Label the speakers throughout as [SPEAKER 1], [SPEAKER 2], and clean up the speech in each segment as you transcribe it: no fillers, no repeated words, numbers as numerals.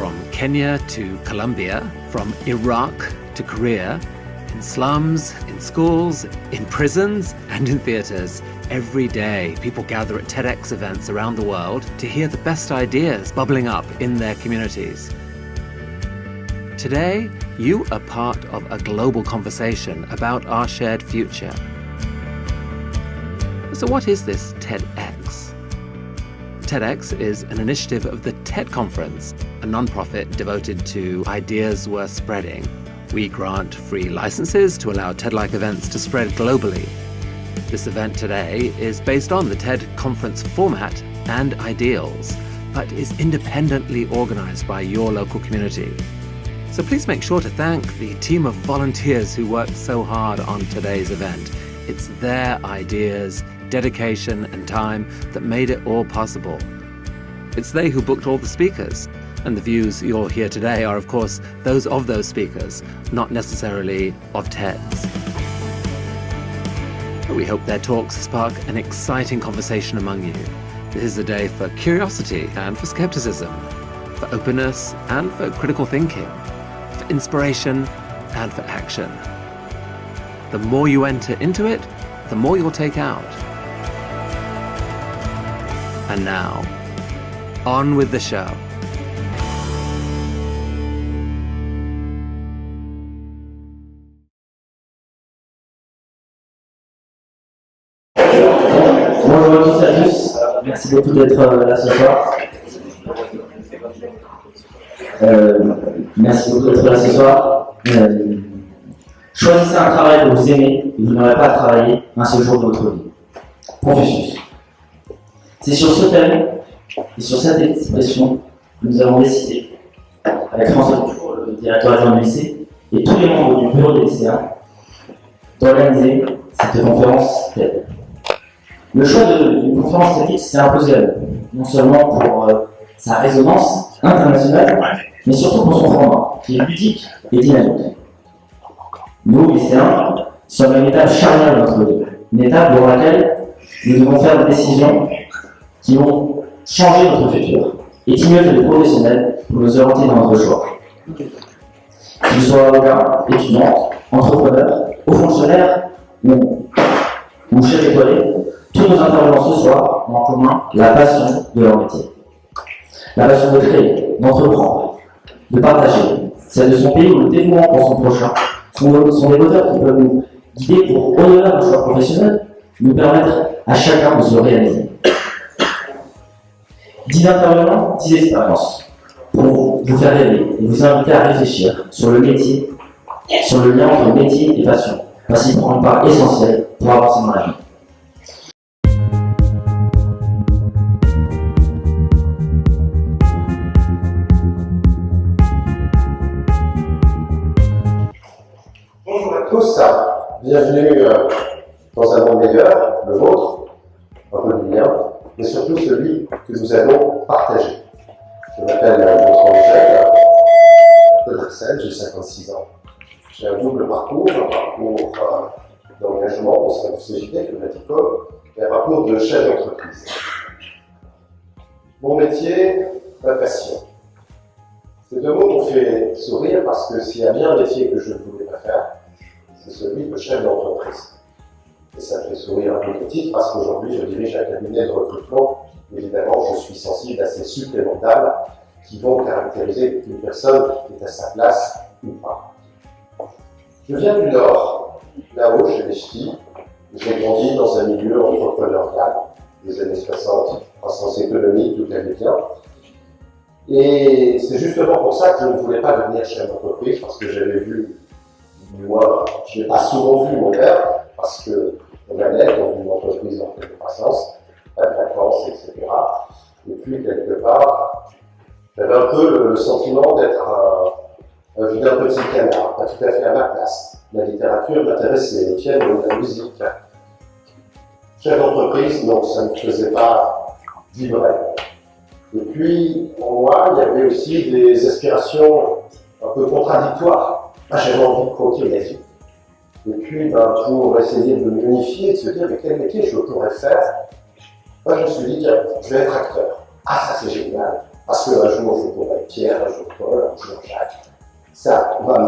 [SPEAKER 1] from Kenya to Colombia, from Iraq to Korea, in slums, in schools, in prisons, and in theatres. Every day, people gather at TEDx events around the world to hear the best ideas bubbling up in their communities. Today, you are part of a global conversation about our shared future. So what is this TEDx? TEDx is an initiative of the TED Conference, a non-profit devoted to ideas worth spreading. We grant free licenses to allow TED-like events to spread globally. This event today is based on the TED Conference format and ideals, but is independently organized by your local community. So please make sure to thank the team of volunteers who worked so hard on today's event. It's their ideas, dedication, and time that made it all possible. It's they who booked all the speakers, and the views you'll hear today are, of course, those of those speakers, not necessarily of TEDs. But we hope their talks spark an exciting conversation among you. This is a day for curiosity and for skepticism, for openness and for critical thinking, for inspiration and for action. The more you enter into it, the more you'll take out. And now, on with the show.
[SPEAKER 2] Bonjour à tous et à tous, merci beaucoup d'être là ce soir. Choisissez un travail que vous aimez et vous n'aurez pas à travailler un seul jour de votre vie. Confucius. C'est sur ce thème et sur cette expression que nous avons décidé, avec François Dufour, le directeur adjoint du lycée, et tous les membres du bureau des lycéens, d'organiser cette conférence TED. Le choix d'une conférence TEDx s'est imposé à nous, non seulement pour sa résonance internationale, mais surtout pour son format, qui est ludique et dynamique. Nous, lycéens, sommes à une étape charnière de notre vie, une étape dans laquelle nous devons faire des décisions qui vont changer notre futur et stimuler les professionnels pour nous orienter dans notre choix. Qu'ils soient avocats, étudiants, entrepreneurs, hauts fonctionnaires ou chefs étoilés, tous nos intervenants ce soir ont en commun la passion de leur métier. La passion de créer, d'entreprendre, de partager, celle de son pays ou le dévouement pour son prochain, sont des moteurs qui peuvent nous guider pour honorer nos choix professionnels, nous permettre à chacun de se réaliser. 10 intervenants, 10 expériences, pour vous faire rêver et vous inviter à réfléchir sur le métier, sur le lien entre métier et passion, parce qu'il prend une part essentielle pour avancer dans la vie.
[SPEAKER 3] Bonjour à tous, bienvenue dans un monde meilleur, le vôtre, un peu le mien, mais surtout celui que nous allons partager. Je m'appelle Bertrand Michel, Axel, j'ai 56 ans. J'ai un double parcours, un parcours d'engagement au sein du CJT, le Maticom, et un parcours de chef d'entreprise. Mon métier, ma passion. Ces deux mots m'ont fait sourire parce que s'il y a bien un métier que je ne voulais pas faire, c'est celui de chef d'entreprise. Et ça me fait sourire un peu le titre parce qu'aujourd'hui je dirige un cabinet de recrutement. Évidemment, je suis sensible à ces supplémentaires qui vont caractériser une personne qui est à sa place ou pas. Je viens du Nord, là-haut chez les Ch'tis. J'ai grandi dans un milieu entrepreneurial des années 60, croissance économique, tout allait bien. Et c'est justement pour ça que je ne voulais pas devenir chef d'entreprise, parce que j'avais vu, moi, je n'ai pas souvent vu mon père, parce qu'on allait dans une entreprise en pleine croissance, pas de vacances, etc. Et puis, quelque part, j'avais un peu le sentiment d'être un vilain petit canard, pas tout à fait à ma place. La littérature m'intéressait, les tiennes ou la musique. Chef d'entreprise, non, ça ne me faisait pas vibrer. Et puis, pour moi, il y avait aussi des aspirations un peu contradictoires. J'avais envie de croquer la vie. Et puis, pour essayer de m'unifier, de se dire, mais quel métier je pourrais faire, moi, je me suis dit, tiens, je vais être acteur. Ah, ça c'est génial, parce qu'un jour je pourrai être Pierre, un jour Paul, un jour Jacques. Ça va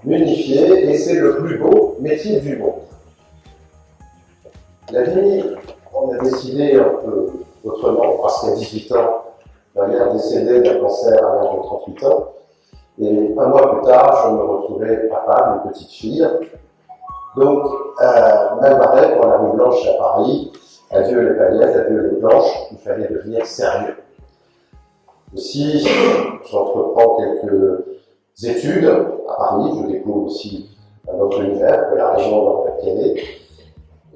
[SPEAKER 3] m'unifier et c'est le plus beau métier du monde. La vie, on a décidé un peu autrement, parce qu'à 18 ans, ma mère décédait d'un cancer à l'âge de 38 ans. Et un mois plus tard, je me retrouvais papa d'une petite fille. Donc, même pareil, pour la rue Blanche à Paris, adieu les paillettes, adieu les blanches, il fallait devenir sérieux. Aussi, j'entreprends quelques études à Paris, je découvre aussi un autre univers que la région Nord-Pas-de-Calais.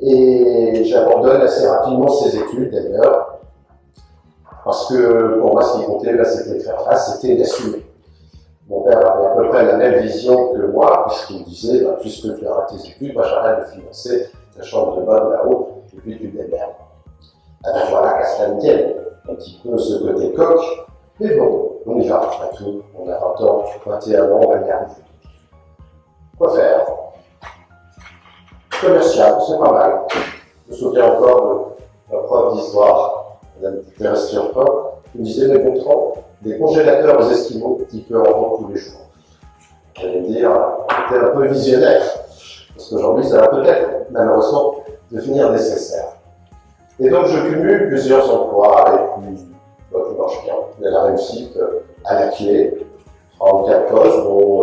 [SPEAKER 3] Et j'abandonne assez rapidement ces études d'ailleurs, parce que pour moi, ce qui comptait, là, c'était de faire face, c'était d'assumer. Mon père avait à peu près la même vision que moi, puisqu'il disait, puisque tu arrêtes tes études, moi j'arrête de financer ta chambre de bonne là-haut, et puis tu te démerdes. Alors voilà, qu'à cela ne tienne, un petit peu ce côté coq, mais bon, on y va, après tout, on a 20 ans, 21 ans, on va y arriver. Quoi faire? Commercial, c'est pas mal. Je me souviens encore d'un prof d'histoire, Madame Thérèse-Turpin, qui me disait, mais Gontran, des congélateurs aux Esquimaux, qui peuvent en vendre tous les jours. J'allais dire, on était un peu visionnaire, parce qu'aujourd'hui, ça va peut-être, malheureusement, devenir nécessaire. Et donc, je cumule plusieurs emplois, et puis, tout marche bien. Il y a la réussite à la clé, 34 postes, dont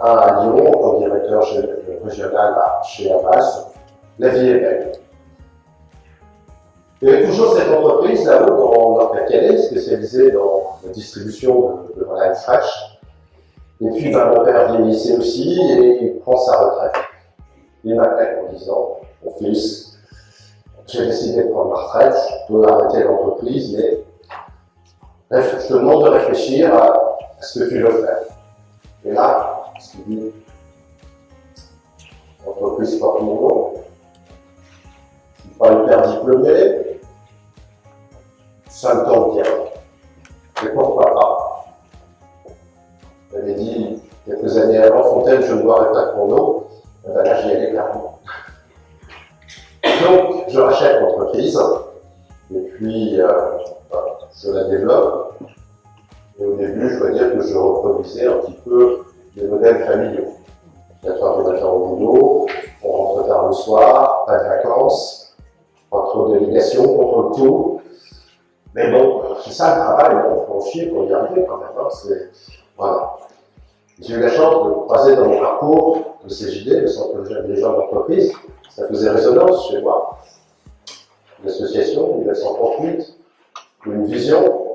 [SPEAKER 3] un à Lyon, comme directeur régional chez Havas. La vie est belle. Il y avait toujours cette entreprise là-haut dans Nord-Pas-de-Calais, spécialisée dans la distribution de volailles fraîches. Et puis mon père vieillissait aussi et il prend sa retraite. Il m'appelle en disant, mon fils, j'ai décidé de prendre ma retraite, je peux arrêter l'entreprise, mais bref, je te demande de réfléchir à ce que tu veux faire. Et là, je me dis, l'entreprise porte mon nom, je ne suis pas hyper diplômé, ça me tente bien. Et pourquoi pas? J'avais dit quelques années avant, Fontaine, je ne boirai pas de mon eau. Et ben là, j'y allais clairement. Donc, je rachète l'entreprise, et puis je la développe. Et au début, je dois dire que je reproduisais un petit peu des modèles familiaux. 4 heures du matin au boulot, on rentre tard le soir, pas de vacances, pas trop de délégations, contrôle tout. Mais bon, c'est ça le travail, on franchit pour y arriver quand même. Voilà. J'ai eu la chance de croiser dans mon parcours le CJD, le Centre dirigeant d'entreprise. Ça faisait résonance chez moi. Une association, 1938, une vision,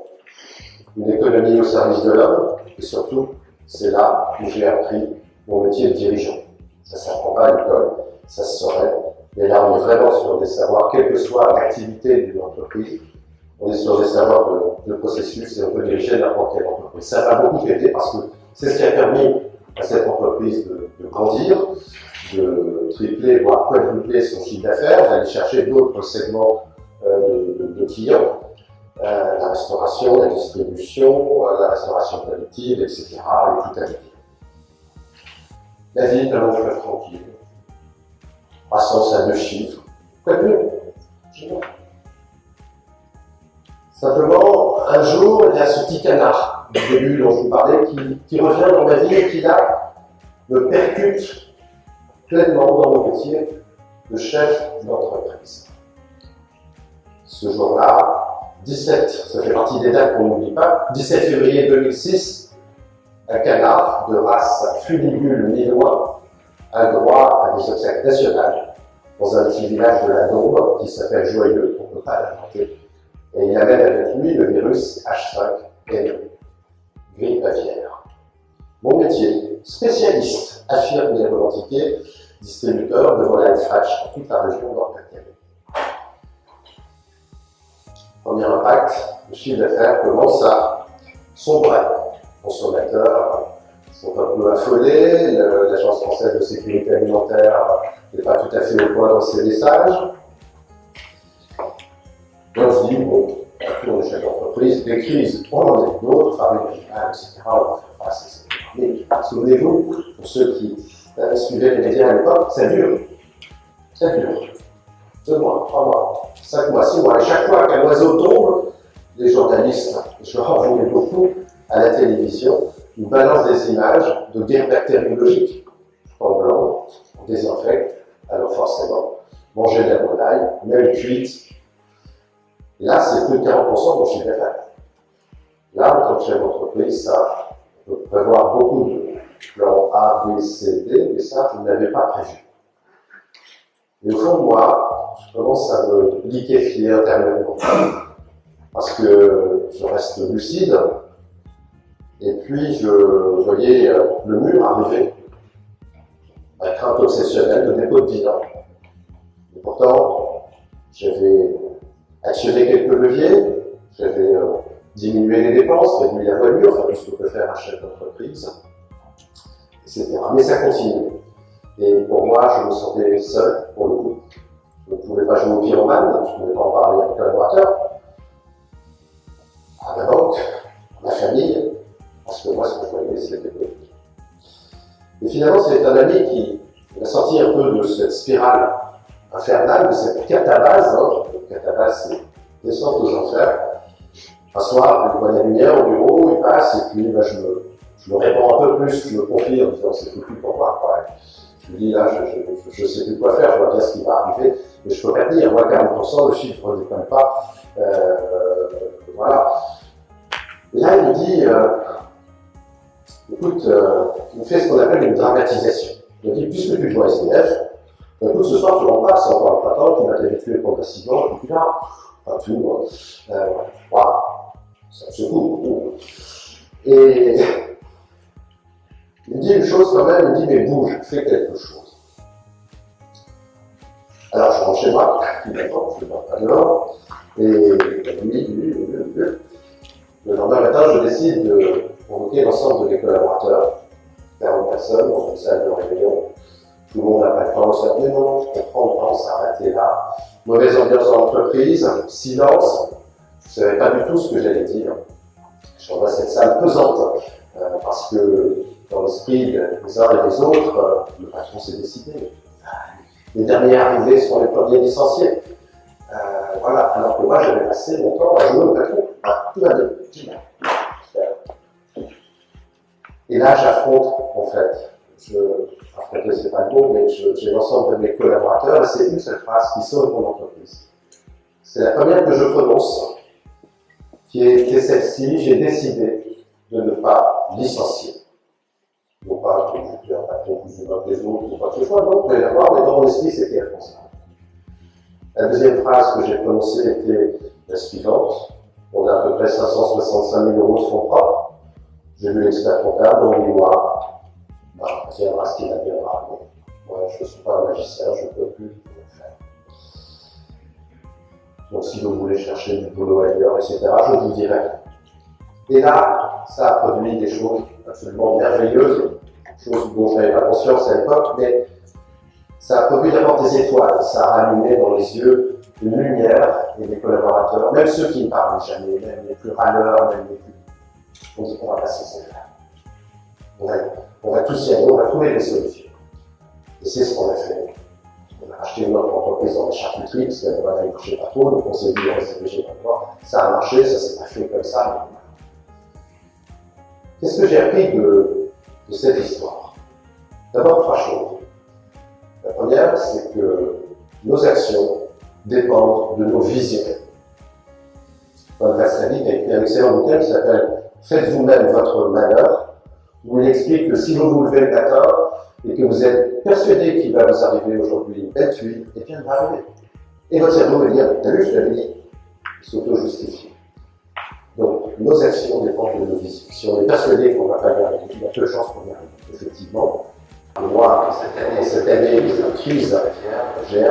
[SPEAKER 3] une économie au service de l'homme, et surtout, c'est là où j'ai appris mon métier de dirigeant. Ça ne s'apprend pas à l'école, ça se saurait. Mais là, on est vraiment sur des savoirs, quelle que soit l'activité d'une entreprise, on est sur des savoirs de processus et on peut diriger n'importe quelle entreprise. Ça m'a beaucoup aidé parce que c'est ce qui a permis à cette entreprise de grandir, de tripler, voire quadrupler son chiffre d'affaires, d'aller chercher d'autres segments de clients, la restauration, la distribution, la restauration collective, etc. et tout à fait. La vie est un long fleuve tranquille. Croissance à 2 chiffres. Quoi de mieux? Génial. Simplement, un jour, il y a ce petit canard du début dont je vous parlais qui revient dans ma vie et qui là me percute pleinement dans mon métier de chef d'entreprise. Ce jour-là, 17, ça fait partie des dates qu'on n'oublie pas, 17 février 2006, un canard de race fuligule nilois a droit à des obsèques nationales dans un petit village de la Dombe qui s'appelle Joyeux, on ne peut pas l'inventer. Et il amène avec lui le virus H5N1, grippe aviaire. Mon métier, spécialiste, affirme les revendiqués, distributeur de volailles fraîches dans toute la région Nord-Pas-de-Calais. Premier impact, le chiffre d'affaires commence à sombrer. Les consommateurs sont un peu affolés, l'Agence française de sécurité alimentaire n'est pas tout à fait au point dans ses messages. Et on se dit, bon, on est chef d'entreprise, des crises, on en a d'autres, famille régionale, etc., on va faire face, etc. Mais souvenez-vous, pour ceux qui suivaient les médias à l'époque, ça dure. Ça dure. 2 mois, 3 mois, 5 mois, 6 mois. Et chaque fois qu'un oiseau tombe, les journalistes, je leur en voulais beaucoup, à la télévision, nous balancent des images de guerre bactériologique. En blanc, on désinfecte, alors forcément, manger de la volaille, même cuite. Là, c'est plus de 40% de mon chiffre d'affaires. Là, en tant que chef d'entreprise, ça peut prévoir beaucoup de plans A, B, C, D, mais ça, je ne l'avais pas prévu. Et au fond de moi, je commence à me liquéfier intérieurement. Parce que je reste lucide, et puis je voyais le mur arriver, la crainte obsessionnelle de dépôt de bilan. Et pourtant, j'avais actionné quelques leviers, j'avais diminué les dépenses, réduit la voilure, enfin tout ce que peut faire un chef d'entreprise, etc. Mais ça continue. Et pour moi, je me sentais seul, pour le coup. Je ne pouvais pas jouer au pyromane, je ne pouvais pas en parler à mes collaborateurs, à la banque, à ma famille, parce que moi, ce que je voyais, c'était politique. Et finalement, c'est un ami qui m'a sorti un peu de cette spirale infernale, de cette catabase. Catabase, c'est descente aux enfers. Un soir, il voit la lumière au bureau, il passe, et puis je me réponds un peu plus, je me confie en disant c'est foutu pour moi. Je me dis là, je ne sais plus quoi faire, je vois bien ce qui va arriver, mais je peux pas tenir. Moi, 40%, le chiffre ne déconne pas. Voilà. Et là, il me dit, écoute, il me fait ce qu'on appelle une dramatisation. Il me dit, puisque tu joues à SDF, écoute, ce soir, tu rentres pas, c'est encore un printemps, tu vas t'habituer progressivement, et puis là, enfin, tout, voilà. Ça me secoue. Et il me dit une chose quand même, il me dit, mais bouge, fais quelque chose. Alors, je rentre chez moi, finalement, je ne vais pas dehors, et la nuit, le lendemain matin, je décide de convoquer l'ensemble de mes collaborateurs, 40 personnes, dans une salle de réunion. Tout le monde n'a pas le temps de se dire, mais non, je comprends, on va s'arrêter là. Mauvaise ambiance dans l'entreprise, silence. Je ne savais pas du tout ce que j'allais dire. Je rentre dans cette salle pesante, parce que dans l'esprit des uns et des autres, le patron s'est décidé. Les derniers arrivés sont les premiers licenciés. Voilà, alors que moi j'avais passé mon temps à jouer au patron. Tout va bien. Et là j'affronte, en fait, affronter c'est pas le mot, mais j'ai l'ensemble de mes collaborateurs et c'est une seule phrase qui sauve mon entreprise. C'est la première que je prononce, qui est celle-ci, j'ai décidé de ne pas licencier. Non pas que je ne pas trop plus humain que les autres ou quoi que ce soit, non, mais dans mon esprit c'était responsable. La deuxième phrase que j'ai prononcée était la suivante. On a à peu près 565 000 € de fonds propres. J'ai vu l'expert comptable, dans 8 mois, viendra ce qu'il adviendra. Moi, je ne suis pas un magicien, je ne peux plus le faire. Donc, si vous voulez chercher du boulot ailleurs, etc., je vous dirai rien. Et là, ça a produit des choses absolument merveilleuses, choses dont je n'avais pas conscience à l'époque, mais ça a produit d'abord des étoiles, ça a rallumé dans les yeux une lumière et des collaborateurs, même ceux qui ne parlaient jamais, même les plus râleurs, même les plus... On dit qu'on va pas se laisser faire. On va tous y aller, on va trouver des solutions. Et c'est ce qu'on a fait. On a acheté notre entreprise dans la charcuterie, parce qu'elle ne marchait pas trop, donc on s'est dit, on va s'élever pas quoi. Ça a marché, ça s'est pas fait comme ça. Qu'est-ce que j'ai appris de cette histoire? D'abord, 3 choses. La première, c'est que nos actions dépendent de nos visions. Paul Vassali a écrit un excellent bouquin qui s'appelle « Faites vous-même votre malheur », où il explique que si vous vous levez le matin et que vous êtes persuadé qu'il va vous arriver aujourd'hui une belle tuile, eh bien, il va arriver. Et votre cerveau va dire « T'as vu, je l'avais dit », il s'auto-justifie. Donc, nos actions dépendent de nos visions. Si on est persuadé qu'on ne va pas y arriver, il y a peu de chances qu'on y arrive. Effectivement, moi, cette année, de crise, j'étais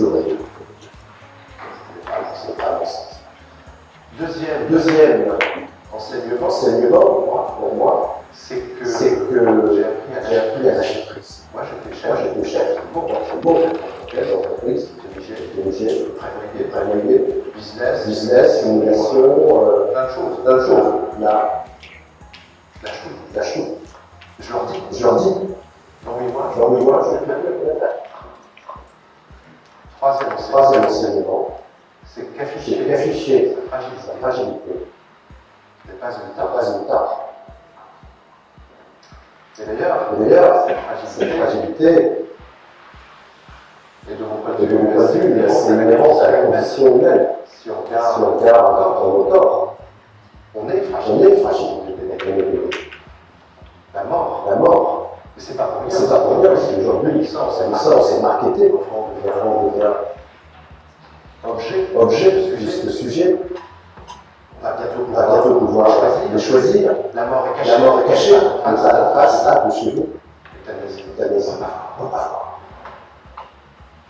[SPEAKER 3] heureux. C'est pas bon sens. Deuxième enseignement, pour moi, c'est que j'ai appris à lâcher prise. Moi, j'étais chef. D'entreprise, dirigé, travaillé, business, innovation, plein de choses. Là, lâche tout. Je leur dis. Dans 8 mois, je vais faire mieux que la faire. Troisième enseignement, c'est qu'afficher sa fragilité n'est pas une tare. Et d'ailleurs, cette fragilité, et de mon point de vue, c'est inhérent à la condition humaine. Si on regarde dans nos corps, on est fragile. La mort. Mais c'est pas pour rien, parce qu'aujourd'hui, on s'est marketé, on devient objet de sujet. On va bientôt pouvoir les choisir. La mort est cachée, en face, là, de chez vous. Euthanasie.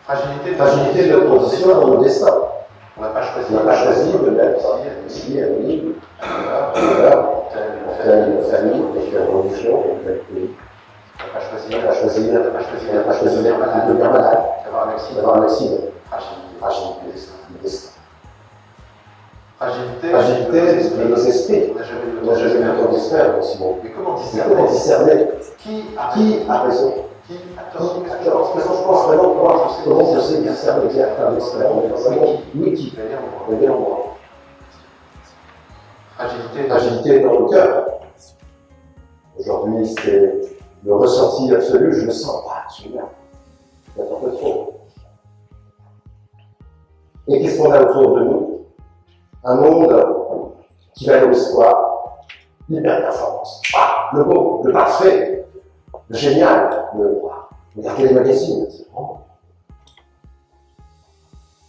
[SPEAKER 3] Fragilité de notre position dans nos destins. On n'a pas choisi de mettre ici anonyme, telle famille, telle religion, tel pays. On n'a pas choisi de devenir malade, d'avoir un accident. Fragilité du destin. Fragilité de nos esprits. On n'a jamais eu le temps d'espérer, Simon. Mais comment discerner qui a raison? Qui a tort? Parce que je pense vraiment comment je sais discerner qui a un expert. Oui, qui est en moi. Fragilité dans le cœur. Aujourd'hui, c'est le ressenti absolu, je le sens. Génial. Il y a un peu trop. Et qu'est-ce qu'on a autour de nous? Un monde qui va au soi, l'hyper-performance. Le beau, le parfait, le génial, regardez les magazines, c'est grand.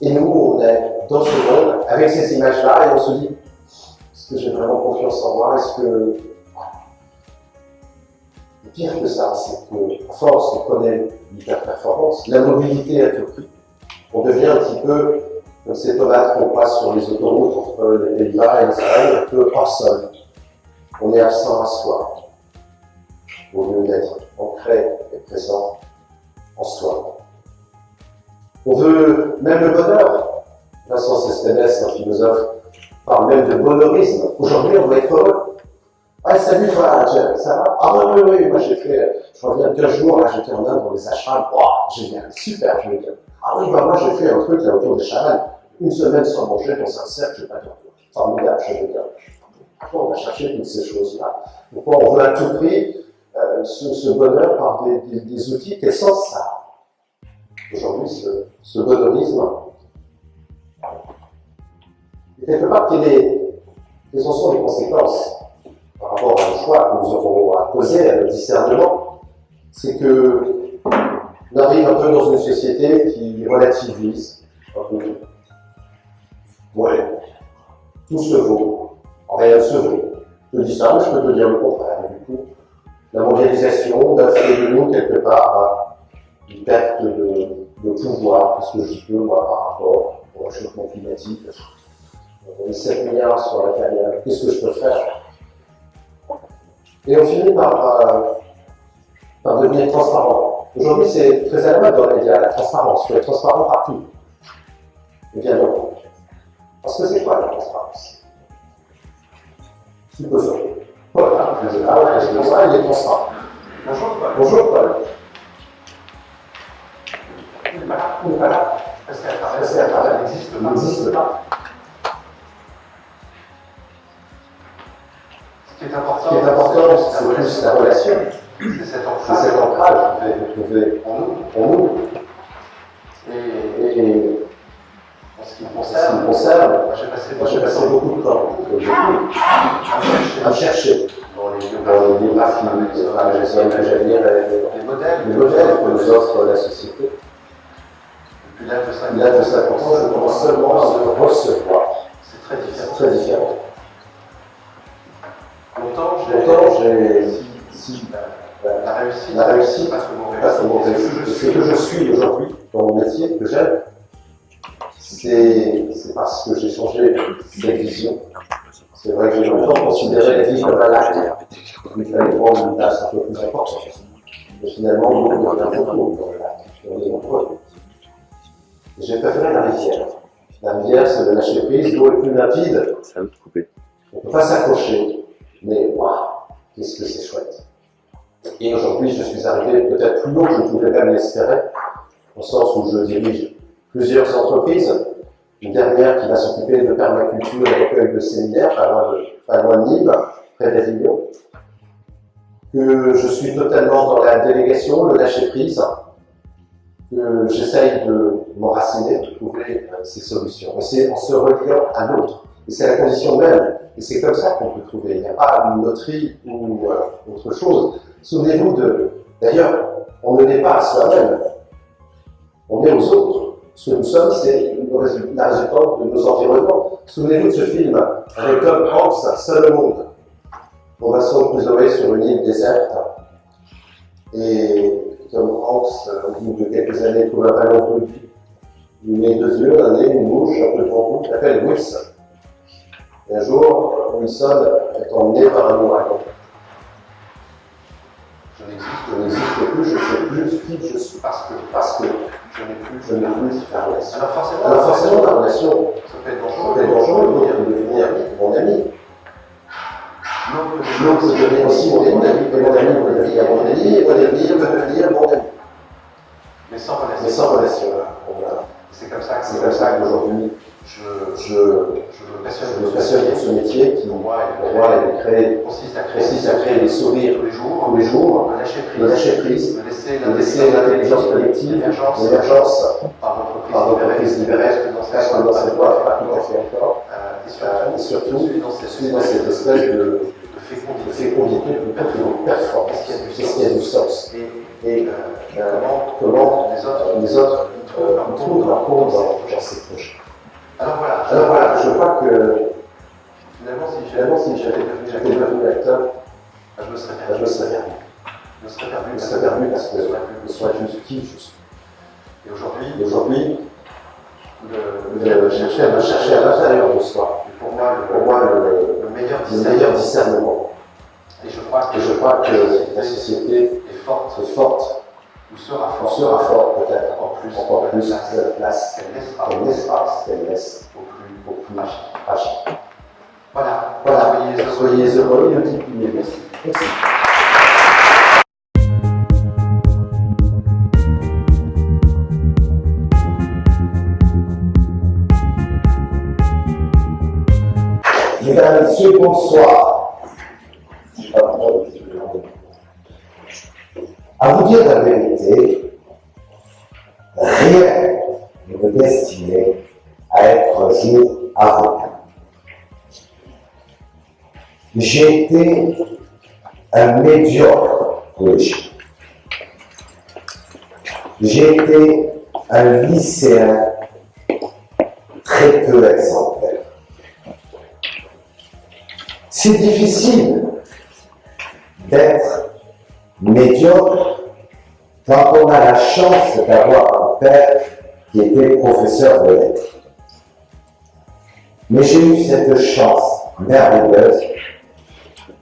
[SPEAKER 3] Et nous, on est dans ce monde, avec ces images-là, et on se dit, est-ce que j'ai vraiment confiance en moi? Est-ce que... Le pire que ça, c'est qu'à force, on connaît l'hyper-performance, la mobilité à tout prix. On devient un petit peu comme ces tomates qu'on passe sur les autoroutes entre les Pays-Bas et Israël, un peu hors sol. On est absent à soi, au lieu d'être ancré et présent en soi. On veut même le bonheur. Vincent Cespedes, un philosophe, parle même de bonheurisme. Aujourd'hui, on va être heureux. Ah, salut, ça va? Ah oui, moi j'ai fait, je reviens de 15 jours, là j'étais en Inde dans les ashrams. Oh, génial, super, je vais dire. Ah oui, moi j'ai fait un truc là autour des chamans, une semaine sans manger dans un cercle, je n'ai pas dormi. Formidable, je veux dire. Pourquoi on va chercher toutes ces choses-là? Pourquoi on veut à tout prix ce bonheur par des outils? Quel sens ça a? Aujourd'hui, ce bonheurisme, et quelque part, quelles en sont les conséquences par rapport à un choix que nous aurons à poser à notre discernement? C'est que on arrive un peu dans une société qui relativise un peu. Ouais, tout se vaut, rien ne se vaut. Je dis ça, mais je peux te dire le contraire. Du coup, la mondialisation a fait de nous quelque part une perte de pouvoir, parce que je peux, moi, par rapport au réchauffement climatique. On est 7 milliards sur la Terre, qu'est-ce que je peux faire? Et on finit par devenir transparent. Aujourd'hui, c'est très à la mode dans les médias, la transparence. Il faut être transparent partout. Eh bien non. Parce que c'est quoi la transparence? Supposons. Voilà, il est transparent. Bonjour Paul. Il n'est pas là. Parce qu'à travers, il n'existe pas. Ce qui est important, c'est plus la relation. C'est cet ancrage qu'on peut trouver en nous. Et en ce qui me concerne, moi j'ai passé beaucoup de temps à chercher dans les biographies, j'allais dire les modèles que nous offre la société. Depuis l'âge de 50 ans, je commence seulement à me recevoir. C'est très différent. Longtemps, j'ai la réussite, parce que ce que je suis aujourd'hui dans mon métier que j'aime, c'est parce que j'ai changé cette vision. C'est vrai que j'ai longtemps considéré la vie comme un lac. Il fallait prendre une place un peu plus importante. Et finalement, on revient beaucoup dans le lac. On est nombreux. J'ai préféré la rivière. La rivière, c'est de lâcher prise, l'eau est plus limpide. On ne peut pas s'accrocher. Mais waouh, qu'est-ce que c'est chouette. Et aujourd'hui, je suis arrivé peut-être plus haut que je ne pouvais même l'espérer, au sens où je dirige plusieurs entreprises. une dernière qui va s'occuper de permaculture et recueil de séminaires, pas loin de Nîmes, près d'Avignon. Que je suis totalement dans la délégation, le lâcher-prise, que j'essaye de m'enraciner, de trouver ces solutions. Et c'est en se reliant à l'autre. Et c'est la condition même. Et c'est comme ça qu'on peut trouver. Il n'y a pas une loterie ou autre chose. Souvenez-vous d'ailleurs, on ne naît pas à soi-même. On est aux autres. Ce que nous sommes, c'est la résultante de nos environnements. Souvenez-vous de ce film avec Tom Hanks, Seul au monde. Robinson Crusoe sur une île déserte. Et Tom Hanks, au bout de quelques années, trouve un ballon de rugby. Il met 2 yeux, un nez, une bouche, un peu de grand coup, il s'appelle Wilson. Et un jour, Wilson est emmené par un ouragan. Je n'existe plus, je ne sais plus qui je suis parce que je n'ai plus la relation. Alors forcément, la relation, ça peut être dangereux de devenir mon ami. L'autre peut devenir aussi mon ami, et mon ami peut devenir mon ami, et mon ami peut devenir mon ami. Mais sans relation. C'est comme ça qu'aujourd'hui, je me passionne pour ce métier qui, pour moi, consiste à créer des sourires tous les jours, de lâcher prise, de laisser l'intelligence collective, l'émergence par l'entreprise libérée, presque dans cette voie, pas tout à fait encore, et surtout, dans cette espèce de fécondité plutôt que de performance, qu'est-ce qui a du sens, et comment les autres trouvent leur compte dans ces projets. Alors voilà, je crois que finalement si j'avais devenu acteur, je me serais perdu. Je me serais perdu parce que je ne serais plus qui je suis. Et aujourd'hui, chercher à l'intérieur de soi, pour moi le meilleur discernement. Et je crois que la société est forte, ou sera forte peut-être encore plus de la place qu'elle laisse au plus tragique. Voilà. Soyez heureux et multipliez. Merci. Mesdames et messieurs, bonsoir. À vous dire la vérité, rien ne me destinait à être un jour avocat. J'ai été un médiocre collégien. J'ai été un lycéen très peu exemplaire. C'est difficile d'être médiocre quand on a la chance d'avoir un père qui était professeur de lettres. Mais j'ai eu cette chance merveilleuse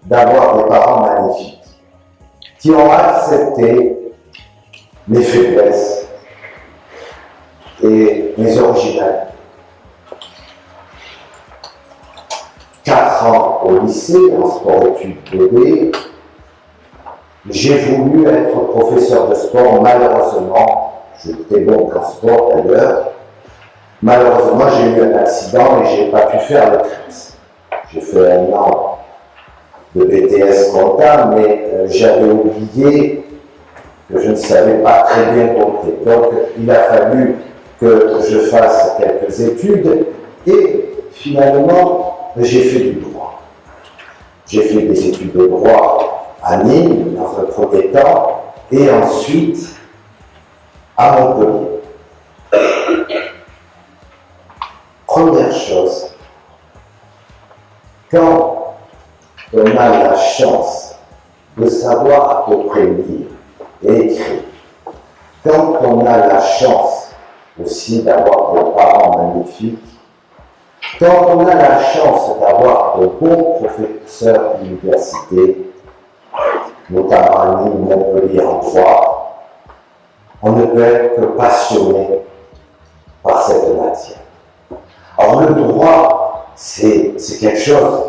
[SPEAKER 3] d'avoir des parents magnifiques qui ont accepté mes faiblesses et mes originalités. 4 ans au lycée, en sport-études bébé, j'ai voulu être professeur de sport. Malheureusement, j'étais bon qu'en sport d'ailleurs. Malheureusement, j'ai eu un accident et je n'ai pas pu faire le CREPS. J'ai fait 1 an de BTS compta, mais j'avais oublié que je ne savais pas très bien compter. Donc, il a fallu que je fasse quelques études et finalement, j'ai fait du droit. J'ai fait des études de droit à Nîmes, dans un premier temps, et ensuite à Montpellier. Première chose, quand on a la chance de savoir à peu près lire et écrire, quand on a la chance aussi d'avoir des parents magnifiques, quand on a la chance d'avoir de bons professeurs d'université, notamment à Nîmes, Montpellier en droit, on ne peut être que passionné par cette matière. Alors le droit, c'est quelque chose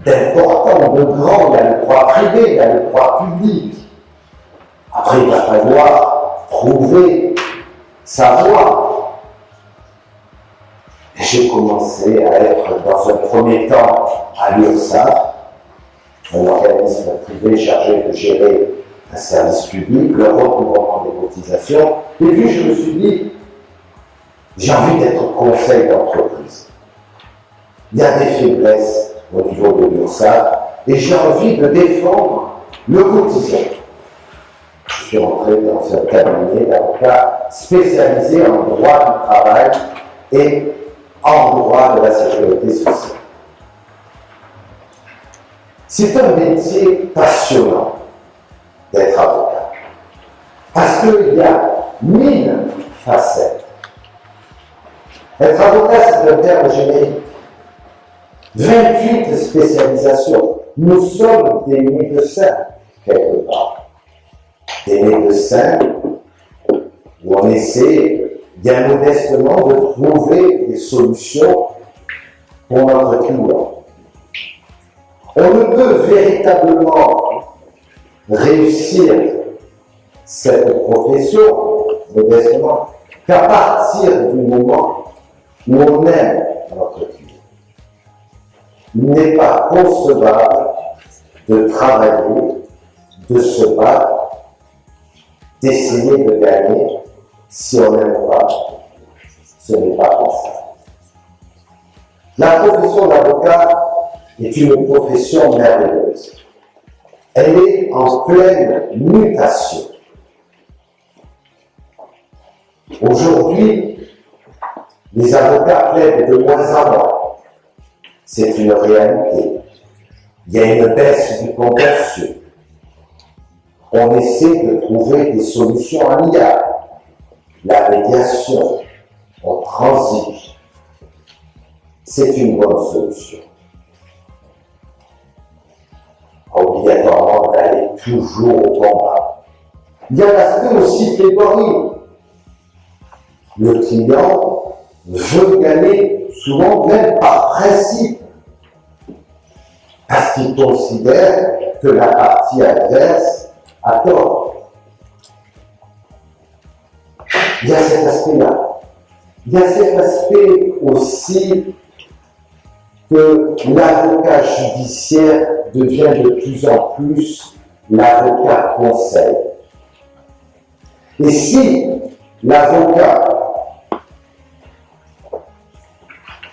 [SPEAKER 3] d'important, de grand. Il y a le droit privé, il y a le droit public. Après, il va falloir trouver sa voie. j'ai commencé à être dans un premier temps à l'URSSAF, un organisme privé chargé de gérer un service public, le recouvrement des cotisations. Et puis je me suis dit, j'ai envie d'être conseil d'entreprise. Il y a des faiblesses au niveau de l'URSSAF et j'ai envie de défendre le cotisant. Je suis entré dans un cabinet d'avocats spécialisé en droit du travail et en droit de la sécurité sociale. C'est un métier passionnant d'être avocat, parce qu'il y a 1000 facettes. Être avocat, c'est un terme générique. 28 spécialisations. Nous sommes des médecins, quelque part. Des médecins où on essaie bien modestement de trouver des solutions pour notre client. On ne peut véritablement réussir cette profession, modestement, qu'à partir du moment où on aime notre client. Il n'est pas concevable de travailler, de se battre, d'essayer de gagner si on n'aime pas. Ce n'est pas possible. La profession d'avocat est une profession merveilleuse. Elle est en pleine mutation. Aujourd'hui, les avocats plaident de moins en moins. C'est une réalité. Il y a une baisse du contentieux. On essaie de trouver des solutions amiables. La médiation, on transige. C'est une bonne solution. Obligatoirement d'aller toujours au combat. Il y a l'aspect aussi plaidoirie. Le client veut gagner, souvent même par principe, parce qu'il considère que la partie adverse a tort. Il y a cet aspect-là. Il y a cet aspect aussi que l'avocat judiciaire devient de plus en plus l'avocat conseil. Et si l'avocat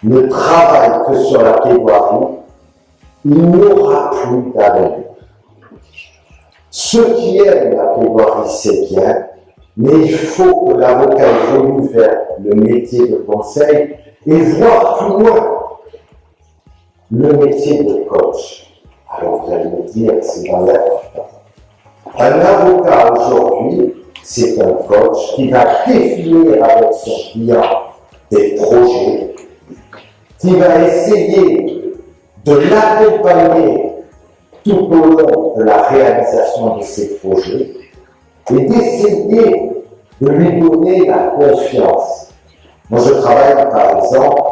[SPEAKER 3] ne travaille que sur la plaidoirie, il n'aura plus d'avenir. Ceux qui aiment la plaidoirie, c'est bien, mais il faut que l'avocat évolue vers le métier de conseil et voir plus loin le métier de coach. Alors vous allez me dire, c'est dans l'air. Un avocat aujourd'hui, c'est un coach qui va définir avec son client des projets, qui va essayer de l'accompagner tout au long de la réalisation de ces projets et d'essayer de lui donner la confiance. Moi, je travaille par exemple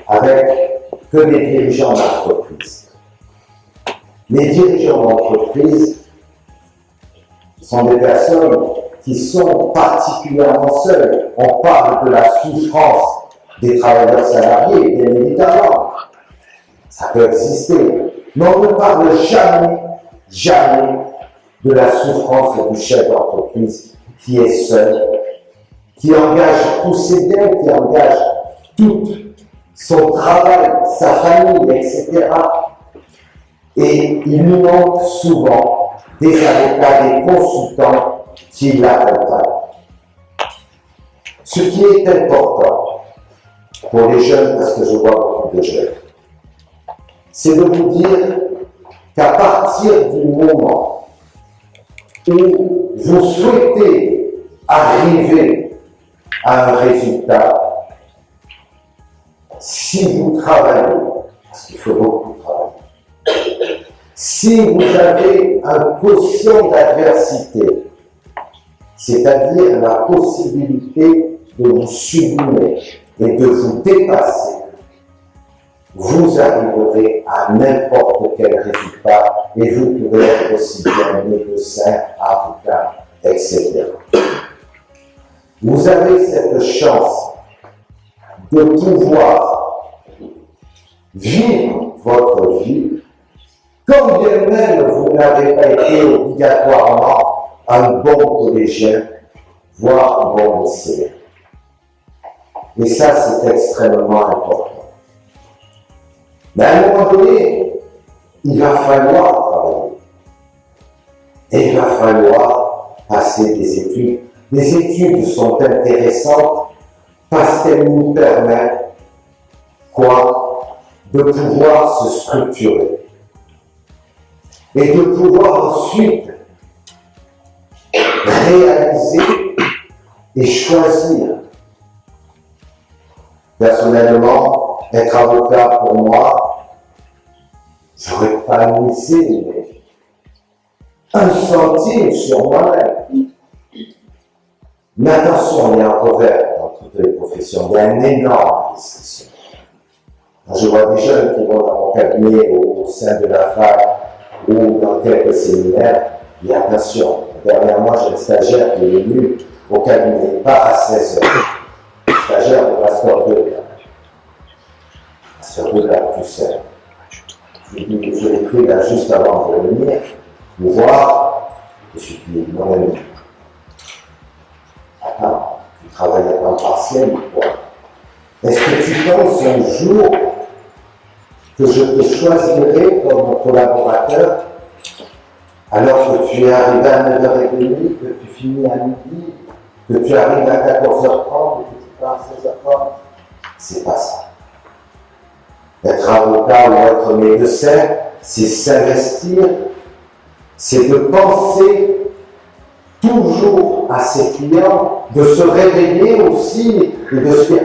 [SPEAKER 3] avec que des dirigeants d'entreprise. Les dirigeants d'entreprise sont des personnes qui sont particulièrement seules. On parle de la souffrance des travailleurs salariés, bien évidemment. Ça peut exister. Mais on ne parle jamais de la souffrance du chef d'entreprise qui est seul, qui engage tous ses biens, qui engage tout son travail, sa famille, etc. Et il nous manque souvent des avocats, des consultants qui l'accompagnent. Ce qui est important pour les jeunes, parce que je vois beaucoup de jeunes, c'est de vous dire qu'à partir du moment où vous souhaitez arriver à un résultat, si vous travaillez, parce qu'il faut beaucoup travailler, si vous avez un quotient d'adversité, c'est-à-dire la possibilité de vous sublimer et de vous dépasser, vous arriverez à n'importe quel résultat et vous pourrez être aussi bien médecin, avocat, etc. Vous avez cette chance de pouvoir
[SPEAKER 4] vivre votre vie, quand bien même vous n'avez pas été obligatoirement un bon collégien, voire un bon lycéen. Et ça, c'est extrêmement important. Mais à un moment donné, il va falloir travailler. Et il va falloir passer des études. Les études sont intéressantes parce qu'elles nous permettent, de pouvoir se structurer. Et de pouvoir ensuite réaliser et choisir. Personnellement, être avocat pour moi, j'aurais pas misé un centime sur moi-même. Mais attention, il y a un revers dans toutes les professions, il y a une énorme investissement. Je vois des jeunes qui vont dans mon cabinet au sein de la fac ou dans quelques séminaires, il y a attention. Dernièrement, j'ai un stagiaire qui est venu au cabinet, pas à 16 heures. Stagiaire de Master 2. Master 2, là, plus seul. Je l'ai pris là juste avant de venir, me voir, je suis dit, mon ami, attends, tu travailles à temps partiel ou quoi? Est-ce que tu penses un jour que je te choisirai comme collaborateur alors que tu es arrivé à 9h30, que tu finis à midi, que tu arrives à 14h30 et que tu pars à 16h30? C'est pas ça. Être avocat ou être médecin, c'est s'investir, c'est de penser toujours à ses clients, de se réveiller aussi et de se dire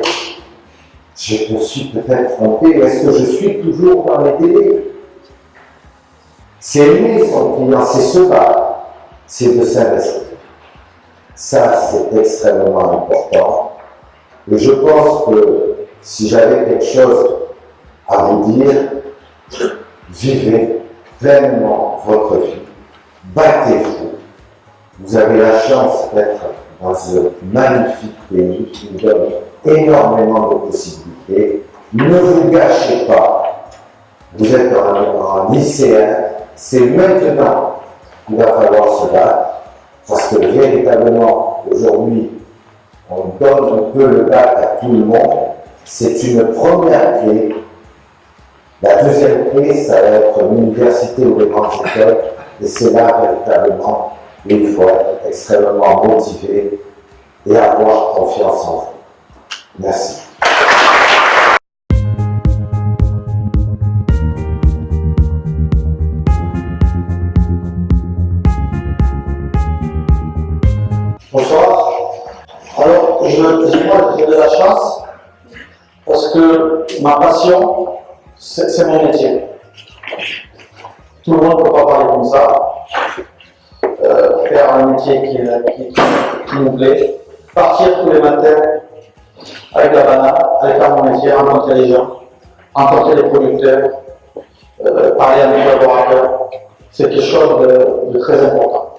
[SPEAKER 4] je me suis peut-être trompé, est-ce que je suis toujours dans les délais? C'est aimer son client, c'est se battre, c'est de s'investir. Ça, c'est extrêmement important. Et je pense que si j'avais quelque chose à vous dire, vivez pleinement votre vie, battez-vous. Vous avez la chance d'être dans un magnifique pays qui nous donne énormément de possibilités. Ne vous gâchez pas. Vous êtes un lycéen. C'est maintenant qu'il va falloir se battre. Parce que véritablement, aujourd'hui, on donne un peu le bac à tout le monde. C'est une première clé. La deuxième clé, ça va être l'université ou les grandes écoles. Et c'est là véritablement où il faut être extrêmement motivé et avoir confiance en vous. Merci.
[SPEAKER 5] Bonsoir. Alors, moi, j'ai de la chance parce que ma passion, c'est mon métier. Tout le monde ne peut pas parler comme ça. Faire un métier qui nous plaît. Partir tous les matins avec la banane, aller faire mon métier, rencontrer les gens, rencontrer les producteurs, parler à mes collaborateurs. C'est quelque chose de très important.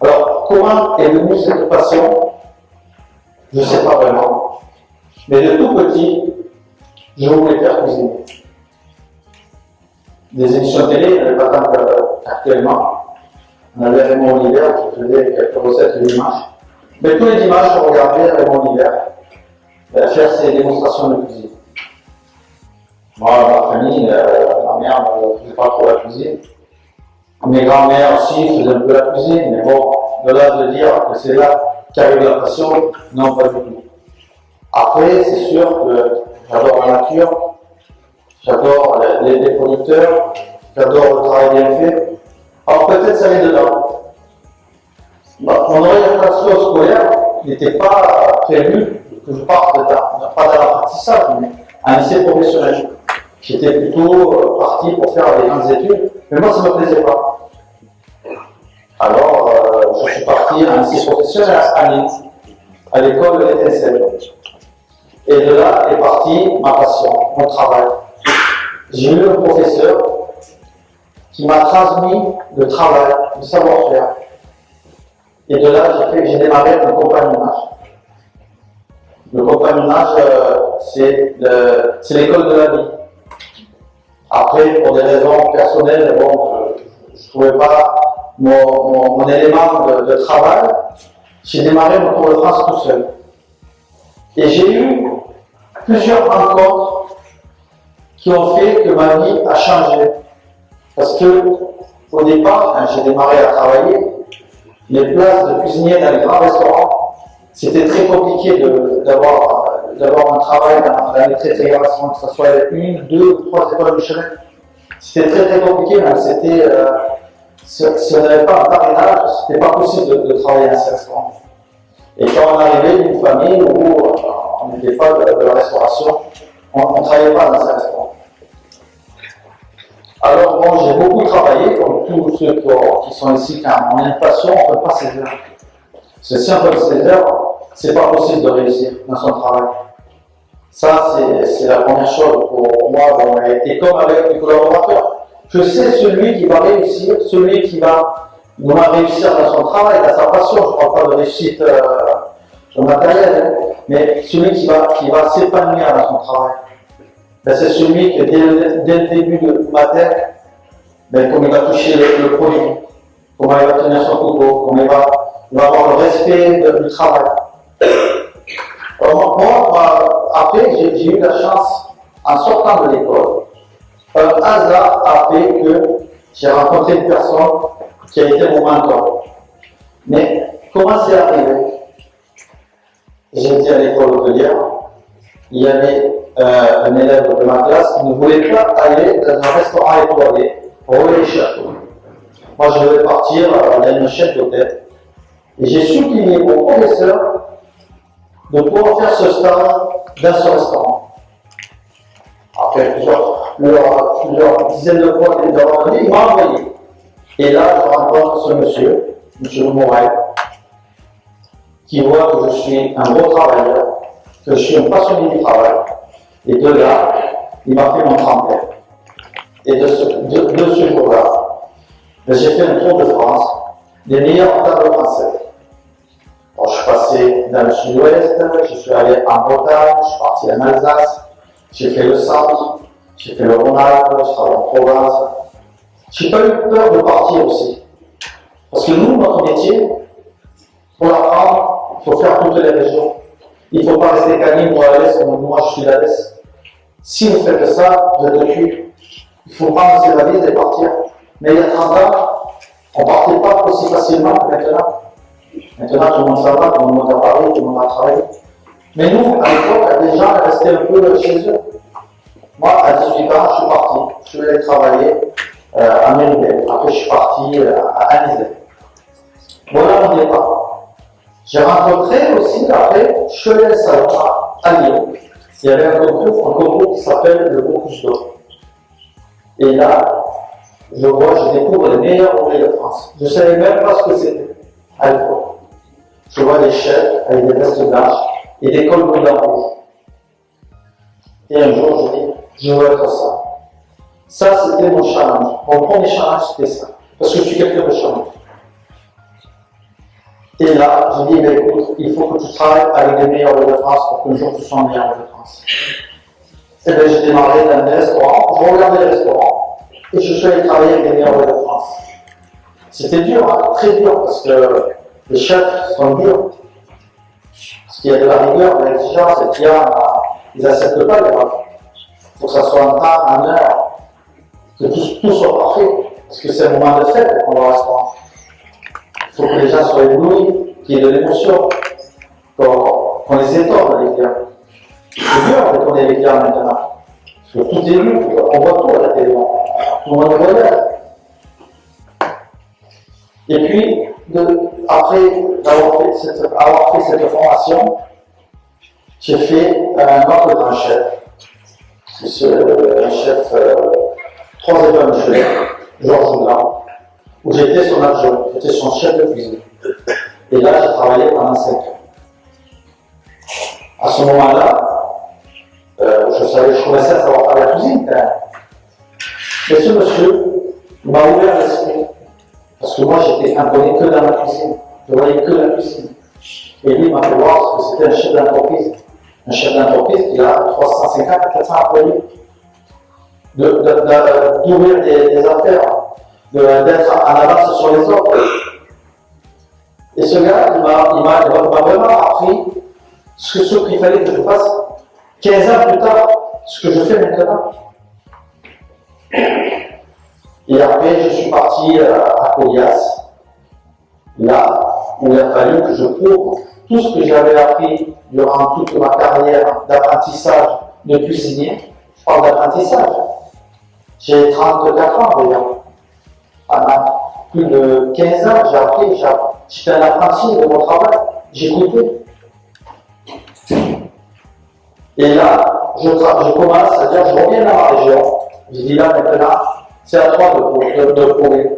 [SPEAKER 5] Alors, comment est venue cette passion? Je ne sais pas vraiment. Mais de tout petit, je voulais faire cuisiner. Des émissions télé, il n'y avait pas tant qu'actuellement. On avait Raymond Oliver qui faisait quelques recettes le dimanche. Mais tous les dimanches, je regardais Raymond Oliver faire ses démonstrations de cuisine. Moi, ma famille, ma mère ne faisait pas trop la cuisine. Mes grands-mères aussi faisaient un peu la cuisine, mais bon, de là de dire que c'est là qu'arrive la passion, non, pas du tout. Après, c'est sûr que j'adore la nature, j'adore les producteurs, j'adore le travail bien fait. Alors peut-être ça vient dedans. Mon orientation scolaire n'était pas prévue que je parte pas dans l'apprentissage, mais un lycée professionnel. J'étais plutôt parti pour faire des grandes études, mais moi ça ne me plaisait pas. Alors je suis parti à un lycée professionnel à Nice, à l'école de l'ETSL. Et de là est partie ma passion, mon travail. J'ai eu un professeur qui m'a transmis le travail, le savoir-faire. Et de là, j'ai démarré le compagnonnage. Le compagnonnage, c'est l'école de la vie. Après, pour des raisons personnelles, bon, je ne trouvais pas mon élément de travail. J'ai démarré mon Tour de France tout seul. Et j'ai eu plusieurs rencontres qui ont fait que ma vie a changé. Parce que, au départ, quand j'ai démarré à travailler, les places de cuisinier dans les grands restaurants, c'était très compliqué d'avoir un travail dans les très très grands restaurants, que ce soit une, deux ou trois étoiles Michelin. C'était très très compliqué, même si on n'avait pas un parrainage, c'était pas possible de travailler dans ces restaurants. Et quand on arrivait d'une famille où on n'était pas de la restauration, on ne travaillait pas dans ces restaurants. Alors bon, j'ai beaucoup travaillé, comme tous ceux qui sont ici, quand on a une passion, on ne peut pas saisir. Parce que si on peut saisir, c'est pas possible de réussir dans son travail. Ça, c'est la première chose pour moi. Bon, et comme avec les collaborateurs, je sais celui qui va réussir, celui qui va réussir dans son travail, dans sa passion. Je ne parle pas de réussite matérielle, mais celui qui va s'épanouir dans son travail. Ben, c'est celui qui, dès le début du matin, ben, comme il va toucher le produit, comment il va tenir son couteau, comment il va avoir le respect du travail. Alors, moi, après, j'ai eu la chance, en sortant de l'école, un hasard a fait que j'ai rencontré une personne qui a été mon mentor. Mais comment c'est arrivé? J'étais à l'école hôtelière, il y avait un élève de ma classe qui ne voulait pas aller dans un restaurant étoilé pour les châteaux. Moi, je devais partir dans une chaîne d'hôtel. Et j'ai supplié mon professeur de pouvoir faire ce stage dans ce restaurant. Après plusieurs dizaines de fois qu'il il m'a envoyé. Et là, je rencontre ce monsieur, M. Morel, qui voit que je suis un gros travailleur, que je suis un passionné du travail. Et de là, il m'a fait mon tremplin. Et de ce jour-là, j'ai fait un tour de France, des meilleurs tables français. Alors, je suis passé dans le sud-ouest, je suis allé en Bretagne, je suis parti en Alsace, j'ai fait le centre, j'ai fait le Rhône-Alpes, je travaille en Provence. J'ai pas eu peur de partir aussi. Parce que nous, notre métier, pour l'apprendre, il faut faire toutes les régions. Il ne faut pas rester canine ou à l'est, comme moi je suis à l'est. Si vous faites ça, vous êtes le cul. Il faut prendre ses valises et partir. Mais il y a 30 ans, on ne partait pas aussi facilement que maintenant. Maintenant, tout le monde s'en va, tout le monde a parlé, tout le monde a travaillé. Mais nous, à l'époque, les gens restaient un peu chez eux. Moi, à 18 ans, je suis parti. Je suis allé travailler à Méribel. Après, je suis parti à Anizet. Voilà mon départ. J'ai rencontré aussi, après, Cholet Salon à Lyon. Il y avait un concours qui s'appelle le Bocuse d'Or. Et là, je découvre les meilleurs ouvriers de France. Je ne savais même pas ce que c'était à l'époque. Je vois des chefs avec des vestes blanches et des cols brillants rouges. Et un jour, je dis, je veux être ça. Ça, c'était mon challenge. Mon premier challenge, c'était ça. Parce que je suis quelqu'un de challenge. Et là, j'ai dit, ben, écoute, il faut que tu travailles avec les meilleurs de France pour qu'un jour tu sois le meilleur de France. Et bien, j'ai démarré dans des restaurants, je regardais les restaurants, et je suis allé travailler avec les meilleurs de France. C'était dur, hein, très dur, parce que les chefs sont durs. Parce qu'il y a de la rigueur, de l'exigence, et qu'il y a, ils n'acceptent pas les rôles. Il faut que ça soit en temps, en heure, que tout soit parfait, parce que c'est un moment de fête qu'on va au restaurant. Il faut que les gens soient éblouis, qu'il y ait de l'émotion, qu'on les étonne, les clients. C'est dur d'étonner les clients maintenant. Parce que tout est lu, on voit tout à la télé. Tout le monde regarde. Et puis, après avoir fait cette formation, j'ai fait un autre grand chef. C'est un chef 3 étoiles Michelin, Georges Blanc, où j'étais son adjoint, j'étais son chef de cuisine. Et là, j'ai travaillé pendant 5 ans. À ce moment-là, je commençais à savoir faire la cuisine quand même. Mais ce monsieur m'a ouvert l'esprit. Parce que moi, j'étais cantonné que dans la cuisine. Je voyais que la cuisine. Et lui m'a fait voir que c'était un chef d'entreprise. Un chef d'entreprise qui a 350 à 400 employés. d'ouvrir des affaires, d'être en avance sur les autres. Et ce gars, il m'a vraiment appris ce qu'il fallait que je fasse 15 ans plus tard, ce que je fais maintenant. Et après, je suis parti à Colias, là où il a fallu que je prouve tout ce que j'avais appris durant toute ma carrière d'apprentissage de cuisinier. Je parle d'apprentissage. J'ai 34 ans déjà. Pendant plus de 15 ans, j'ai appris, j'étais un apprenti de mon travail, j'écoutais. Et là, je commence à dire, je reviens dans ma région, je dis là maintenant, c'est à toi de prouver.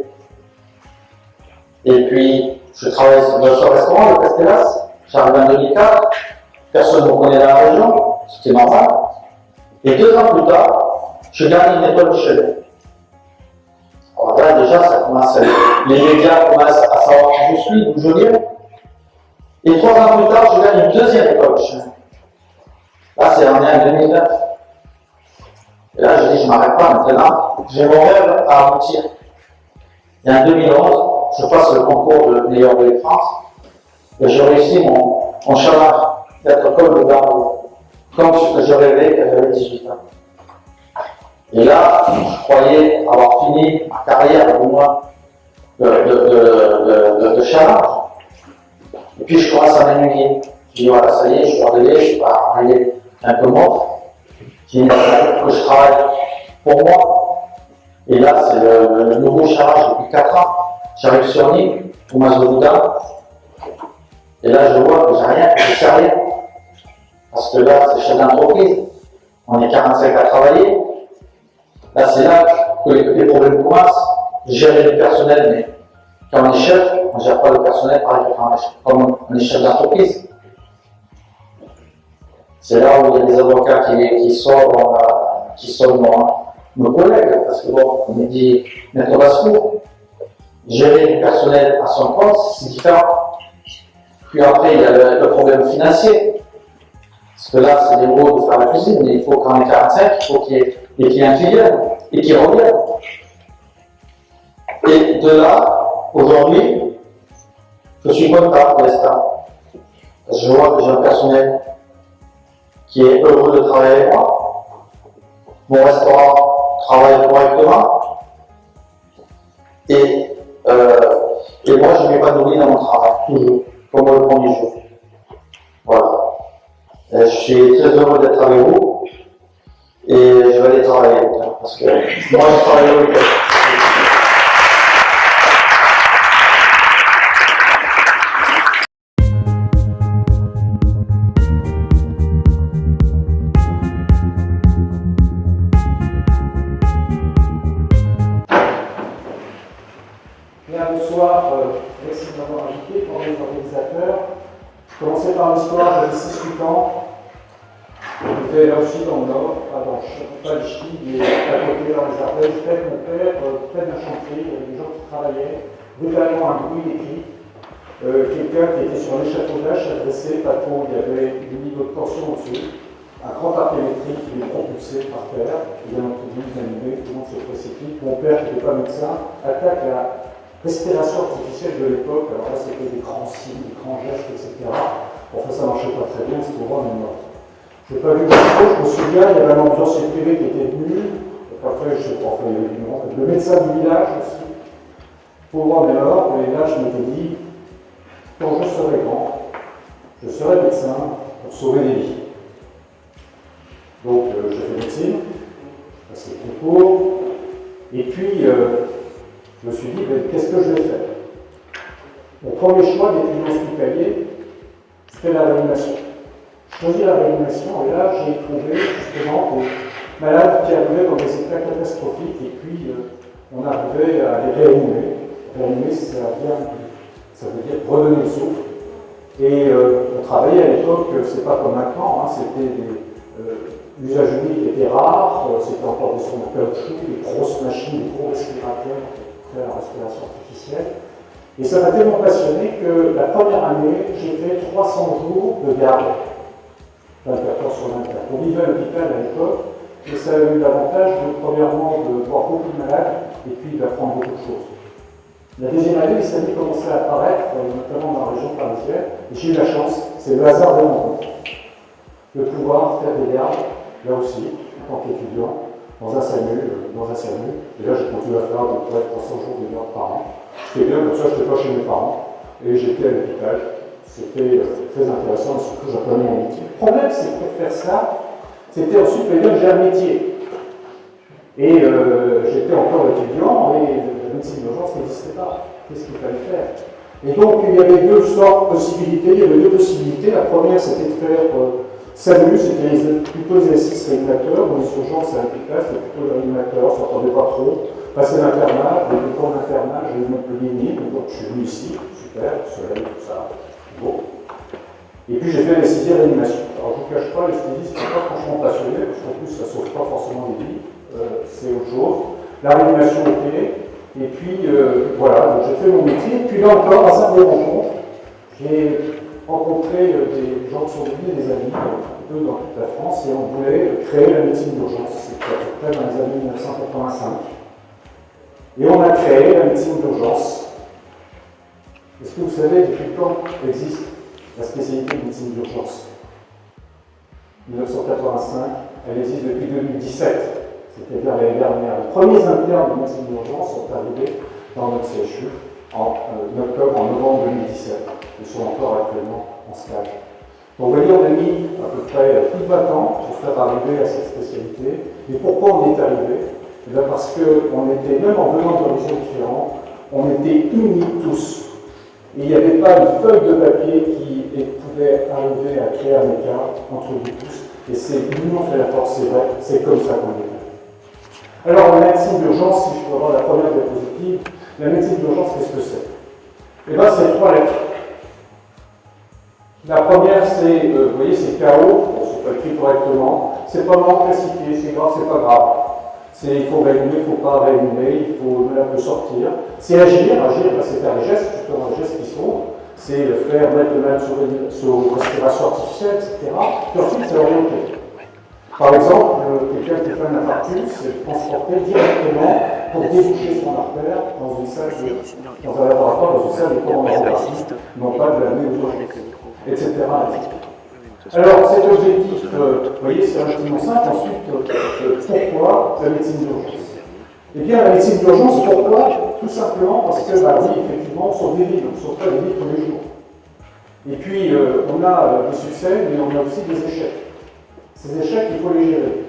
[SPEAKER 5] Et puis, je travaille dans ce restaurant, le Castellas, j'arrive en 2004, personne ne me connaît dans la région, c'était normal. Et 2 ans plus tard, je gagne une école Michelin. Alors là, déjà, ça commence, les médias commencent à savoir qui je suis, d'où je viens. Et 3 ans plus tard, je gagne une 2e école Michelin. Là, c'est en 2009. Et là, je dis, je ne m'arrête pas maintenant, j'ai mon rêve à aboutir. Et en 2011, je passe le concours de meilleur de France, et je réussis mon challenge d'être comme le barreau, comme ce que je rêvais quand j'avais 18 ans. Et là, je croyais avoir fini ma carrière au moins de challenge. Et puis je commence à m'ennuyer. Je dis voilà, ça y est, je suis arrivé, je vais arriver un peu mort. J'ai une affaire que je travaille pour moi. Et là, c'est le nouveau challenge depuis 4 ans. J'arrive sur Nîmes, au Mazoulouda. Et là, je vois que j'ai rien, je sais rien. Parce que là, c'est chef d'entreprise. On est 45 à travailler. Là, c'est là que les problèmes commencent. Gérer le personnel, mais quand on est chef, on ne gère pas le personnel pareil comme on est chef d'entreprise. C'est là où il y a des avocats qui sont nos collègues, parce que bon, on me dit, Maître Bascour, gérer le personnel à son compte, c'est différent. Puis après, il y a le problème financier. Parce que là, c'est des mots de faire la cuisine, mais il faut qu'en 45, il faut qu'il y ait des clients qui viennent et qui reviennent. Et de là, aujourd'hui, je suis content pour l'instant. Je vois que j'ai un personnel qui est heureux de travailler avec moi. Mon restaurant travaille correctement. Et moi, je m'épanouis dans mon travail, toujours, comme le premier jour. Voilà. Je suis très heureux d'être avec vous. Et je vais aller travailler, parce que moi, je travaille au week-end.
[SPEAKER 6] Bien, bonsoir, merci de m'avoir invité pour les organisateurs. Je commençais par l'histoire, j'avais 6-8 ans. Je fais là aussi dans le nord, pas le Ch'ti, mais à côté dans les Ardèches. J'étais avec mon père, près d'un chantier, il y avait des gens qui travaillaient, brutalement un bruit des cris. Quelqu'un qui était sur l'échafaudage s'adressait, pas trop, il y avait une niveau de tension au-dessus, un grand arc électrique qui les propulsait par terre, et bien entendu, vous animez, tout le monde se précipite. Mon père, qui n'était pas médecin, attaque la respiration artificielle de l'époque. Alors là, c'était des grands signes, des grands gestes, etc. Enfin, ça ne marchait pas très bien, c'était vraiment une mort. Je n'ai pas vu grand-chose, je me souviens, il y avait un ambulancier privé qui était venu, après, je sais pas, enfin, il y avait le médecin du village aussi, pour voir des morts, et là, je m'étais dit, quand je serai grand, je serai médecin pour sauver des vies. Donc, j'ai fait médecine, passé le concours, et puis, je me suis dit, qu'est-ce que je vais faire? Mon premier choix d'étudiant hospitalier, c'était la réanimation. Je choisis la réanimation et là j'ai trouvé justement des malades qui arrivaient dans des états catastrophiques et puis on arrivait à les réanimer. Réanimer, ça veut dire redonner le souffle. Et on travaillait à l'époque, c'est pas comme maintenant, hein, c'était des usages uniques qui étaient rares, c'était encore des sondes de caoutchouc, des grosses machines, des gros respirateurs pour faire la respiration artificielle. Et ça m'a tellement passionné que la première année, j'ai fait 300 jours de garde. 24 heures sur 24. On vivait à l'hôpital à l'époque, et ça a eu l'avantage de, premièrement, de voir beaucoup de malades et puis d'apprendre beaucoup de choses. La deuxième année, les SAMU commençaient à apparaître, notamment dans la région parisienne, et j'ai eu la chance, c'est le hasard des rencontres, de pouvoir faire des gardes, là aussi, en tant qu'étudiant, dans un SAMU, et là j'ai continué à faire à peu près 300 jours de garde par an. C'était bien, comme ça je n'étais pas chez mes parents, et j'étais à l'hôpital. C'était très intéressant, et surtout j'apprenais mon métier. Le problème, c'est que pour faire ça, c'était ensuite de dire que j'ai un métier. Et j'étais encore étudiant, et la médecine d'urgence n'existait pas. Qu'est-ce qu'il fallait faire? Et donc il y avait deux sortes de possibilités. Il y avait deux possibilités. La première, c'était de faire SAMU, c'était plutôt les exercices réanimateurs. Dans les urgences à l'hôpital, c'était plutôt les réanimateurs, ça n'entendait pas trop. Passer l'internat, j'ai eu le temps d'internat, j'ai eu Montpellier, donc je suis venu ici, super, le soleil, tout ça. Bon. Et puis j'ai fait l'anesthésie réanimation. Alors je ne vous cache pas, l'anesthésie, je ne suis pas franchement passionné, parce qu'en plus ça ne sauve pas forcément des vies, c'est autre chose. La réanimation, ok. Et puis voilà, donc j'ai fait mon métier. Puis là encore, à ça des rencontres, j'ai rencontré des gens qui sont devenus des amis, un peu dans toute la France, et on voulait créer la médecine d'urgence. C'était à peu près dans les années 1985. Et on a créé la médecine d'urgence. Est-ce que vous savez depuis quand existe la spécialité de médecine d'urgence? 1985, elle existe depuis 2017, c'est-à-dire l'année dernière. Les premiers internes de médecine d'urgence sont arrivés dans notre CHU en novembre 2017. Ils sont encore actuellement en stage. Donc vous voyez, on a mis à peu près plus de 20 ans pour faire arriver à cette spécialité. Et pourquoi on y est arrivé? Eh bien parce qu'on était, même en venant d'horizons différents, on était unis tous. Et il n'y avait pas une feuille de papier qui pouvait arriver à créer un écart entre nous tous. Et c'est l'union fait la force, c'est vrai, c'est comme ça qu'on est là. Alors la médecine d'urgence, si je peux avoir la première diapositive, la médecine d'urgence, qu'est-ce que c'est? Eh bien c'est 3 lettres. La première, c'est, vous voyez, c'est KO, bon, c'est pas écrit correctement, c'est pas vraiment classifié, c'est grave, c'est pas grave. Il faut réanimer, il ne faut pas réanimer, il faut le sortir. C'est agir, c'est faire des gestes, justement des gestes qui sont, c'est le faire mettre le mal sur respiration artificielle, etc. Puis ensuite, c'est orienter. Par exemple, quelqu'un qui fait un infarctus, c'est transporté directement pour déboucher son artère dans une salle dans un laboratoire, dans une salle de commandement, non pas de l'amener aux urgences, etc. Alors, cet objectif, vous voyez, c'est relativement simple. Ensuite, pourquoi la médecine d'urgence? Eh bien, la médecine d'urgence, pourquoi? Tout simplement parce que, oui, effectivement, on sauve des vies, on sauve pas des vies tous les jours. Et puis, on a des succès, mais on a aussi des échecs. Ces échecs, il faut les gérer.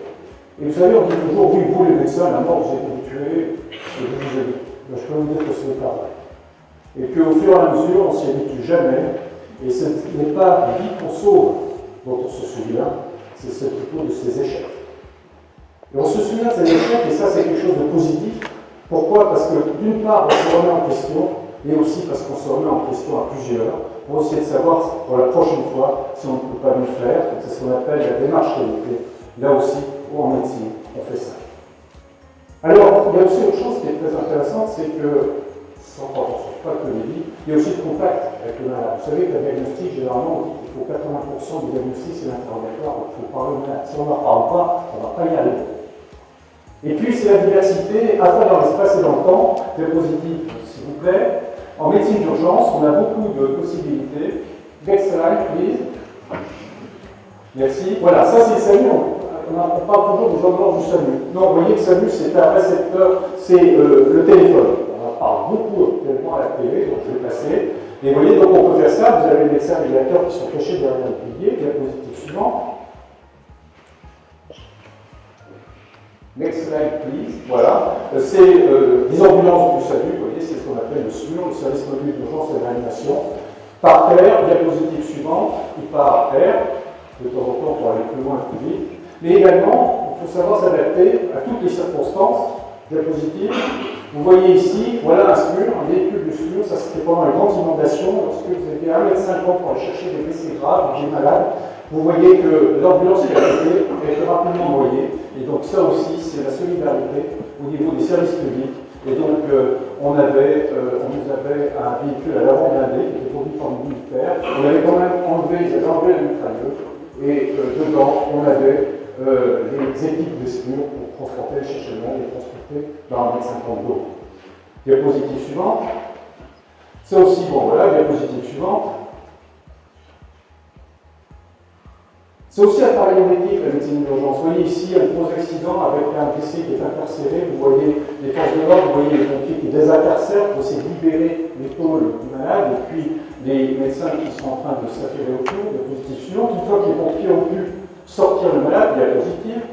[SPEAKER 6] Et vous savez, on dit toujours, oui, vous les médecins, la mort, vous êtes habitués, et vous vous habituez. Je peux vous dire que ce n'est pas vrai. Et qu'au fur et à mesure, on ne s'y habitue jamais, et ce n'est pas la vie qu'on sauve dont on se souvient, c'est plutôt de ces échecs. Et on se souvient de ces échecs, et ça c'est quelque chose de positif. Pourquoi? Parce que d'une part, on se remet en question, et aussi parce qu'on se remet en question à plusieurs, pour essayer de savoir pour la prochaine fois si on ne peut pas mieux faire. C'est ce qu'on appelle la démarche qualité. Là aussi, ou en médecine, on fait ça. Alors, il y a aussi autre chose qui est très intéressante, c'est que, sans pas que les vies, il y a aussi le contact avec le malade. Vous savez que la diagnostic, généralement, on dit qu'il faut 80% du diagnostic, c'est l'interrogatoire, donc il faut parler au malade. Si on n'en parle pas, on ne va pas y arriver. Et puis, c'est la diversité, à fois dans l'espace et dans le temps, diapositive, s'il vous plaît. En médecine d'urgence, on a beaucoup de possibilités. Next slide, please. Merci. Voilà, ça c'est le SAMU. On parle toujours des ambulances du SAMU. Non, vous voyez que le SAMU, c'est un récepteur, c'est le téléphone. On en parle beaucoup actuellement à la télé, donc je vais passer. Et vous voyez, donc on peut faire ça. Vous avez les médecins régulateurs qui sont cachés derrière le pilier. Diapositive suivante. Next slide, please. Voilà. C'est les ambulances du SAMU, vous voyez, c'est ce qu'on appelle le SMUR, le service mobile d'urgence et de réanimation. Par terre, diapositive suivante, il part à terre. De temps en temps, pour aller plus loin et plus vite. Mais également, il faut savoir s'adapter à toutes les circonstances. Diapositive. Vous voyez ici, voilà un SMUR, un véhicule de SMUR. Ça, c'était pendant les grandes inondations, lorsque vous aviez 1,50 m pour aller chercher des blessés graves, des malades. Vous voyez que l'ambulance qui a été rapidement noyée. Et donc ça aussi, c'est la solidarité au niveau des services publics. Et donc on nous avait un véhicule à l'avant blindé qui était produit par le militaire. On avait quand même enlevé, ils avaient enlevé la mitrailleuse. Et dedans, on avait les équipes de SMUR pour transporter, chercher le monde et transporter dans 1,50 m d'eau. Diapositive suivante. Ça aussi, bon voilà, diapositive suivante. C'est aussi un travail en équipe, la médecine d'urgence. Vous voyez ici un gros accident avec un décès qui est incarcéré. Vous voyez les forces de l'ordre, vous voyez les pompiers qui désincarcèrent pour essayer de libérer l'épaule du malade, et puis les médecins qui sont en train de s'affairer autour, diapositive suivante. Une fois que les pompiers ont pu sortir le malade, diapositive,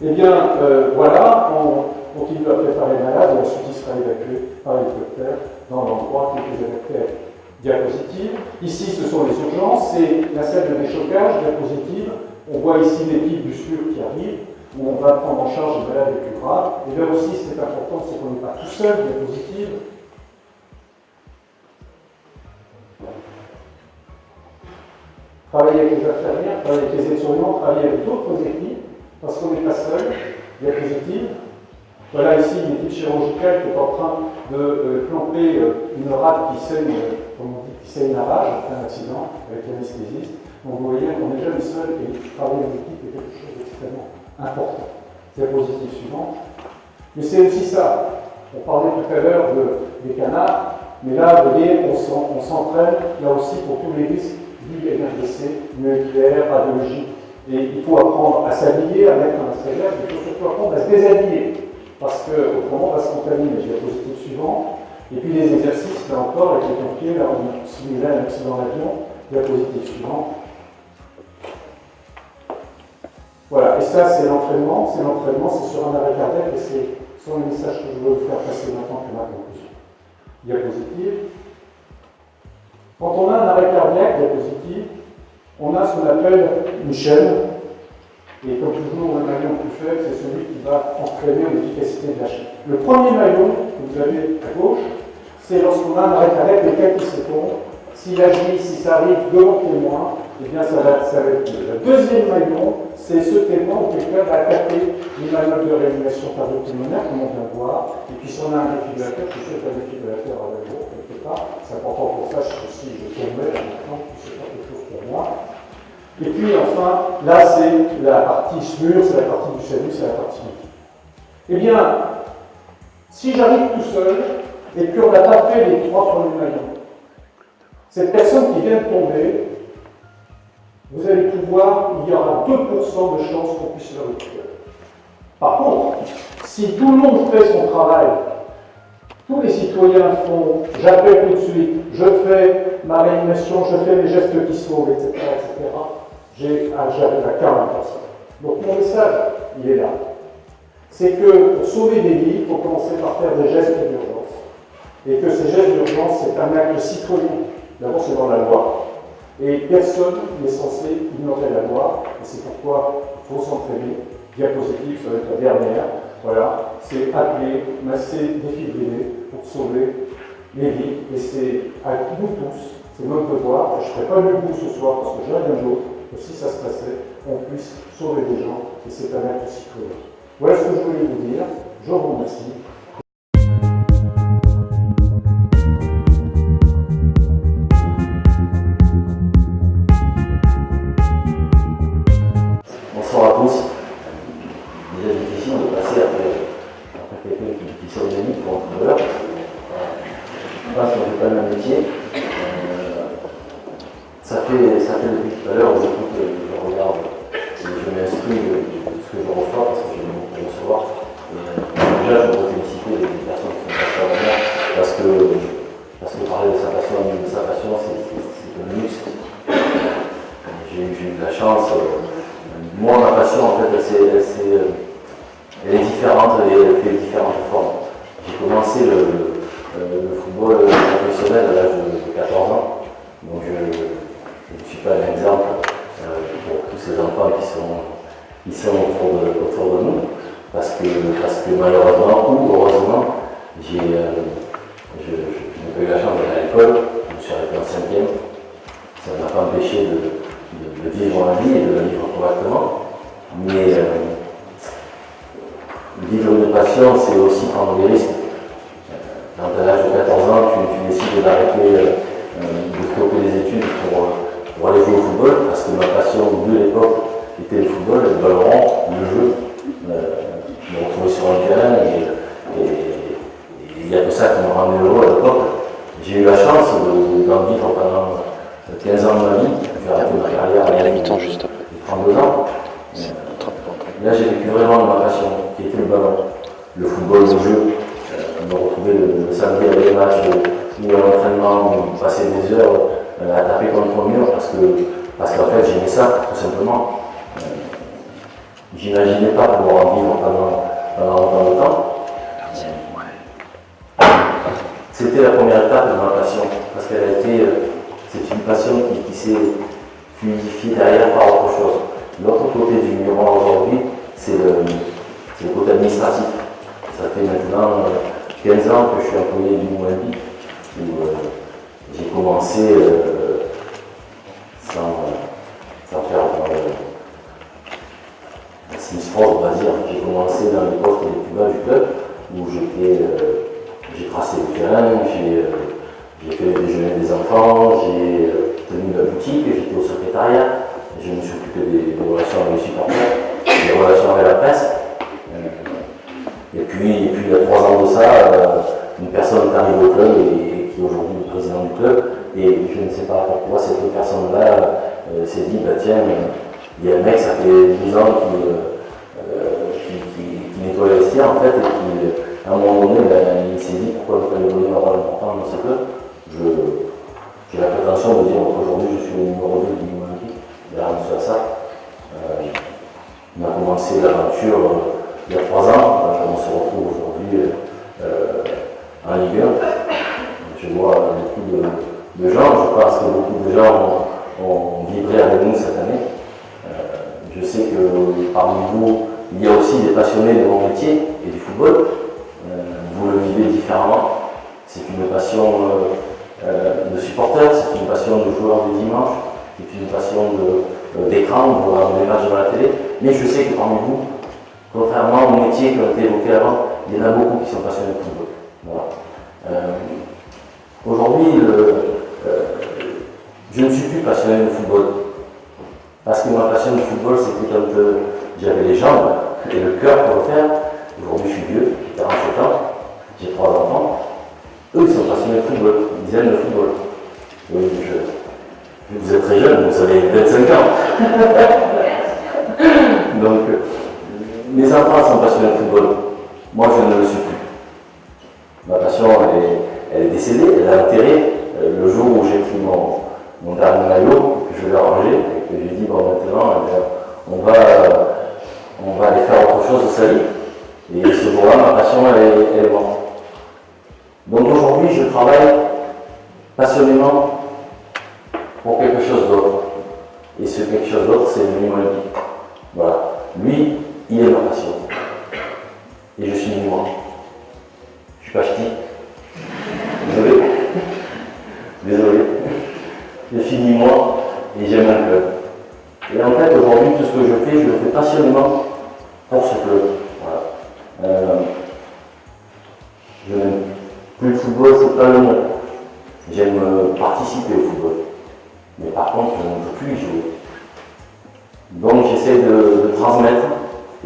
[SPEAKER 6] eh bien voilà, on continue à préparer le malade et ensuite il sera évacué par l'hélicoptère dans l'endroit qui est évacué. Diapositive. Ici, ce sont les urgences, c'est la salle de déchocage, diapositive. On voit ici l'équipe du SMUR qui arrive, où on va prendre en charge les malades les plus graves. Et là aussi, ce qui est important, c'est qu'on n'est pas tout seul, diapositive. Travailler avec les infirmières, travailler avec les aides-soignants, travailler avec d'autres équipes, parce qu'on n'est pas seul, diapositive. Voilà ici une équipe chirurgicale qui est en train de planter une rate qui saigne, comme on dit, qui saigne la rage après un accident avec l'anesthésiste. Donc vous voyez qu'on n'est jamais seul et travailler en équipe est quelque chose d'extrêmement important. Diapositive suivante. Mais c'est aussi ça. On parlait tout à l'heure des canards, mais là, vous voyez, on s'entraîne là aussi pour tous les risques liés à l'MRDC, nucléaire, radiologie. Et il faut apprendre à s'habiller, à mettre un masque, il faut surtout apprendre à se déshabiller. Parce qu'autrement, on va se contaminer. Diapositive suivante. Et puis les exercices, là encore, avec les pompiers, là on a simulé un accident d'avion. Diapositive suivante. Voilà, et ça c'est l'entraînement, c'est sur un arrêt cardiaque, et c'est sur le message que je veux vous faire passer maintenant que ma conclusion. Diapositive. Quand on a un arrêt cardiaque, diapositive, on a ce qu'on appelle une chaîne. Et comme toujours, le maillon plus faible, c'est celui qui va entraîner l'efficacité de la chaîne. Le premier maillon que vous avez à gauche, c'est lorsqu'on a un arrêt cardiaque de quelques secondes. S'il agit, si ça arrive devant le témoin, eh bien ça va être mieux. Le deuxième maillon, c'est ce témoin où quelqu'un va attaquer une manœuvre de réanimation cardio-pulmonaire, comme on vient de voir. Et puis si on a un défibrillateur, je sais qu'un défibrillateur à l'eau, quelque part, c'est important pour ça, si je tombais, maintenant, c'est pas quelque chose pour moi. Et puis enfin, là c'est la partie SMUR, c'est la partie du SAMU, c'est la partie médicale. Eh bien, si j'arrive tout seul et qu'on n'a pas fait les trois premiers maillons, cette personne qui vient de tomber, vous allez pouvoir, il y aura 2% de chance qu'on puisse le récupérer. Par contre, si tout le monde fait son travail, tous les citoyens font, j'appelle tout de suite, je fais ma réanimation, je fais les gestes qui sauvent, etc., j'arrive à 40%. Donc mon message, il est là. C'est que pour sauver des vies, il faut commencer par faire des gestes d'urgence. Et que ces gestes d'urgence, c'est un acte citoyen. D'abord, c'est dans la loi. Et personne n'est censé ignorer la loi. Et c'est pourquoi il faut s'entraîner. Diapositive, ça va être la dernière. Voilà, c'est appeler, masser, défibriller pour sauver les vies. Et c'est à nous tous, c'est notre devoir. Je ne ferai pas mieux que vous ce soir parce que j'ai rien d'autre. Que si ça se passait, on puisse sauver des gens. Et c'est un acte citoyen. Voilà ce que je voulais vous dire. Je vous remercie.
[SPEAKER 2] Bonsoir à tous. Déjà difficile de passer après quelqu'un qui s'organise pour un heure. Je pense qu'on ne fait pas le même métier. Ça fait depuis tout à l'heure, je regarde et je m'instruis de ce que je reçois parce que j'ai beaucoup de recevoir. Déjà, je voudrais féliciter les personnes qui sont passées avant moi parce que parler de sa passion, c'est un luxe. J'ai eu de la chance. Moi, ma passion, en fait, elle est différente et elle fait différentes formes. J'ai commencé le football professionnel à l'âge de 14 ans. Donc, je ne suis pas un exemple pour tous ces enfants qui sont autour de nous. Parce que malheureusement ou heureusement, j'ai pas eu la chance d'aller à l'école. Je me suis arrêté en 5e. Ça ne m'a pas empêché de vivre la vie et de la vivre correctement. Mais vivre une passion, c'est aussi prendre des risques. Quand à l'âge de 14 ans, tu décides d'arrêter, de stopper les études pour aller jouer au football, parce que ma passion de l'époque,
[SPEAKER 5] était le football, le ballon rond, le jeu, me retrouver sur un terrain et il n'y a que ça qui m'a rendu heureux à l'époque. J'ai eu la chance d'en vivre pendant 15 ans de ma vie. J'ai arrêté ma carrière
[SPEAKER 7] à la mi-temps juste après.
[SPEAKER 5] 32 ans. Là, j'ai vécu vraiment ma passion, qui était le ballon, le football, le jeu. Me retrouver le samedi avec les matchs ou à l'entraînement, passer des heures à taper contre le mur parce qu'en fait, j'aimais ça, tout simplement. J'imaginais pas pouvoir en vivre pendant autant de temps. C'était la première étape de ma passion, parce qu'elle a été, c'est une passion qui s'est fluidifiée derrière par autre chose. L'autre côté du miroir aujourd'hui, c'est le côté administratif. Ça fait maintenant 15 ans que je suis employé du Mouambi, où j'ai commencé sans faire la Smith Ford, on va dire. J'ai commencé dans les postes les plus bas du club, où j'ai tracé le terrain, j'ai fait le déjeuner des enfants, j'ai tenu la boutique, j'étais au secrétariat, je me suis occupé des relations avec les supporters, des relations avec la presse. Et puis il y a 3 ans de ça, une personne est arrivée au club et qui est aujourd'hui le président du club. Et je ne sais pas pourquoi cette personne-là s'est dit, bah tiens, il y a un mec, ça fait 12 ans qui nettoie les vestiaires en fait, et qui, à un moment donné, il s'est dit pourquoi ne pas lui donner un rôle important dans ce club. J'ai la prétention de dire qu'aujourd'hui je suis le numéro 2 du Lyon Olympique, derrière M. Assaf. On a commencé l'aventure il y a 3 ans, on se retrouve aujourd'hui en Ligue 1. Je vois beaucoup de gens, je pense que beaucoup de gens ont vibré avec nous cette année. Je sais que parmi vous, il y a aussi des passionnés de mon métier et du football. Vous le vivez différemment. C'est une passion de supporters, c'est une passion de joueurs du dimanche, c'est une passion d'écran, de voir des matchs dans la télé. Mais je sais que parmi vous, contrairement au métier qui a été évoqué avant, il y en a beaucoup qui sont passionnés de football. Voilà. Aujourd'hui, je ne suis plus passionné de football. Parce que ma passion de football, c'était quand j'avais les jambes et le cœur pour le faire. Aujourd'hui, je suis vieux, j'ai 47 ans, j'ai 3 enfants. Eux, ils sont passionnés de football, ils aiment le football. Oui, vous êtes très jeune, vous avez 25 ans. Donc, mes enfants sont passionnés de football. Moi, je ne le suis plus. Ma passion, elle est décédée, elle a enterré le jour où j'ai pris mon dernier maillot, que je l'ai rangé, et que j'ai dit, bon, maintenant, on va aller faire autre chose de sa vie. Et ce jour-là, ma passion, elle est morte. Donc aujourd'hui, je travaille passionnément pour quelque chose d'autre. Et ce quelque chose d'autre, c'est le Lyon Olympique. Voilà. Lui, il est ma passion. Et je suis moi. Je suis pas ch'ti. Désolé. Je suis moi et j'aime un club. Et en fait, aujourd'hui, tout ce que je le fais passionnément pour ce club. Voilà. Je n'aime plus le football, c'est pas le mot. J'aime participer au football. Mais par contre, je ne peux plus y jouer. Donc j'essaie de transmettre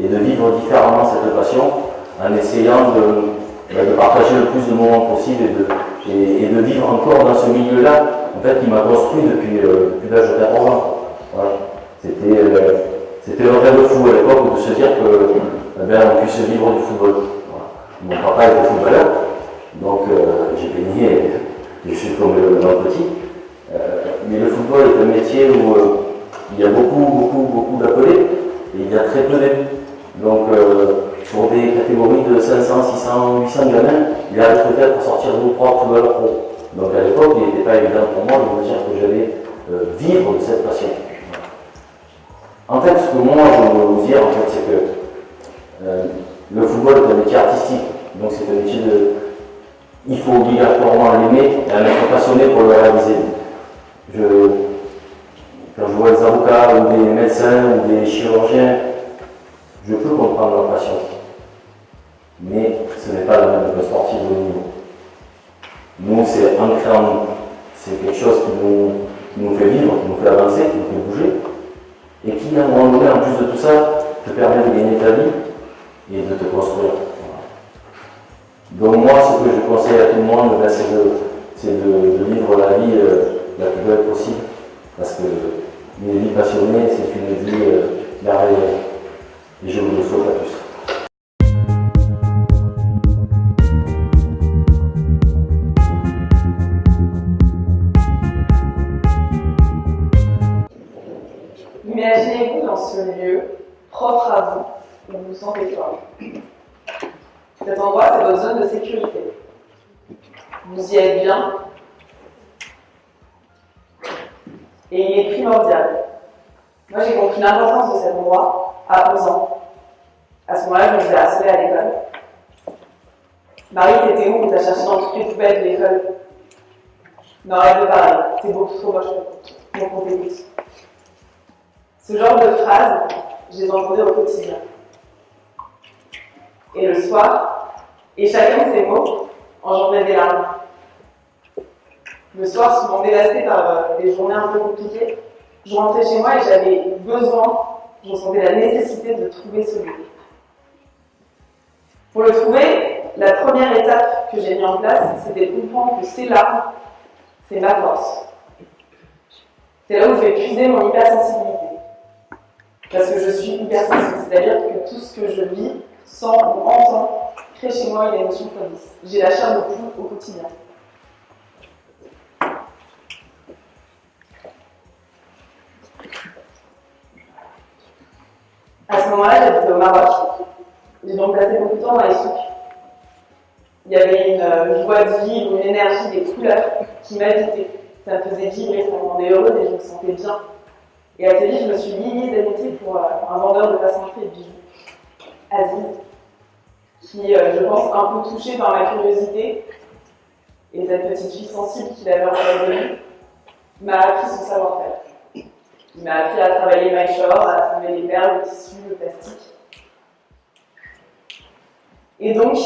[SPEAKER 5] et de vivre différemment cette passion en essayant de partager le plus de moments possible et de vivre encore dans ce milieu-là, en fait, qui m'a construit depuis l'âge de 14 ans. Voilà. C'était un rêve fou à l'époque de se dire qu'on puisse vivre du football. Voilà. Mon papa était footballeur, donc j'ai baigné, je suis tombé dans le petit. Mais le football est un métier où il y a beaucoup d'appelés et il y a très peu d'élus. Donc sur des catégories de 500, 600, 800 gamins, il arrive peut-être à sortir 2 ou 3 footballeurs pro. Donc à l'époque, il n'était pas évident pour moi de me dire que j'allais vivre de cette passion. En fait, ce que moi je veux vous dire, en fait, c'est que le football est un métier artistique. Donc c'est un métier il faut obligatoirement l'aimer et en être passionné pour le réaliser. Quand je vois des avocats ou des médecins ou des chirurgiens, je peux comprendre leur passion. Mais ce n'est pas le même que le sportif de haut niveau. Nous, c'est ancré en nous. C'est quelque chose qui nous fait vivre, qui nous fait avancer, qui nous fait bouger.
[SPEAKER 2] et qui, à un moment donné, en plus de tout ça, te permet de gagner ta vie et de te construire. Donc moi, ce que je conseille à tout le monde, ben, c'est de vivre la vie la plus belle possible, parce que une vie passionnée, c'est une vie merveilleuse. Et je vous le souhaite à tous.
[SPEAKER 7] Imaginez-vous dans ce lieu, propre à vous, où vous vous sentez fort. Cet endroit, c'est votre zone de sécurité. Vous y êtes bien. Et il est primordial. Moi, j'ai compris l'importance de cet endroit à 11 ans. À ce moment-là, je me faisais harceler à l'école. Marie, t'étais où? T'as cherché dans toutes les poubelles de l'école. Non, arrête de parler. T'es beaucoup trop moche pour qu'on t'écoute. Ce genre de phrases, je les entendais au quotidien. Et le soir, et chacun de ces mots engendrait des larmes. Le soir, souvent dévasté par des journées un peu compliquées, je rentrais chez moi et j'avais besoin, je ressentais la nécessité de trouver ce lieu. Pour le trouver, la première étape que j'ai mis en place, c'était de comprendre que ces larmes, c'est ma force. C'est là où je vais puiser mon hypersensibilité. Parce que je suis hypersensible, c'est-à-dire que tout ce que je vis, sens ou entends, crée chez moi une émotion police. J'ai la chair de poule au quotidien. À ce moment-là, j'habitais au Maroc. J'ai donc passé beaucoup de temps dans les souks. Il y avait une joie de vivre, une énergie, des couleurs qui m'habitaient. Ça me faisait vibrer, ça me rendait heureuse et je me sentais bien. Et assez vite, je me suis liée d'amitié pour un vendeur de passementerie et de bijoux, Aziz, qui, je pense, un peu touché par ma curiosité et cette petite fille sensible qu'il avait en face de lui, m'a appris son savoir-faire. Il m'a appris à travailler MyShore, à assembler les perles, le tissu, le plastique. Et donc,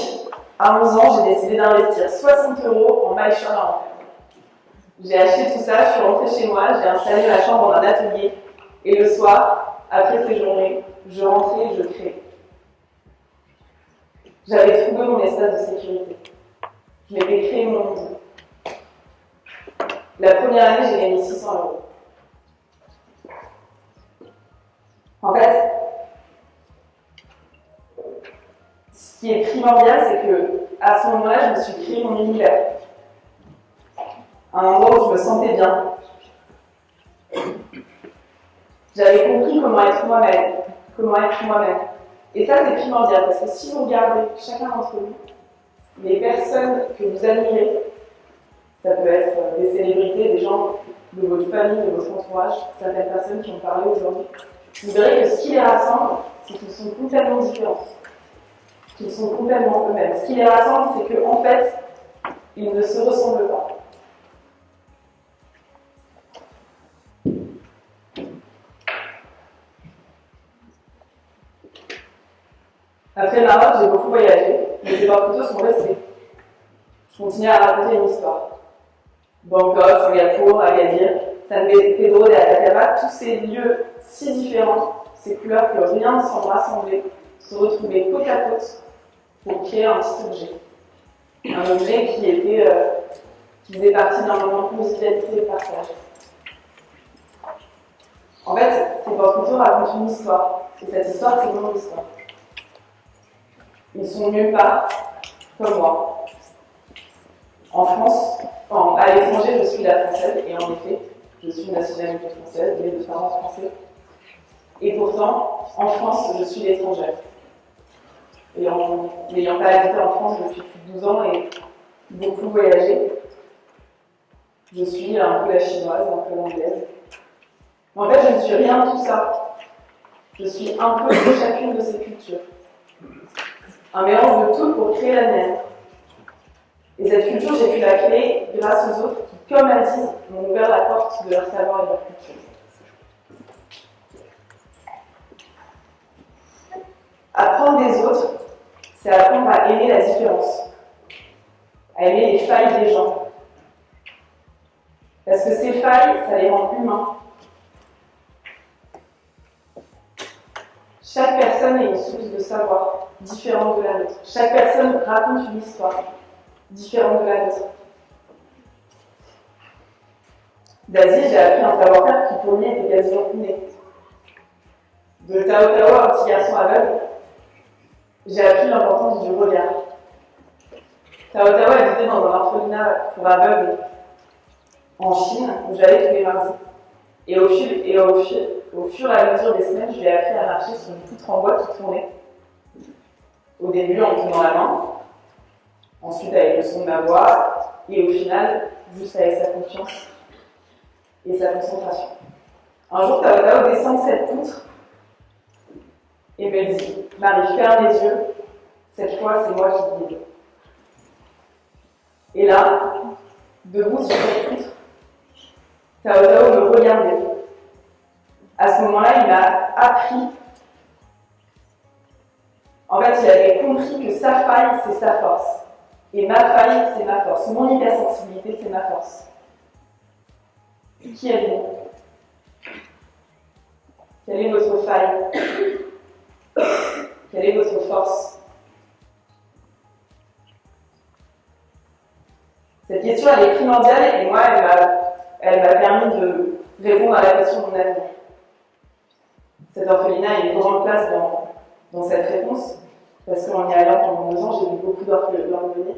[SPEAKER 7] à 11 ans, j'ai décidé d'investir 60 € en MyShore à en faire. J'ai acheté tout ça, je suis rentrée chez moi, j'ai installé ma chambre dans un atelier. Et le soir, après ces journées, je rentrais et je créais. J'avais trouvé mon espace de sécurité. Je m'étais créé mon monde. La première année, j'ai gagné 600 €. En fait, ce qui est primordial, c'est que à ce moment-là, je me suis créé mon univers. Un endroit où je me sentais bien. J'avais compris comment être moi-même. Et ça, c'est primordial, parce que si vous regardez chacun d'entre vous, les personnes que vous admirez, ça peut être des célébrités, des gens de votre famille, de votre entourage, certaines personnes qui ont parlé aujourd'hui, vous verrez que ce qui les rassemble, c'est qu'ils sont complètement différents. Qu'ils sont complètement eux-mêmes. Ce qui les rassemble, c'est qu'en fait, ils ne se ressemblent pas. Après le Maroc, j'ai beaucoup voyagé, mais ces plutôt sont restés. Je continuais à raconter une histoire. Bangkok, Singapour, Agadir, San Pedro de Atacama, tous ces lieux si différents, ces couleurs que rien ne semble rassembler, se retrouvaient côte à côte pour créer un petit objet. Un objet qui faisait partie d'un moment de convivialité et de partage. En fait, ces porte-couteaux racontent une histoire, et cette histoire, c'est mon histoire. Ils sont nulle part, comme moi. En France, à l'étranger, je suis la française, et en effet, je suis une nationalité française, j'ai deux parents français. Et pourtant, en France, je suis l'étrangère. N'ayant pas habité en France depuis plus de 12 ans et beaucoup voyagé, je suis un peu la chinoise, un peu l'anglaise. Mais en fait, je ne suis rien de tout ça. Je suis un peu de chacune de ces cultures. Un mélange de tout pour créer la mienne. Et cette culture, j'ai pu la créer grâce aux autres qui, comme Aziz, m'ont ouvert la porte de leur savoir et de leur culture. Apprendre des autres, c'est apprendre à aimer la différence, à aimer les failles des gens. Parce que ces failles, ça les rend humains. Chaque personne est une source de savoir différente de la nôtre. Chaque personne raconte une histoire différente de la nôtre. D'Asie, j'ai appris un savoir-faire qui pour lui était quasiment inné. De Tao Tao, un petit garçon aveugle, j'ai appris l'importance du regard. Tao Tao habitait dans un orphelinat pour aveugles en Chine, où j'allais tous les mardis. Et au fur et à mesure des semaines, je lui ai appris à marcher sur une poutre en bois qui tournait. Au début, en tenant la main, ensuite avec le son de ma voix, et au final, juste avec sa confiance et sa concentration. Un jour, Tao Tao descend de cette poutre et me dit « Marie, ferme les yeux, cette fois, c'est moi qui guide. » Et là, debout sur cette poutre, Tao Tao me regardait. À ce moment-là, il m'a appris. En fait, il avait compris que sa faille, c'est sa force. Et ma faille, c'est ma force. Mon hypersensibilité, c'est ma force. Qui êtes-vous? Quelle est votre faille? Quelle est votre force? Cette question, elle est primordiale et moi, elle m'a permis de répondre à la question de mon avenir. Cet orphelinat a une grande place dans cette réponse, parce qu'en y allant pendant 2 ans, j'ai vu beaucoup d'orphelins venir.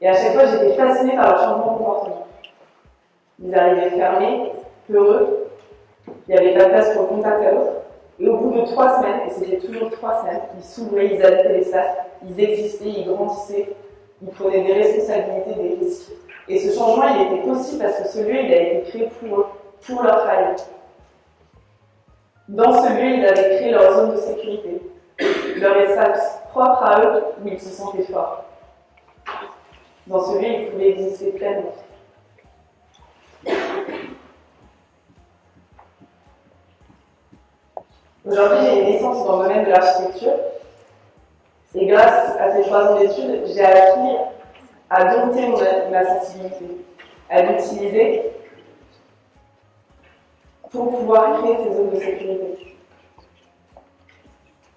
[SPEAKER 7] Et à chaque fois, j'étais fascinée par leur changement de comportement. Ils arrivaient fermés, peureux, il n'y avait pas de place pour le contact à l'autre. Et au bout de 3 semaines, et c'était toujours 3 semaines, ils s'ouvraient, ils habitaient l'espace, ils existaient, ils grandissaient, ils prenaient des responsabilités, des risques. Et ce changement, il était possible parce que ce lieu, il a été créé pour eux, pour leur faille. Dans ce lieu, ils avaient créé leur zone de sécurité, leur espace propre à eux où ils se sentaient forts. Dans ce lieu, ils pouvaient exister pleinement. Aujourd'hui, j'ai une naissance dans le domaine de l'architecture. Et grâce à ces 3 ans d'études, j'ai appris à dompter ma sensibilité, à l'utiliser pour pouvoir créer ces zones de sécurité.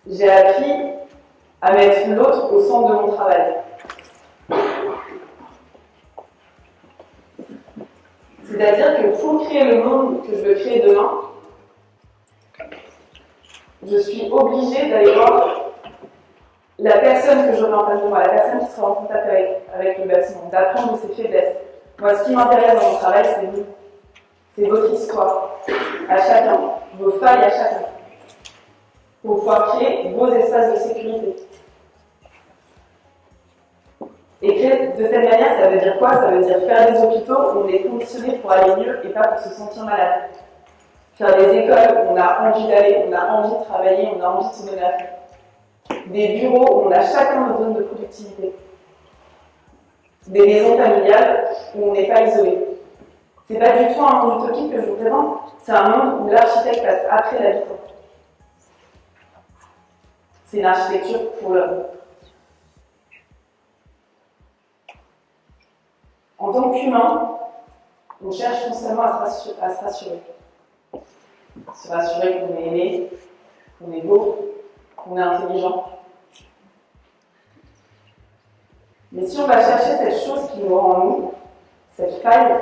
[SPEAKER 7] J'ai appris à mettre l'autre au centre de mon travail. C'est-à-dire que pour créer le monde que je veux créer demain, je suis obligée d'aller voir la personne que j'aurai en face de moi, la personne qui sera en contact avec le bâtiment, d'apprendre de ses faiblesses. Moi, ce qui m'intéresse dans mon travail, c'est vous. C'est votre histoire, à chacun, vos failles à chacun, pour pouvoir créer vos espaces de sécurité. Et créer de cette manière, ça veut dire quoi? Ça veut dire faire des hôpitaux où on est conditionné pour aller mieux et pas pour se sentir malade. Faire des écoles où on a envie d'aller, on a envie de travailler, on a envie de se donner à fond. Des bureaux où on a chacun notre zone de productivité. Des maisons familiales où on n'est pas isolé. C'est pas du tout un monde utopique que je vous présente, c'est un monde où l'architecte passe après l'habitant. C'est une architecture pour l'homme. En tant qu'humain, on cherche constamment à se rassurer. Se rassurer qu'on est aimé, qu'on est beau, qu'on est intelligent. Mais si on va chercher cette chose qui nous rend nous, cette faille,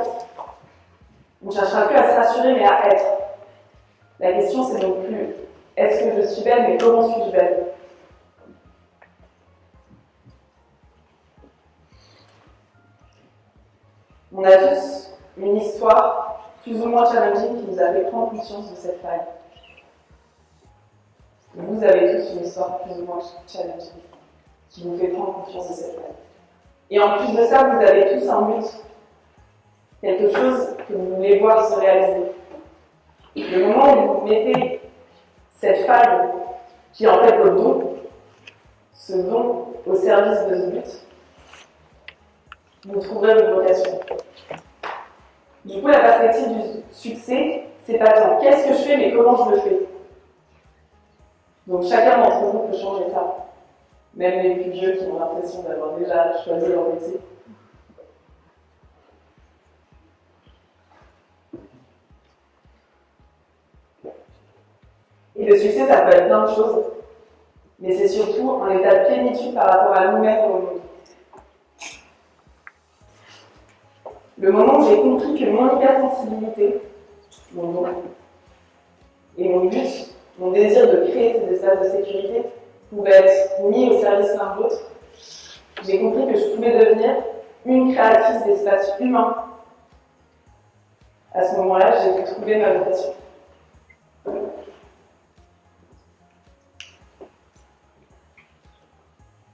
[SPEAKER 7] on ne cherchera plus à se rassurer mais à être. La question c'est donc plus est-ce que je suis belle, mais comment suis-je belle? On a tous une histoire plus ou moins challenging qui nous a fait prendre conscience de cette faille. Vous avez tous une histoire plus ou moins challenging qui vous fait prendre conscience de cette faille. Et en plus de ça, vous avez tous un but, quelque chose que vous voulez voir se réaliser. Le moment où vous mettez cette faille, qui est en fait votre don, ce don au service de ce but, vous trouverez votre vocation. Du coup, la perspective du succès, c'est pas tant qu'est-ce que je fais, mais comment je le fais. Donc chacun d'entre vous peut changer ça. Même les plus vieux qui ont l'impression d'avoir déjà choisi leur métier. Et le succès, ça peut être plein de choses, mais c'est surtout un état de plénitude par rapport à nous-mêmes et au monde. Le moment où j'ai compris que mon hypersensibilité, mon don, et mon but, mon désir de créer ces espaces de sécurité pouvaient être mis au service l'un de l'autre, j'ai compris que je pouvais devenir une créatrice d'espaces humains. À ce moment-là, j'ai pu trouver ma vocation.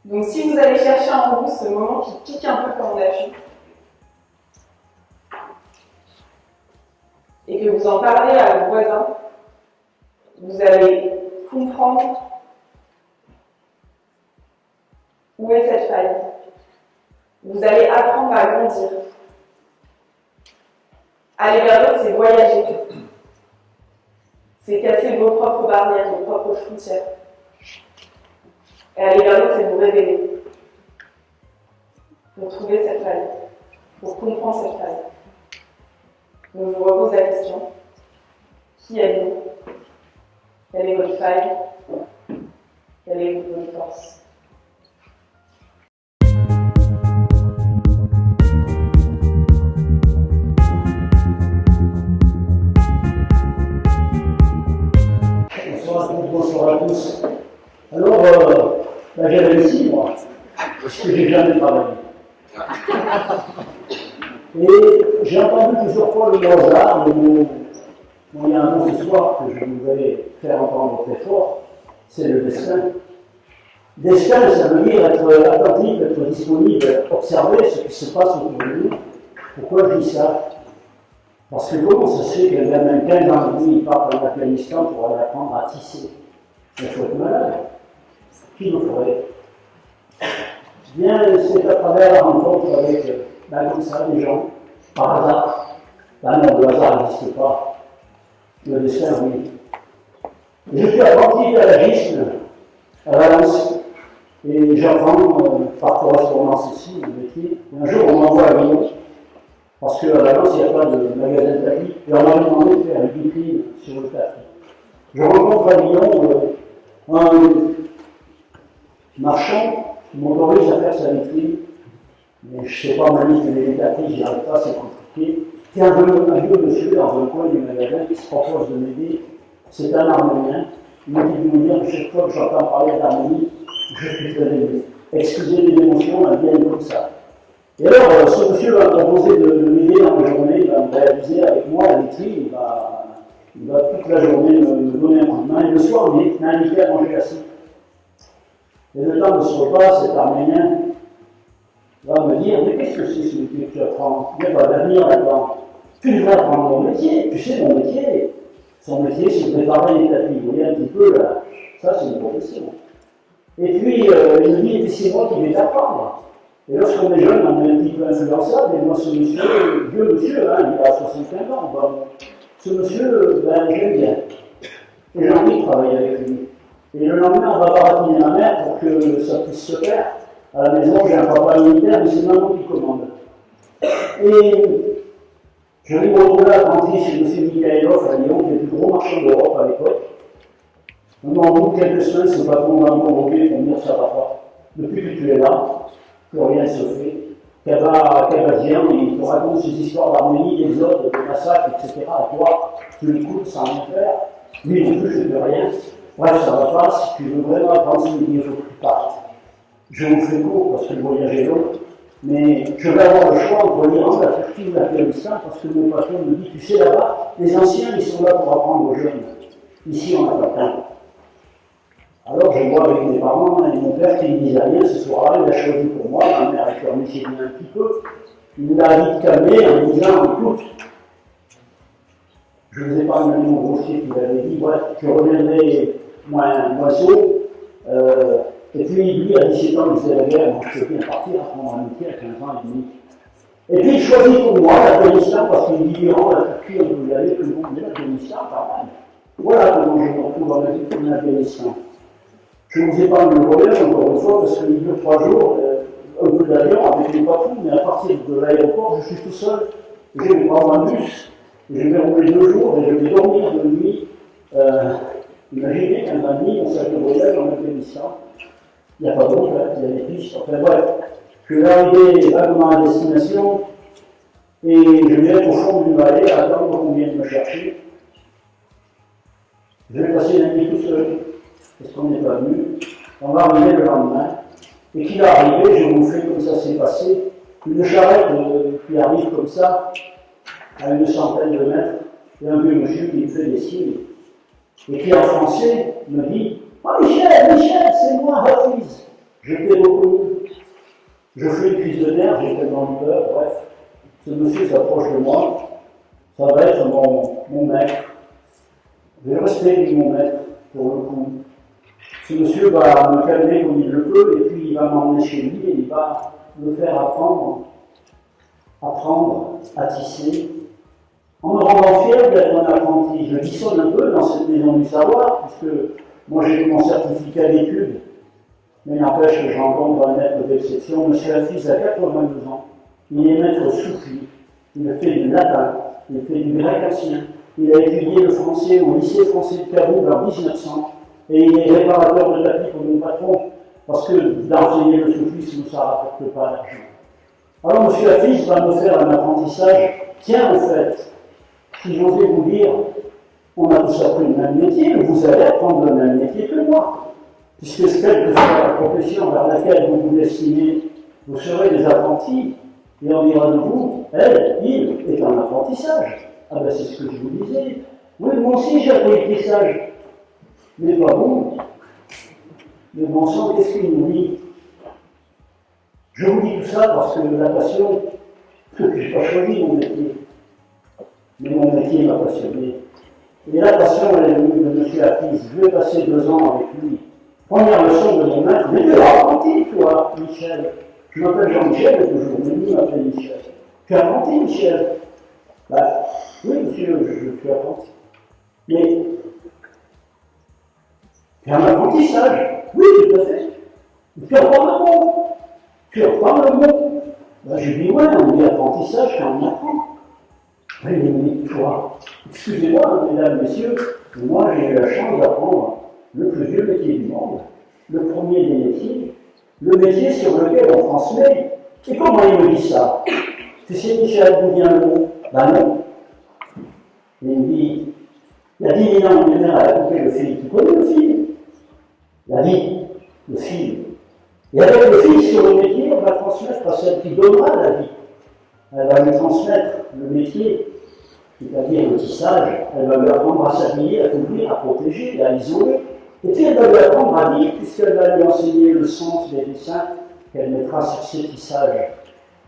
[SPEAKER 7] Donc si vous allez chercher en vous ce moment qui pique un peu comme on a vu, et que vous en parlez à vos voisins, vous allez comprendre où est cette faille. Vous allez apprendre à grandir. Aller vers l'autre, c'est voyager. C'est casser vos propres barrières, vos propres frontières. Et aller vers l'autre, c'est vous révéler. Pour trouver cette faille. Pour comprendre cette faille. Donc je vous repose la question. Qui êtes-vous? Quelle est votre faille? Quelle est votre force?
[SPEAKER 8] Bonsoir à tous. Alors, j'ai réussi, moi, parce que j'ai jamais travaillé. Et j'ai entendu plusieurs fois le mot hasard, il y a un mot ce soir que je voudrais faire entendre très fort, c'est le destin. Destin, ça veut dire être attentif, être disponible, observer ce qui se passe autour de nous. Pourquoi je dis ça? Parce que comment ça se fait qu'un gamin de 15 ans et demi part en Afghanistan pour aller apprendre à tisser? Il faut être malade. Qui le ferait? Bien, c'est à travers la rencontre avec, comme ça, des gens, par hasard. Là, non, le hasard n'existe pas. Le destin, oui. Je suis apprenti pédagogisme à Valence. Et j'apprends par correspondance ici, le métier. Un jour, on m'envoie à Lyon. Parce qu'à Valence, il n'y a pas de magasin de tapis. Et on m'a demandé de faire une vitrine sur le tapis. Je rencontre à Lyon un marchand qui m'autorise à faire sa vitrine. Mais je ne sais pas manipuler les tapis, j'y arrive pas, c'est compliqué. Il y a un vieux monsieur dans un coin du magasin qui se propose de m'aider. C'est un harmonien. Il m'a dit de me dire que chaque fois que j'entends parler d'harmonie, je suis très ému. Excusez les émotions, elles viennent comme ça. Et alors, ce monsieur va me proposer de m'aider dans la journée, il va me réaliser avec moi la vitrine, il va toute la journée me donner un coup de main, et le soir, il m'a invité à manger la soupe. Et le temps de ce repas, cet Arménien va me dire, mais qu'est-ce que c'est ce métier que tu apprends? Il n'y a pas d'avenir là-dedans. Tu devrais apprendre mon métier, tu sais mon métier. Son métier, c'est de préparer les tapis. Vous voyez un petit peu là, ça c'est une profession. Et puis, il me dit, et puis c'est moi qui vais t'apprendre. Et lorsqu'on est jeune, on est un petit peu influençable, et moi ce monsieur, vieux monsieur, hein, il a 75 ans, ce monsieur, j'aime bien. Et j'ai envie de travailler avec lui. Et le lendemain, on va baratiner ma mère pour que ça puisse se faire. À la maison, j'ai un papa militaire, mais c'est maman qui commande. Et je vais me retrouver apprenti chez M. Mikhailov à Lyon, qui est le plus gros marchand d'Europe à l'époque. Maintenant, au bout de quelques semaines, ce patron va me convoquer pour me dire ça va pas. Depuis que tu es là, que rien ne se fait. Cabazien, il te raconte ces histoires d'harmonie, d'exode, de massacres, etc. Et toi, tu l'écoutes sans rien faire. Lui non plus, je ne fais rien. Bref, ça va pas. Si tu veux vraiment apprendre, il faut que tu partes. Je vous fais court parce que le voyage est long. Mais je vais avoir le choix entre l'Iran, la Turquie ou l'Afghanistan, parce que mon patron me dit, tu sais là-bas, les anciens, ils sont là pour apprendre aux jeunes. Ici, on n'a pas le temps. Alors je vois avec mes parents et mon père qui ne disait rien ce soir-là, il a choisi pour moi, ma mère a fermé ses mains un petit peu, il m'a vite calmé en me disant, écoute, je ne vous ai pas donné mon grossier qu'il avait dit, bref, je reviendrai moins tôt, et puis lui, à 17 ans, il faisait la guerre, donc je peux bien partir à prendre un métier à 15 ans et demi. Et puis il choisit pour moi l'Afghanistan, parce qu'il dit, l'Iran, la Turquie, on peut y aller, tout le monde dit l'Afghanistan, quand même. Voilà comment je me retrouve en Afghanistan. Je ne vous ai pas le voyage, encore une fois, parce qu'il dure 3 jours, un peu d'avion avec les patrons, mais à partir de l'aéroport, je suis tout seul, je vais prendre un bus, je vais rouler 2 jours et je vais dormir de nuit Imaginez qu'un ami, on s'est de voyage en Afghanistan, il n'y a pas d'autre, il y a des pistes, enfin bref. Je vais arriver vaguement à destination et je vais être au fond d'une vallée à attendre qu'on vienne me chercher. Je vais passer la nuit tout seul, parce qu'on n'est pas venu. On va arriver le lendemain. Et qu'il est arrivé, je vous fais comme ça s'est passé, une charrette qui arrive comme ça, à une centaine de mètres, et un vieux monsieur qui me fait des signes, et qui en français me dit « Oh Michel, Michel, c'est moi, Hafiz !» Je t'ai reconnu. Je fais une crise de nerfs, j'ai tellement peur, bref. Ce monsieur s'approche de moi, ça va être mon maître. Je vais rester mon maître, pour le coup. Ce monsieur va me calmer comme il le peut, et puis il va m'emmener chez lui, et il va me faire apprendre à tisser, en me rendant fier d'être un apprenti. Je dissonne un peu dans cette maison du savoir, puisque moi j'ai eu mon certificat d'études, mais n'empêche que je rencontre un maître d'exception. Monsieur Hafiz a 82 ans, il est maître soufi, il fait du latin, il fait du grec ancien, il a étudié le français au lycée français de Kaboul en 1900, et il est réparateur de tapis pour mon patron, parce que d'enseigner le soufisme, ça ne rapporte pas d'argent. Alors M. Hafiz va me faire un apprentissage. Tiens, en fait, si j'osais vous dire, on a tous appris le même métier, vous allez apprendre le même métier que moi. Puisque quelle que soit la profession vers laquelle vous vous destinez, vous serez des apprentis, et on dira de vous, elle, il est en apprentissage. Ah ben c'est ce que je vous disais. Oui, moi aussi j'ai appris le tissage. Mais pas vous. Mais bon sang, qu'est-ce qu'il nous dit? Je vous dis tout ça parce que la passion, je n'ai pas choisi mon métier. Mais mon métier m'a passionné. Et la passion, elle est venue de M. Hafiz. Je vais passer 2 ans avec lui. Première leçon de mon maître, mais tu es apprenti, toi, Michel. Je m'appelle Jean-Michel, toujours, mais lui m'appelle Michel. Tu es apprenti, Michel? Bah, oui, monsieur, je suis apprenti. Mais, tu as un apprentissage? Oui, tout à fait. Tu apprends le mot. Tu apprends le mot. Ben, je dis, ouais, on dit apprentissage quand on apprend. Oui, mais toi, excusez-moi, mesdames, messieurs, moi j'ai eu la chance d'apprendre le plus vieux métier du monde, le premier des métiers, le métier sur lequel on transmet. Et comment il me dit ça? Tu sais, Michel, d'où vient le mot? Ben non. Il me dit, il y a 10 000 ans, une mère a coupé le fil. Tu connais le fil? La vie, le fil. Et avec le fil sur le métier, on va transmettre à celle qui donnera la vie. Elle va lui transmettre le métier, c'est-à-dire le tissage. Elle va lui apprendre à s'habiller, à couvrir, à protéger, à isoler. Et puis elle va lui apprendre à vivre, puisqu'elle va lui enseigner le sens des dessins qu'elle mettra sur ses tissages.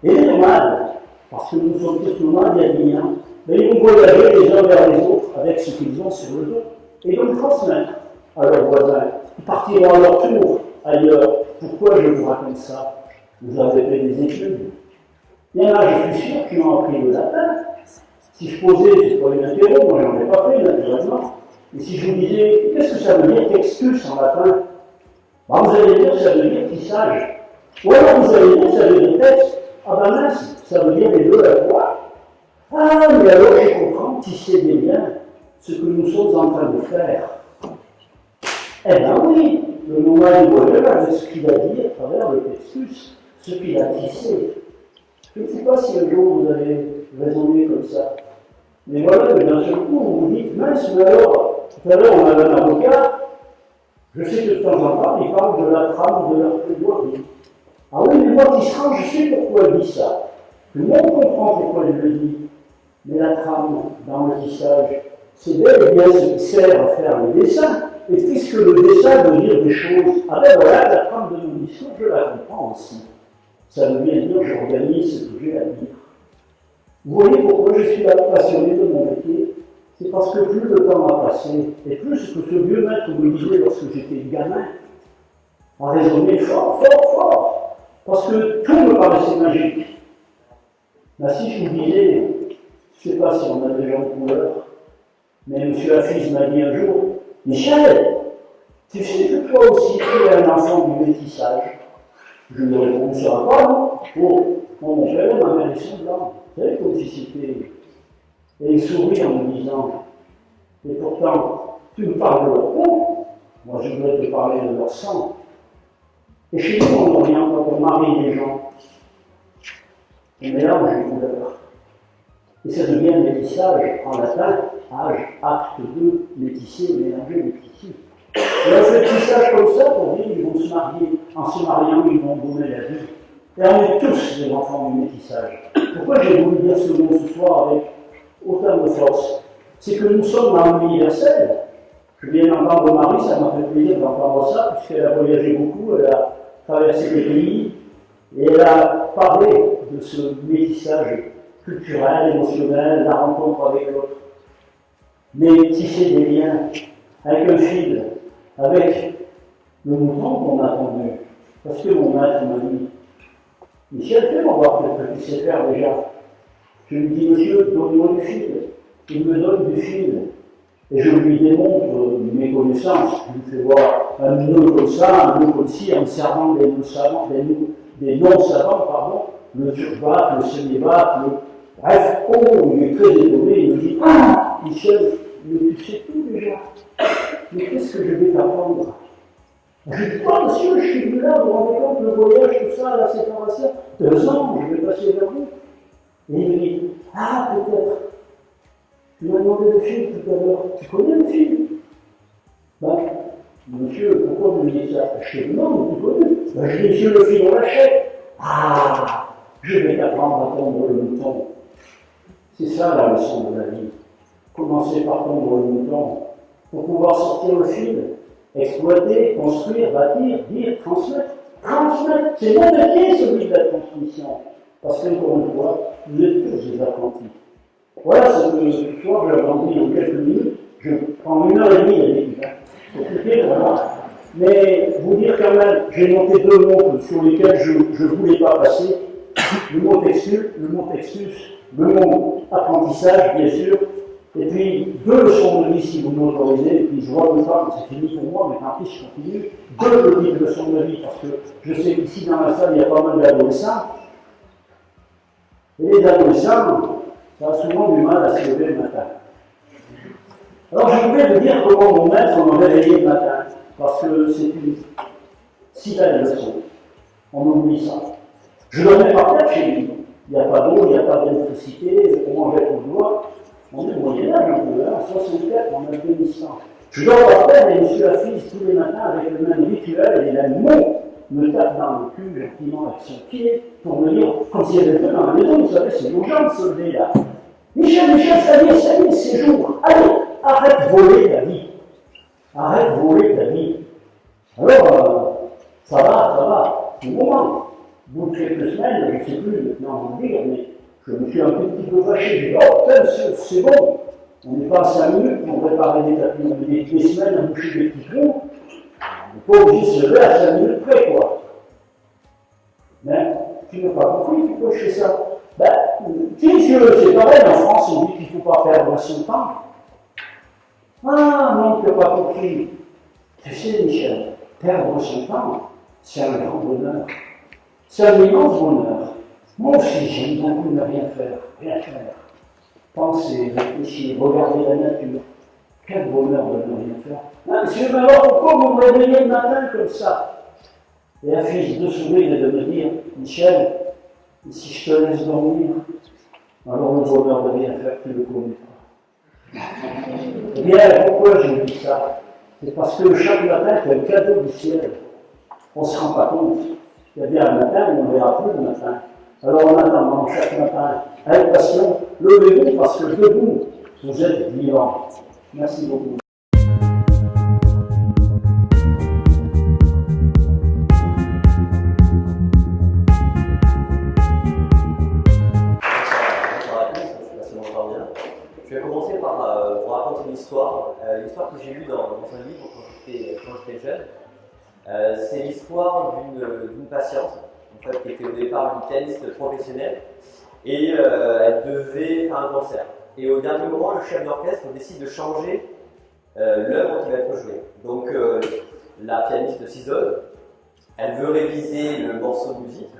[SPEAKER 8] Et les nomades, parce que nous sommes tous nomades, il y a 10 ans, mais ils vont voyager les uns vers les autres avec ce qu'ils ont sur le dos. Et donc transmettre à leurs voisins. Ils partiront à leur tour ailleurs. Pourquoi je vous raconte ça? Vous avez fait des études. Il y en a, je suis sûr, qui ont appris le latin. Si je posais, je ne pas une interro, moi j'en ai pas fait naturellement. Et si je vous disais, qu'est-ce que ça veut dire textus en latin? Ben, vous allez dire, ça veut dire tissage. Ou alors vous allez dire, ça veut dire texte. Ah ben mince, ça veut dire les deux à la fois. Ah, mais alors je comprends, tisser des liens, ce que nous sommes en train de faire. Eh bien oui, le nomade voyageur avec ce qu'il a dit à travers le textus, ce qu'il a tissé. Je ne sais pas si un jour vous avez raisonné comme ça. Mais voilà, d'un seul coup, vous vous dites, mince, mais alors, tout à l'heure on avait un avocat, je sais que de temps en temps, il parle de la trame de leur plaidoirie. Ah oui, mais moi qui sera, je sais pourquoi il dit ça. Tout le monde comprend pourquoi il le dit. Mais la trame dans le tissage, c'est bel et bien ce qui sert à faire les dessins. Et puisque le dessin veut dire des choses, ah ben voilà, la trame de mon discours, je la comprends aussi. Ça veut bien dire que j'organise ce que j'ai à dire. Vous voyez pourquoi je suis passionné de mon métier? C'est parce que plus le temps a passé, et plus ce que ce vieux maître me disait lorsque j'étais gamin, a résonné fort, fort, fort. Parce que tout me paraissait magique. Mais si je vous disais, je ne sais pas si on a des gens de couleur, mais M. Hafiz m'a dit un jour, Michel, tu sais que toi aussi tu es un enfant du métissage? Je lui ai répondu, ça va pas, non? Oh, mon père, ma mère, ils sont blancs. Vous savez comme si c'était. Et il sourit en me disant, et pourtant, Tu me parles de leur peau, moi je voudrais te parler de leur sang. Et chez nous, on revient quand on marie des gens. On mélange les couleurs. Et ça devient métissage en latin, âge, acte de métisser, mélanger, métisser. Et on fait métissage comme ça pour dire qu'ils vont se marier. En se mariant, ils vont donner la vie. Et on est tous des enfants du métissage. Pourquoi j'ai voulu dire ce mot ce soir avec autant de force? C'est que nous sommes dans l'universel. Je viens d'entendre Marie, ça m'a fait plaisir d'entendre ça, puisqu'elle a voyagé beaucoup, elle a traversé les pays, et elle a parlé de ce métissage culturel, émotionnel, la rencontre avec l'autre. Mais tisser des liens avec un fil, avec le mouton qu'on a tendu. Parce que mon maître m'a dit, Michel, fais-moi voir ce que tu sais faire déjà. Je lui dis, monsieur, donne-moi du fil. Il me donne du fil. Et je lui démontre mes connaissances. Je lui fais voir un nœud comme ça, un nœud comme ci, en me servant des noms savants, des noms savants, pardon, le turbat, le semi-bat, bref, oh, il est très étonné, il me dit, ah, Michel, mais tu sais tout déjà. Mais qu'est-ce que je vais t'apprendre? Je dis, oh, monsieur, je suis venu là, vous vous rendez compte, le voyage, tout ça, la séparation, 2 ans, je vais passer vers vous. Et il me dit, ah, peut-être. Tu m'as demandé le film tout à l'heure. Tu connais le film? Ben, monsieur, pourquoi vous me dites ça? Je dis, non, tu connais. Ben, je dis, monsieur, le film, on l'achète. Ah, je vais t'apprendre à tondre le mouton. C'est ça la leçon de la vie. Commencer par tondre le mouton pour pouvoir sortir le fil, exploiter, construire, bâtir, dire, transmettre. Transmettre, c'est mon métier, celui de la transmission. Parce qu'encore une fois, vous êtes tous des apprentis. Voilà ce que ce soir je leur dis en quelques minutes. Je prends 1h30 avec c'est compliqué pour moi. Mais vous dire quand même, j'ai monté 2 mots sur lesquels je ne voulais pas passer. Le mot textus, le mot apprentissage, bien sûr. Et puis 2 leçons de vie, si vous m'autorisez. Et puis je vois le temps, c'est fini pour moi, mais tant pis, je continue. 2 petites leçons de vie, parce que je sais qu'ici dans la salle, il y a pas mal d'adolescents. Et les adolescents, ça a souvent du mal à se lever le matin. Alors je voulais vous dire comment mon maître m'a réveillé le matin, parce que c'est une si belle leçon. On oublie ça. Je dormais par terre chez lui. Il n'y a pas d'eau, il n'y a pas d'électricité, on mangeait au doigt. On est au Moyen-Âge, un peu, en 64, on a le bénissant. Je dors par terre et monsieur Affiz tous les matins avec le même rituel et les mêmes mots me tape dans le cul gentiment avec son pied pour me dire, comme s'il y avait fait dans la maison, vous savez, c'est urgent de se lever là. Michel, ça y est, c'est jour. Allez, arrête de voler ta vie. Arrête de voler ta vie. Alors, ça va, au moment. Au bout de quelques semaines, je ne sais plus maintenant vous dire, mais je me suis un petit peu fâché. J'ai dit, oh putain, c'est bon. On n'est pas à 5 minutes pour préparer des tapis, des semaines à boucher des petits trous. On n'est pas obligé de se lever à 5 minutes près, quoi. Mais tu n'as pas compris pourquoi je fais ça. Ben, c'est pareil, en France, on dit qu'il ne faut pas perdre son temps. Ah non, tu n'as pas compris. Tu sais, Michel, perdre son temps, c'est un grand bonheur. C'est un immense bonheur. Moi aussi, j'aime beaucoup ne rien faire. Penser, réfléchir, regarder la nature. Quel bonheur de ne rien faire. Ah, monsieur, mais alors pourquoi vous me réveillez le matin comme ça? Et un fils de sourire et de me dire, Michel, si je te laisse dormir, alors le bonheur de rien faire, tu ne le connais pas. Eh bien, pourquoi je vous dis ça? C'est parce que chaque matin, c'est un cadeau du ciel. On ne se rend pas compte. Il y a bien un matin où on ne verra plus le matin. Alors en attendant chaque matin, avec passion, levez-vous parce que debout, vous êtes vivants. Merci beaucoup.
[SPEAKER 9] Je vais commencer par vous raconter une histoire que j'ai lue dans un livre quand j'étais jeune. C'est l'histoire d'une patiente en fait, qui était au départ une pianiste professionnelle et elle devait faire un concert. Et au dernier moment, le chef d'orchestre décide de changer l'œuvre qui va être jouée. Donc la pianiste s'isole, elle veut réviser le morceau de musique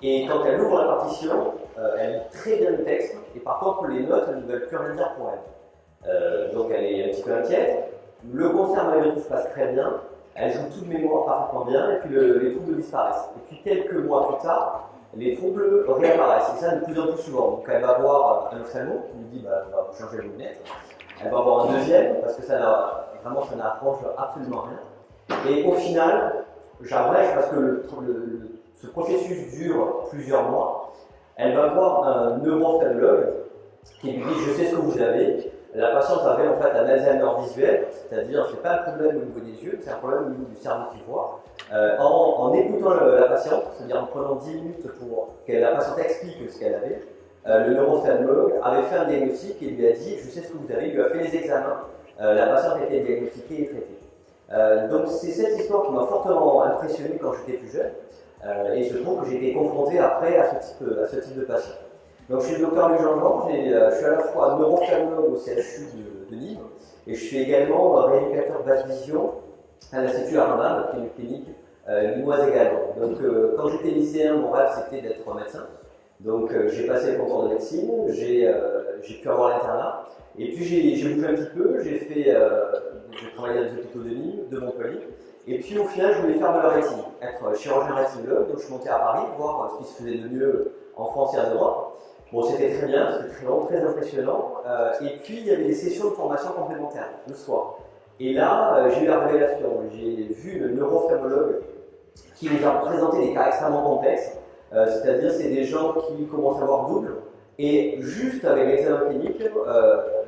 [SPEAKER 9] et quand elle ouvre la partition, elle lit très bien le texte et par contre les notes elles ne veulent plus rien dire pour elle. Donc elle est un petit peu inquiète Le concert malgré tout se passe très bien, elles ont toute mémoire parfaitement bien, et puis les troubles disparaissent. Et puis quelques mois plus tard, les troubles réapparaissent, et ça de plus en plus souvent. Donc elle va voir un ophtalmo qui lui dit bah, on va changer les lunettes. Elle va voir un deuxième, parce que ça n'arrange absolument rien. Et au final, j'abrège parce que ce processus dure plusieurs mois. Elle va voir un neuro-ophtalmologue qui lui dit je sais ce que vous avez. La patiente avait en fait un Alzheimer visuel, c'est-à-dire c'est pas un problème au niveau des yeux, c'est un problème au niveau du cerveau qui voit. En écoutant la patiente, c'est-à-dire en prenant 10 minutes pour que la patiente explique ce qu'elle avait, le neuro-ophtalmologue avait fait un diagnostic et lui a dit je sais ce que vous avez, il lui a fait les examens, la patiente a été diagnostiquée et traitée. Donc c'est cette histoire qui m'a fortement impressionné quand j'étais plus jeune, et il se trouve que j'ai été confronté après à ce type de patient. Donc je suis le docteur Luc Jean-Jean, je suis à la fois neuro-ophtalmologue au CHU de Nîmes et je suis également rééducateur basse vision à l'Institut Armand, qui est une clinique limoise également. Donc quand j'étais lycéen, mon rêve c'était d'être médecin. Donc j'ai passé le concours de médecine, j'ai pu avoir l'internat et puis j'ai bougé un petit peu, j'ai travaillé dans les hôpitaux de Nîmes, de Montpellier. Et puis au final, je voulais faire de la rétine, être chirurgien rétinologue, donc je suis monté à Paris voir ce qui se faisait de mieux en France et en Europe. Bon, c'était très bien, c'était très long, très impressionnant. Et puis, il y avait des sessions de formation complémentaires, le soir. Et là, j'ai eu la révélation. J'ai vu le neuro-ophtalmologue qui nous a présenté des cas extrêmement complexes. C'est-à-dire, c'est des gens qui commencent à voir double. Et juste avec l'examen clinique,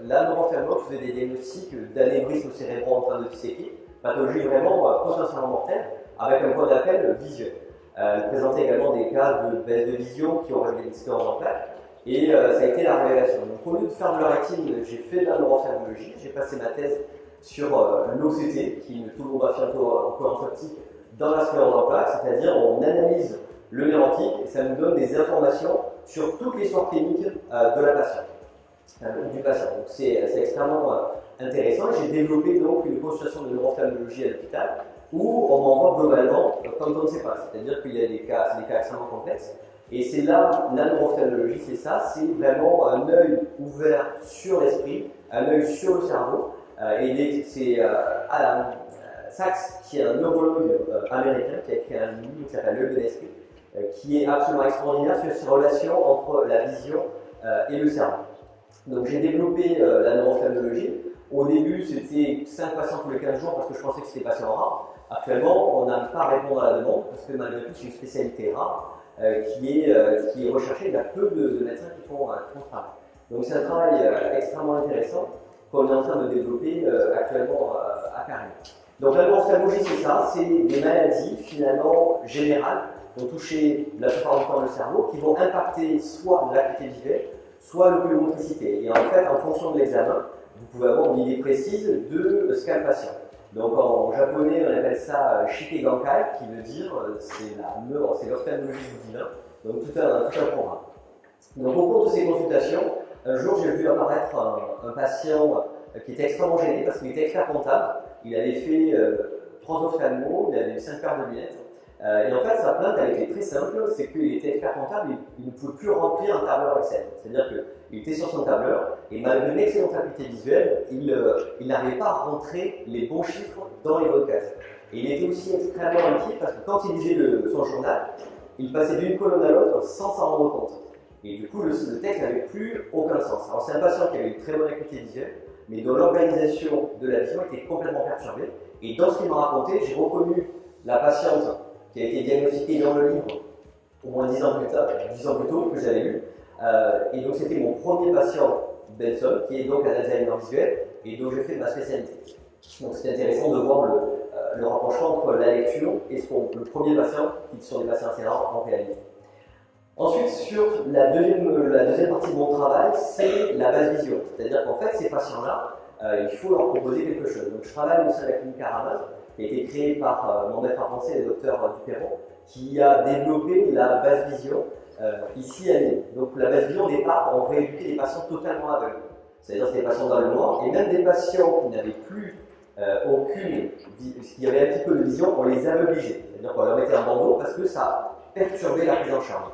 [SPEAKER 9] la neuro-ophtalmologue faisait des diagnostics d'anévrisme cérébraux en train de disséquer, pathologie vraiment potentiellement mortelle, avec un point d'appel visuel. Elle présentait également des cas de baisse de vision qui auraient des scléroses en plaques. Et ça a été la révélation. Donc au lieu de faire de la rétine, j'ai fait de la neuro-ophtalmologie. J'ai passé ma thèse sur l'OCT, qui est une tomographie en cohérence optique dans la sclérose en plaques, c'est-à-dire on analyse le nerf optique et ça nous donne des informations sur toute l'histoire clinique de la patiente, du patient. Donc c'est extrêmement intéressant. J'ai développé donc une consultation de neuro-ophtalmologie à l'hôpital où on m'envoie globalement quand on ne sait pas, c'est-à-dire qu'il y a des cas extrêmement complexes. Et c'est là, la neuro-ophtalmologie, c'est ça, c'est vraiment un œil ouvert sur l'esprit, un œil sur le cerveau. Et c'est Alan Sachs, qui est un neurologue américain, qui a écrit un livre qui s'appelle L'œil de l'esprit, qui est absolument extraordinaire sur ces relations entre la vision et le cerveau. Donc j'ai développé la neuro-ophtalmologie. Au début, c'était 5 patients tous les 15 jours parce que je pensais que c'était patient rare. Actuellement, on n'arrive pas à répondre à la demande parce que malgré tout, c'est une spécialité rare. Qui est recherché. Il y a peu de médecins qui font ce travail. Donc c'est un travail extrêmement intéressant qu'on est en train de développer actuellement à Paris. Donc la neuro-ophtalmologie, c'est ça, c'est des maladies finalement générales qui vont toucher la plupart du temps le cerveau, qui vont impacter soit l'acuité visuelle, soit l'oculomotricité. Et en fait, en fonction de l'examen, vous pouvez avoir une idée précise de ce qu'a le patient. Donc en japonais, on appelle ça Shikegankai, qui veut dire c'est l'ophtalmologie du divin, donc tout un programme. Donc au cours de ces consultations, un jour j'ai vu apparaître un patient qui était extrêmement gêné parce qu'il était expert comptable. Il avait fait 3 ophtalmos, il avait eu 5 paires de lunettes. Et en fait, sa plainte, elle était très simple, c'est qu'il était expert comptable, il ne pouvait plus remplir un tableur Excel. C'est-à-dire qu'il était sur son tableur, et malgré une excellente acuité visuelle, il n'arrivait pas à rentrer les bons chiffres dans les bonnes cases. Et il était aussi extrêmement inquiet parce que quand il lisait son journal, il passait d'une colonne à l'autre sans s'en rendre compte. Et du coup, le texte n'avait plus aucun sens. Alors c'est un patient qui avait une très bonne acuité visuelle, mais dont l'organisation de la vision était complètement perturbée. Et dans ce qu'il m'a raconté, j'ai reconnu la patiente qui a été diagnostiquée dans le livre au moins 10 ans plus tôt que j'avais lu. Et donc c'était mon premier patient Benson, qui est donc un Alzheimer visuel, et dont j'ai fait ma spécialité. Donc c'est intéressant de voir le rapprochement entre la lecture et le premier patient, qui sont des patients assez rares en réalité. Ensuite, sur la deuxième partie de mon travail, c'est la basse vision. C'est-à-dire qu'en fait, ces patients-là, il faut leur proposer quelque chose. Donc je travaille au sein de la clinique Aramas, qui a été créée par mon maître à penser, le docteur Duperron, qui a développé la basse vision ici à Nîmes. Donc la basse vision, au départ, on rééduquait des patients totalement aveugles. C'est-à-dire des patients dans le noir, et même des patients qui n'avaient plus qui avaient un petit peu de vision, on les aveuglait. C'est-à-dire qu'on leur mettait un bandeau parce que ça perturbait la prise en charge.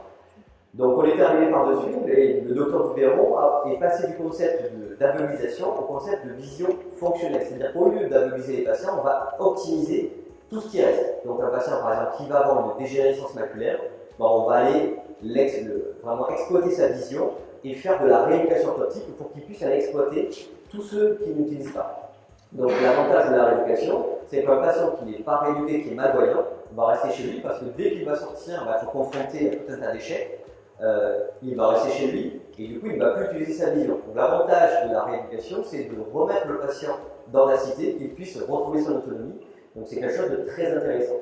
[SPEAKER 9] Donc on est arrivé par-dessus, et le docteur Duperron est passé du concept d'aveuglisation au concept de vision fonctionnelle. C'est-à-dire qu'au lieu d'aveugliser les patients, on va optimiser tout ce qui reste. Donc un patient par exemple qui va avoir une dégénérescence maculaire, on va aller vraiment exploiter sa vision et faire de la rééducation optique pour qu'il puisse aller exploiter tous ceux qui n'utilisent pas. Donc l'avantage de la rééducation, c'est qu'un patient qui n'est pas rééduqué, qui est malvoyant, va rester chez lui parce que dès qu'il va sortir, il va être confronté à tout un tas d'échecs. Il va rester chez lui et du coup il ne va plus utiliser sa vision. Donc l'avantage de la rééducation, c'est de remettre le patient dans la cité, qu'il puisse retrouver son autonomie. Donc c'est quelque chose de très intéressant.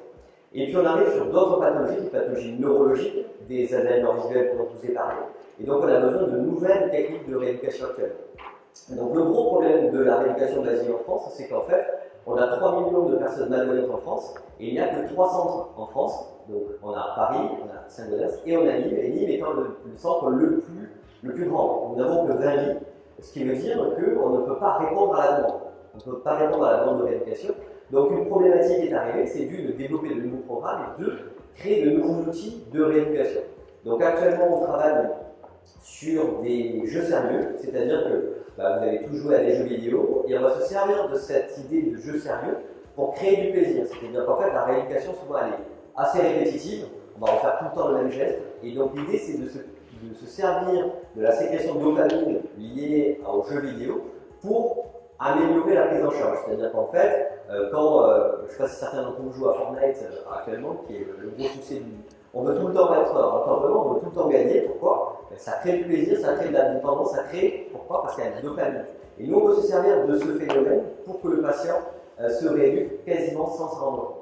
[SPEAKER 9] Et puis on arrive sur d'autres pathologies, des pathologies neurologiques, des Alzheimer visuels dont je vous ai parlé. Et donc on a besoin de nouvelles techniques de rééducation actuelle. Donc le gros problème de la rééducation de l'Asie en France, c'est qu'en fait, on a 3 millions de personnes malvoyantes en France, et il n'y a que 3 centres en France. Donc on a Paris, on a Saint-Gaudens et on a Nîmes, et Nîmes étant le centre le plus grand. Nous n'avons que 20 lits, ce qui veut dire qu'on ne peut pas répondre à la demande. On ne peut pas répondre à la demande de rééducation. Donc une problématique est arrivée, c'est de développer de nouveaux programmes et de créer de nouveaux outils de rééducation. Donc actuellement on travaille sur des jeux sérieux, c'est-à-dire que vous avez tous joué à des jeux vidéo et on va se servir de cette idée de jeu sérieux pour créer du plaisir. C'est-à-dire qu'en fait la rééducation souvent elle est assez répétitive, on va refaire tout le temps le même geste et donc l'idée c'est de se servir de la sécrétion de dopamine liée aux jeux vidéo pour améliorer la prise en charge. C'est-à-dire qu'en fait, quand, je ne sais pas si certains d'entre vous jouent à Fortnite actuellement, qui est le gros succès on veut tout le temps être en campement, on veut tout le temps gagner. Pourquoi? Ça crée du plaisir, ça crée de la dépendance, ça crée, pourquoi? Parce qu'il y a de la dopamine. Et nous, on peut se servir de ce phénomène pour que le patient se rééduque quasiment sans se rendre compte.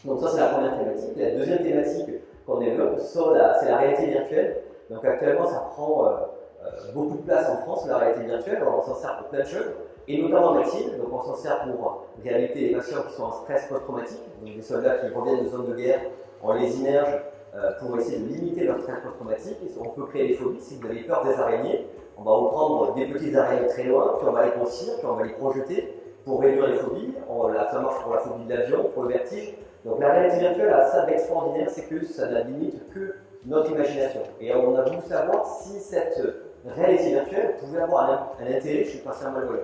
[SPEAKER 9] Donc ça, c'est la première thématique. La deuxième thématique qu'on développe, c'est la réalité virtuelle. Donc actuellement, ça prend beaucoup de place en France, la réalité virtuelle. Alors, on s'en sert pour plein de choses, et notamment en médecine. Donc on s'en sert pour réhabiliter les patients qui sont en stress post-traumatique, donc des soldats qui reviennent de zones de guerre, on les immerge pour essayer de limiter leur stress post-traumatique. On peut créer des phobies. Si vous avez peur des araignées, on va vous prendre des petites araignées très loin, puis on va les grossir, puis on va les projeter pour réduire les phobies. Ça marche pour la phobie de l'avion, pour le vertige. Donc la réalité virtuelle a ça d'extraordinaire, c'est que ça n'a limite que notre imagination. Et on a voulu savoir si cette réalité virtuelle pouvait avoir un intérêt chez le patient malvoyant.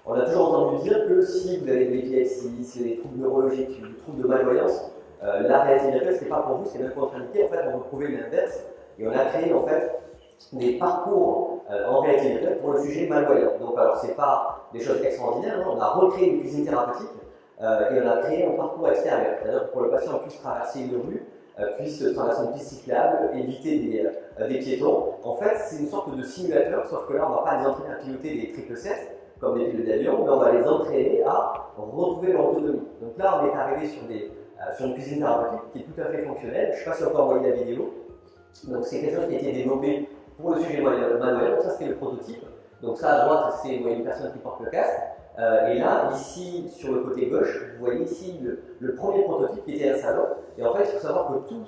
[SPEAKER 9] On a toujours entendu dire que si vous avez de l'épilepsie, si vous avez des troubles neurologiques, des troubles de malvoyance, la réalité virtuelle, ce n'est pas pour vous, c'est même contre-indiqué. En fait, on va prouver l'inverse. Et on a créé en fait des parcours en réalité virtuelle pour le sujet malvoyant. Donc, alors, ce n'est pas des choses extraordinaires. On a recréé une cuisine thérapeutique et on a créé un parcours extérieur. C'est-à-dire pour le patient puisse traverser une rue, puisse traverser une piste cyclable, éviter des piétons. En fait, c'est une sorte de simulateur, sauf que là, on ne va pas les entraîner à piloter des 777 comme des pilotes d'avion, mais on va les entraîner à retrouver leur autonomie. Donc là, on est arrivé sur une cuisine thérapeutique qui est tout à fait fonctionnelle. Je ne sais pas si on peut envoyer la vidéo. Donc c'est quelque chose qui a été développé pour le sujet malvoyant. Ça, c'était le prototype. Donc ça, à droite, c'est une personne qui porte le casque. Et là, ici, sur le côté gauche, vous voyez ici le premier prototype qui était un salon. Et en fait, il faut savoir que tout,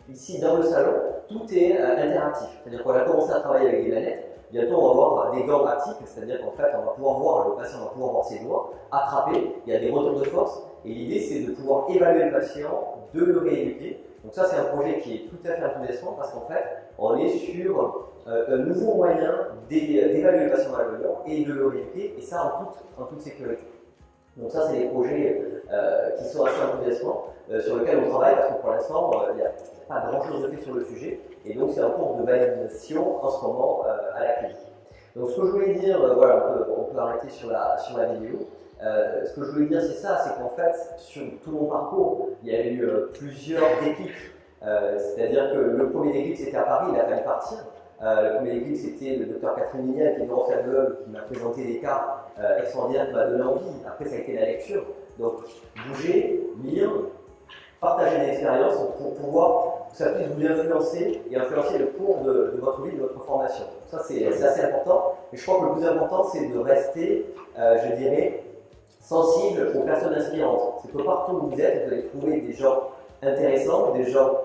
[SPEAKER 9] ici, dans le salon, tout est interactif. C'est-à-dire qu'on a commencé à travailler avec des manettes. Bientôt, on va avoir des gants haptiques, c'est-à-dire qu'en fait, on va pouvoir voir, le patient va pouvoir voir ses doigts, attraper, il y a des retours de force. Et l'idée, c'est de pouvoir évaluer le patient, de le rééduquer. Donc ça, c'est un projet qui est tout à fait enthousiasmant parce qu'en fait, on est sur un nouveau moyen d'évaluer le patient malvoyant et de le rééduquer, et ça en toute sécurité. Donc ça, c'est des projets qui sont assez enthousiasmants, sur lesquels on travaille parce que pour l'instant, il n'y a pas grand-chose de fait sur le sujet, et donc c'est en cours de validation en ce moment à la clinique. Donc ce que je voulais dire, voilà, on peut arrêter sur la vidéo. Ce que je voulais dire, c'est ça, c'est qu'en fait, sur tout mon parcours, il y a eu plusieurs déclics. C'est-à-dire que le premier déclic, c'était à Paris, il a fallu partir. Le premier déclic, c'était le docteur Catherine Mignel, qui est neurologue, qui m'a présenté des cas extraordinaires, qui m'a donné envie. Après, ça a été la lecture. Donc, bouger, lire, partager des expériences pour pouvoir que ça puisse vous influencer et influencer le cours de votre vie, de votre formation. Ça, c'est assez important. Et je crois que le plus important, c'est de rester, je dirais, sensible aux personnes inspirantes. C'est que partout où vous êtes, vous allez trouver des gens intéressants, des gens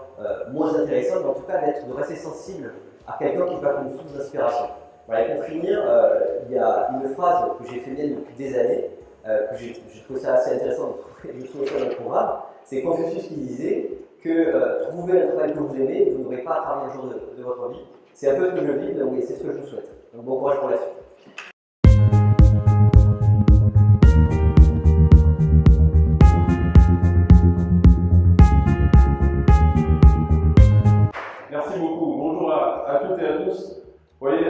[SPEAKER 9] moins intéressants, mais en tout cas de rester sensible à quelqu'un qui peut être une source d'inspiration. Voilà, et pour finir, il y a une phrase que j'ai fait mienne depuis des années, que j'ai trouvé ça assez intéressant de trouver ça dans le programme, c'est Confucius qui disait que trouver un travail que vous aimez, vous n'aurez pas à travailler un jour de votre vie. C'est un peu ce que je vis, donc c'est ce que je vous souhaite. Donc bon courage pour la suite.
[SPEAKER 10] Merci beaucoup. Bonjour à toutes et à tous. Vous voyez,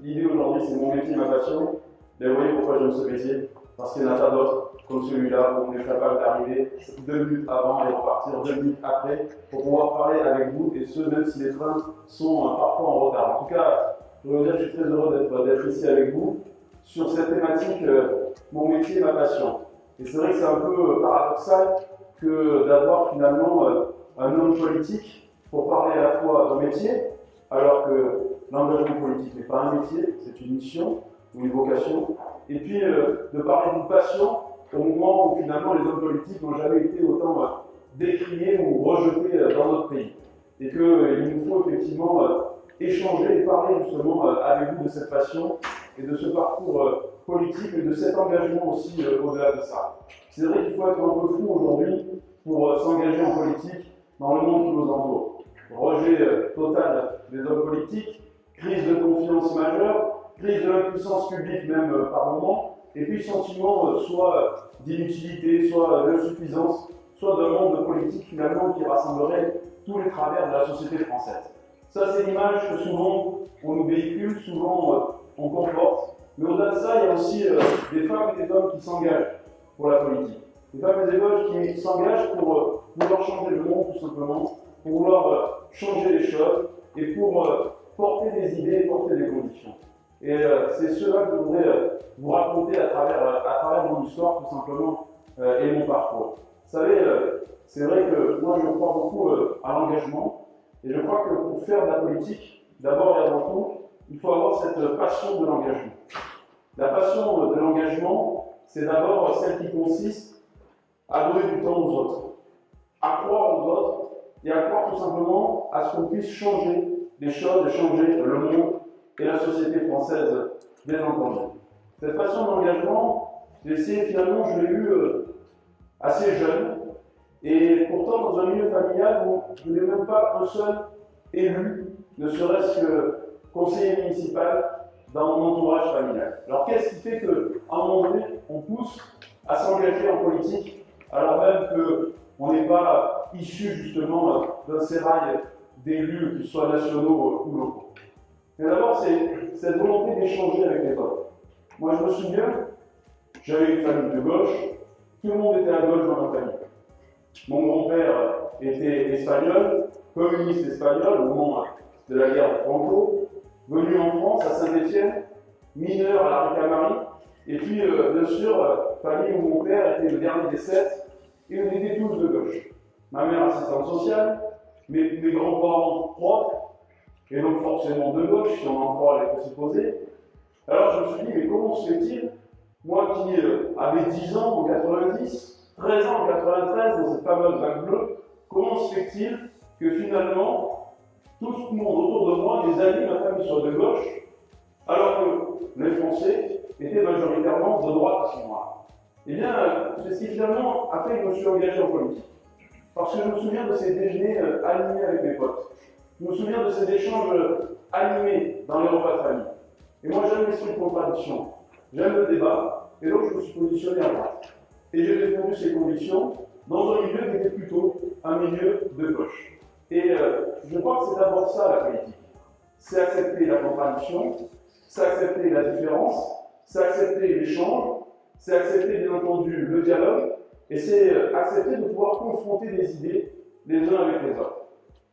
[SPEAKER 10] l'idée aujourd'hui, c'est mon métier, ma passion. Mais vous voyez pourquoi j'aime ce métier? Parce qu'il n'y en a pas d'autre comme celui-là où on est capable d'arriver 2 minutes avant et repartir 2 minutes après pour pouvoir parler avec vous, et ce, même si les trains sont parfois en retard. En tout cas, je veux dire que je suis très heureux d'être ici avec vous sur cette thématique, mon métier, ma passion. Et c'est vrai que c'est un peu paradoxal que d'avoir finalement un homme politique pour parler à la fois d'un métier, alors que l'engagement politique n'est pas un métier, c'est une mission ou une vocation, et puis de parler d'une passion au moment où finalement les hommes politiques n'ont jamais été autant décriés ou rejetés dans notre pays. Et qu'il nous faut effectivement échanger et parler justement avec vous de cette passion et de ce parcours politique et de cet engagement aussi au-delà de ça. C'est vrai qu'il faut être un peu fou aujourd'hui pour s'engager en politique dans le monde qui nous entoure. Rejet total des hommes politiques, crise de confiance majeure, crise de l'impuissance publique même par moment, et puis sentiment soit d'inutilité, soit d'insuffisance, soit d'un monde politique finalement qui rassemblerait tous les travers de la société française. Ça, c'est l'image que souvent on nous véhicule, souvent on comporte. Mais au-delà de ça, il y a aussi des femmes et des hommes qui s'engagent pour la politique. Des femmes et des hommes qui s'engagent pour vouloir changer le monde tout simplement, pour vouloir changer les choses et pour porter des idées et porter des conditions. Et c'est cela que je voudrais vous raconter à travers mon histoire tout simplement et mon parcours. Vous savez, c'est vrai que moi je crois beaucoup à l'engagement, et je crois que pour faire de la politique, d'abord et avant tout, il faut avoir cette passion de l'engagement. La passion de l'engagement, c'est d'abord celle qui consiste à donner du temps aux autres, à croire aux autres, et à croire tout simplement à ce qu'on puisse changer les choses et changer le monde et la société française, bien entendu. Cette passion d'engagement, je l'ai eue assez jeune, et pourtant dans un milieu familial où je n'ai même pas un seul élu, ne serait-ce que conseiller municipal dans mon entourage familial. Alors qu'est-ce qui fait qu'à un moment donné, on pousse à s'engager en politique, alors même qu'on n'est pas issu justement d'un sérail d'élus, qu'ils soient nationaux ou locaux? Mais d'abord, c'est cette volonté d'échanger avec les autres. Moi, je me souviens, j'avais une famille de gauche, tout le monde était à gauche dans ma famille. Mon grand-père était espagnol, communiste espagnol au moment de la guerre de Franco, venu en France à Saint-Étienne, mineur à la Ricamarie, et puis bien sûr, famille où mon père était le dernier des 7, et on était tous de gauche. Ma mère assistante sociale, mes grands-parents profs, et donc forcément de gauche, si on en croit les présupposés. Alors je me suis dit, mais comment se fait-il, moi qui avais 10 ans en 90, 13 ans en 93, dans cette fameuse vague bleue, comment se fait-il que finalement, tout le monde autour de moi, mes amis, ma famille soit de gauche, alors que les Français étaient majoritairement de droite à ce moment-là? Eh bien, c'est ce qui finalement a fait que je me suis engagé en politique. Parce que je me souviens de ces déjeuners animés avec mes potes. Je me souviens de ces échanges animés dans les repas de famille. Et moi, j'aime l'esprit de contradiction. J'aime le débat. Et donc, je me suis positionné à droite. Et j'ai défendu ces convictions dans un milieu qui était plutôt un milieu de gauche. Et je crois que c'est d'abord ça, la politique. C'est accepter la contradiction, c'est accepter la différence, c'est accepter l'échange, c'est accepter, bien entendu, le dialogue, et c'est accepter de pouvoir confronter des idées les uns avec les autres.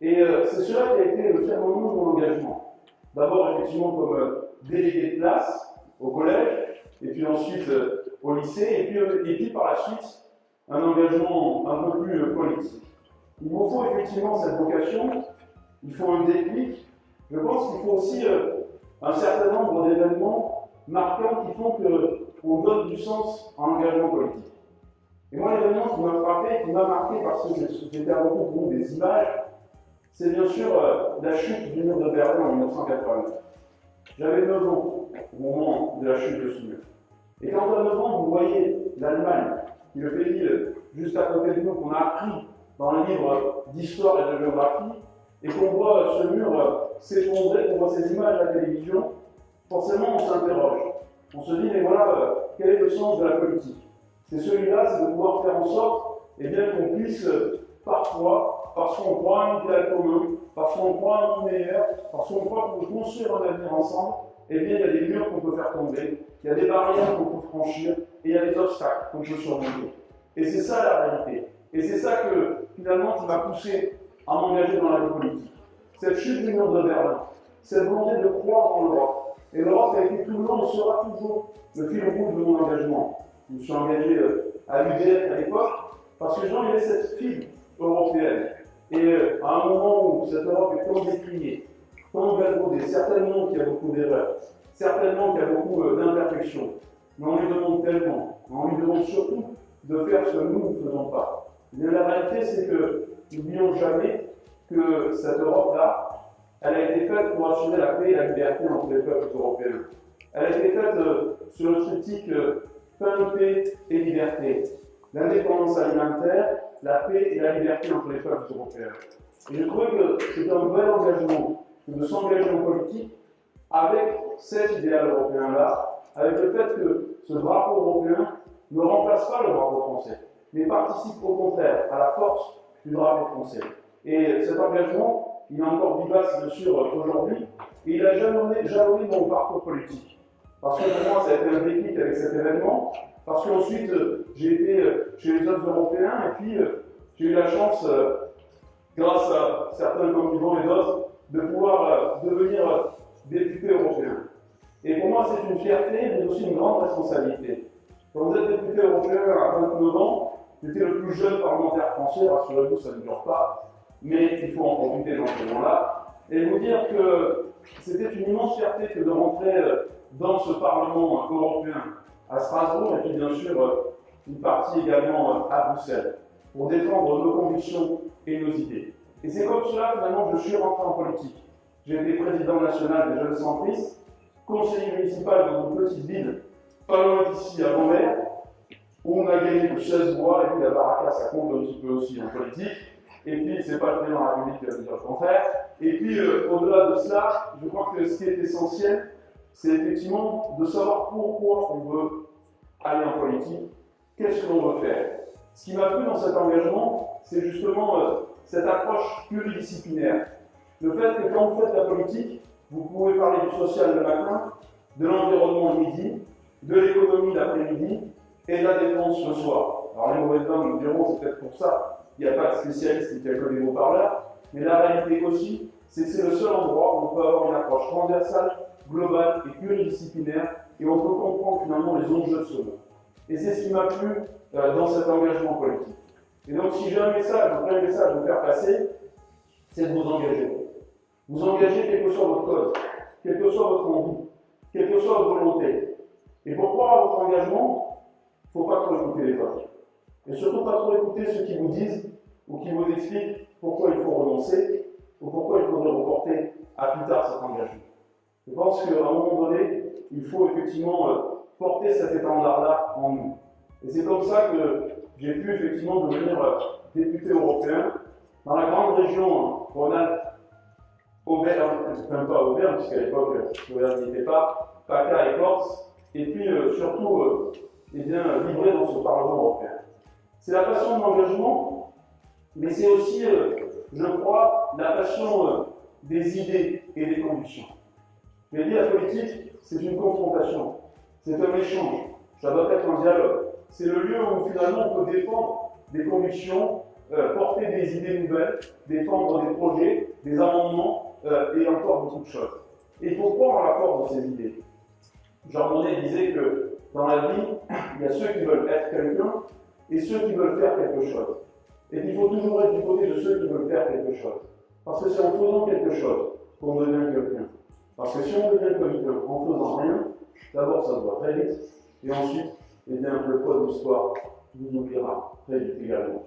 [SPEAKER 10] Et c'est cela qui a été le fondement de mon engagement. D'abord, effectivement, comme délégué de classe au collège, et puis ensuite au lycée, et puis par la suite, un engagement un peu plus politique. Il vous faut effectivement cette vocation, il faut un déclic. Je pense qu'il faut aussi un certain nombre d'événements marquants qui font qu'on donne du sens à l'engagement politique. Et moi, l'événement qui m'a frappé, qui m'a marqué parce que j'étais avant tout pour des images, c'est bien sûr la chute du mur de Berlin en 1989. J'avais 9 ans au moment de la chute de ce mur. Et quand à 9 ans, vous voyez l'Allemagne, qui est le pays juste à côté de nous, qu'on a appris dans le livre d'histoire et de géographie, et qu'on voit ce mur s'effondrer, qu'on voit ces images à la télévision, forcément on s'interroge. On se dit, mais voilà, quel est le sens de la politique? C'est celui-là, c'est de pouvoir faire en sorte qu'on puisse parfois, parce qu'on croit à un idéal commun, parce qu'on croit à un monde meilleur, parce qu'on croit qu'on peut construire un avenir ensemble, il y a des murs qu'on peut faire tomber, il y a des barrières qu'on peut franchir, et il y a des obstacles qu'on peut surmonter. Et c'est ça la réalité. Et c'est ça que, finalement, qui m'a poussé à m'engager dans la vie politique. Cette chute du mur de Berlin, cette volonté de croire en l'Europe. Et l'Europe a été tout le long et sera toujours le fil rouge de mon engagement. Je me suis engagé à l'UDF à l'époque, parce que il y avait cette fibre européenne. Et à un moment où cette Europe est tant décriée, tant galvaudée, certainement qu'il y a beaucoup d'erreurs, certainement qu'il y a beaucoup d'imperfections, mais on lui demande tellement, on lui demande surtout de faire ce que nous ne faisons pas. Mais la réalité, c'est que n'oublions jamais que cette Europe-là, elle a été faite pour assurer la paix et la liberté entre les peuples européens. Elle a été faite sur le triptyque pain, paix et liberté. L'indépendance alimentaire, la paix et la liberté entre les peuples européens. Et je trouvais que c'était un bel engagement de s'engager en politique avec cet idéal européen-là, avec le fait que ce drapeau européen ne remplace pas le drapeau français, mais participe au contraire à la force du drapeau français. Et cet engagement, il est encore vivace, bien sûr, aujourd'hui, et il a jalonné mon parcours politique. Parce que pour moi, ça a été un déclic avec cet événement, parce qu'ensuite, j'ai été chez les autres Européens, et puis j'ai eu la chance, grâce à certains comme Yvon et d'autres, de pouvoir devenir député européen. Et pour moi, c'est une fierté, mais aussi une grande responsabilité. Quand vous êtes député européen à 29 ans, j'étais le plus jeune parlementaire français, rassurez-vous, ça ne dure pas, mais il faut en profiter dans ce moment-là, et vous dire que c'était une immense fierté que de rentrer dans ce Parlement européen à Strasbourg, et puis bien sûr une partie également à Bruxelles, pour défendre nos convictions et nos idées. Et c'est comme cela, finalement, que je suis rentré en politique. J'ai été président national des Jeunes Centristes, conseiller municipal dans une petite ville, pas loin d'ici, à Anvers, où on a gagné de 16 voix, et puis la baraka, ça compte un petit peu aussi en politique. Et puis, c'est pas le président de la République qui va dire le contraire. Et puis, au-delà de cela, je crois que ce qui est essentiel, c'est effectivement de savoir pourquoi on veut aller en politique, qu'est-ce que l'on veut faire. Ce qui m'a plu dans cet engagement, c'est justement cette approche pluridisciplinaire. Le fait que quand vous faites la politique, vous pouvez parler du social le matin, de l'environnement le midi, de l'économie l'après-midi et de la défense le soir. Alors les mauvaises langues nous diront, c'est peut-être pour ça. Il n'y a pas de spécialiste qui a que des mots par là, mais la réalité aussi, c'est que c'est le seul endroit où on peut avoir une approche transversale, globale et pluridisciplinaire, et on peut comprendre finalement les enjeux de ce monde. Et c'est ce qui m'a plu dans cet engagement politique. Et donc si j'ai un message, un vrai message à vous faire passer, c'est de vous engager. Vous engagez quelle que soit votre cause, quelle que soit votre envie, quelle que soit votre volonté. Et pour croire à votre engagement, il ne faut pas trop écouter les autres. Et surtout pas trop écouter ceux qui vous disent ou qui vous expliquent pourquoi il faut renoncer ou pourquoi il faudrait reporter à plus tard cet engagement. Je pense qu'à un moment donné, il faut effectivement porter cet étendard-là en nous. Et c'est comme ça que j'ai pu effectivement devenir député européen dans la grande région Rhône-Alpes, Auvergne, même pas Auvergne, puisqu'à l'époque, Auvergne n'y était pas, PACA et Corse, et puis surtout, vibrer dans ce Parlement européen. C'est la passion de l'engagement, mais c'est aussi, je crois, la passion des idées et des convictions. Je l'ai dit, la politique, c'est une confrontation, c'est un échange, ça doit être un dialogue. C'est le lieu où finalement on peut défendre des convictions, porter des idées nouvelles, défendre des projets, des amendements et encore beaucoup de choses. Et il faut croire en la force de ces idées. Jean Monnet disait que dans la vie, il y a ceux qui veulent être quelqu'un et ceux qui veulent faire quelque chose. Et il faut toujours être du côté de ceux qui veulent faire quelque chose. Parce que c'est en faisant quelque chose qu'on devient quelqu'un. Parce que si on devient quelqu'un en faisant rien, d'abord ça se voit très vite, et ensuite, le poids de l'histoire vous oubliera très vite également.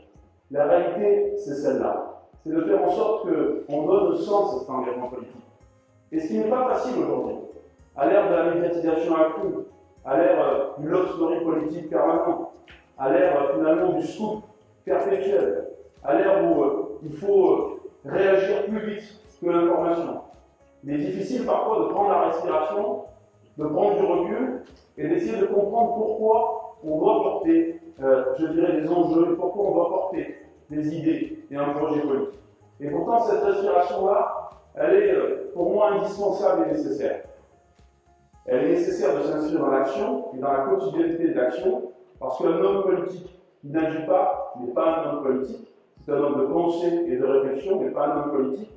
[SPEAKER 10] La réalité, c'est celle-là. C'est de faire en sorte qu'on donne sens à cet engagement politique. Et ce qui n'est pas facile aujourd'hui, à l'ère de la médiatisation accrue, à l'ère du love story politique permanent, à l'ère finalement du scoop perpétuel, à l'ère où il faut réagir plus vite que l'information. Il est difficile parfois de prendre la respiration, de prendre du recul et d'essayer de comprendre pourquoi on doit porter, je dirais, des enjeux, pourquoi on doit porter des idées et un projet politique. Et pourtant, cette respiration-là, elle est pour moi indispensable et nécessaire. Elle est nécessaire de s'inscrire dans l'action et dans la quotidienneté de l'action, parce qu'un homme politique qui n'agit pas n'est pas un homme politique, c'est un homme de pensée et de réflexion, mais pas un homme politique.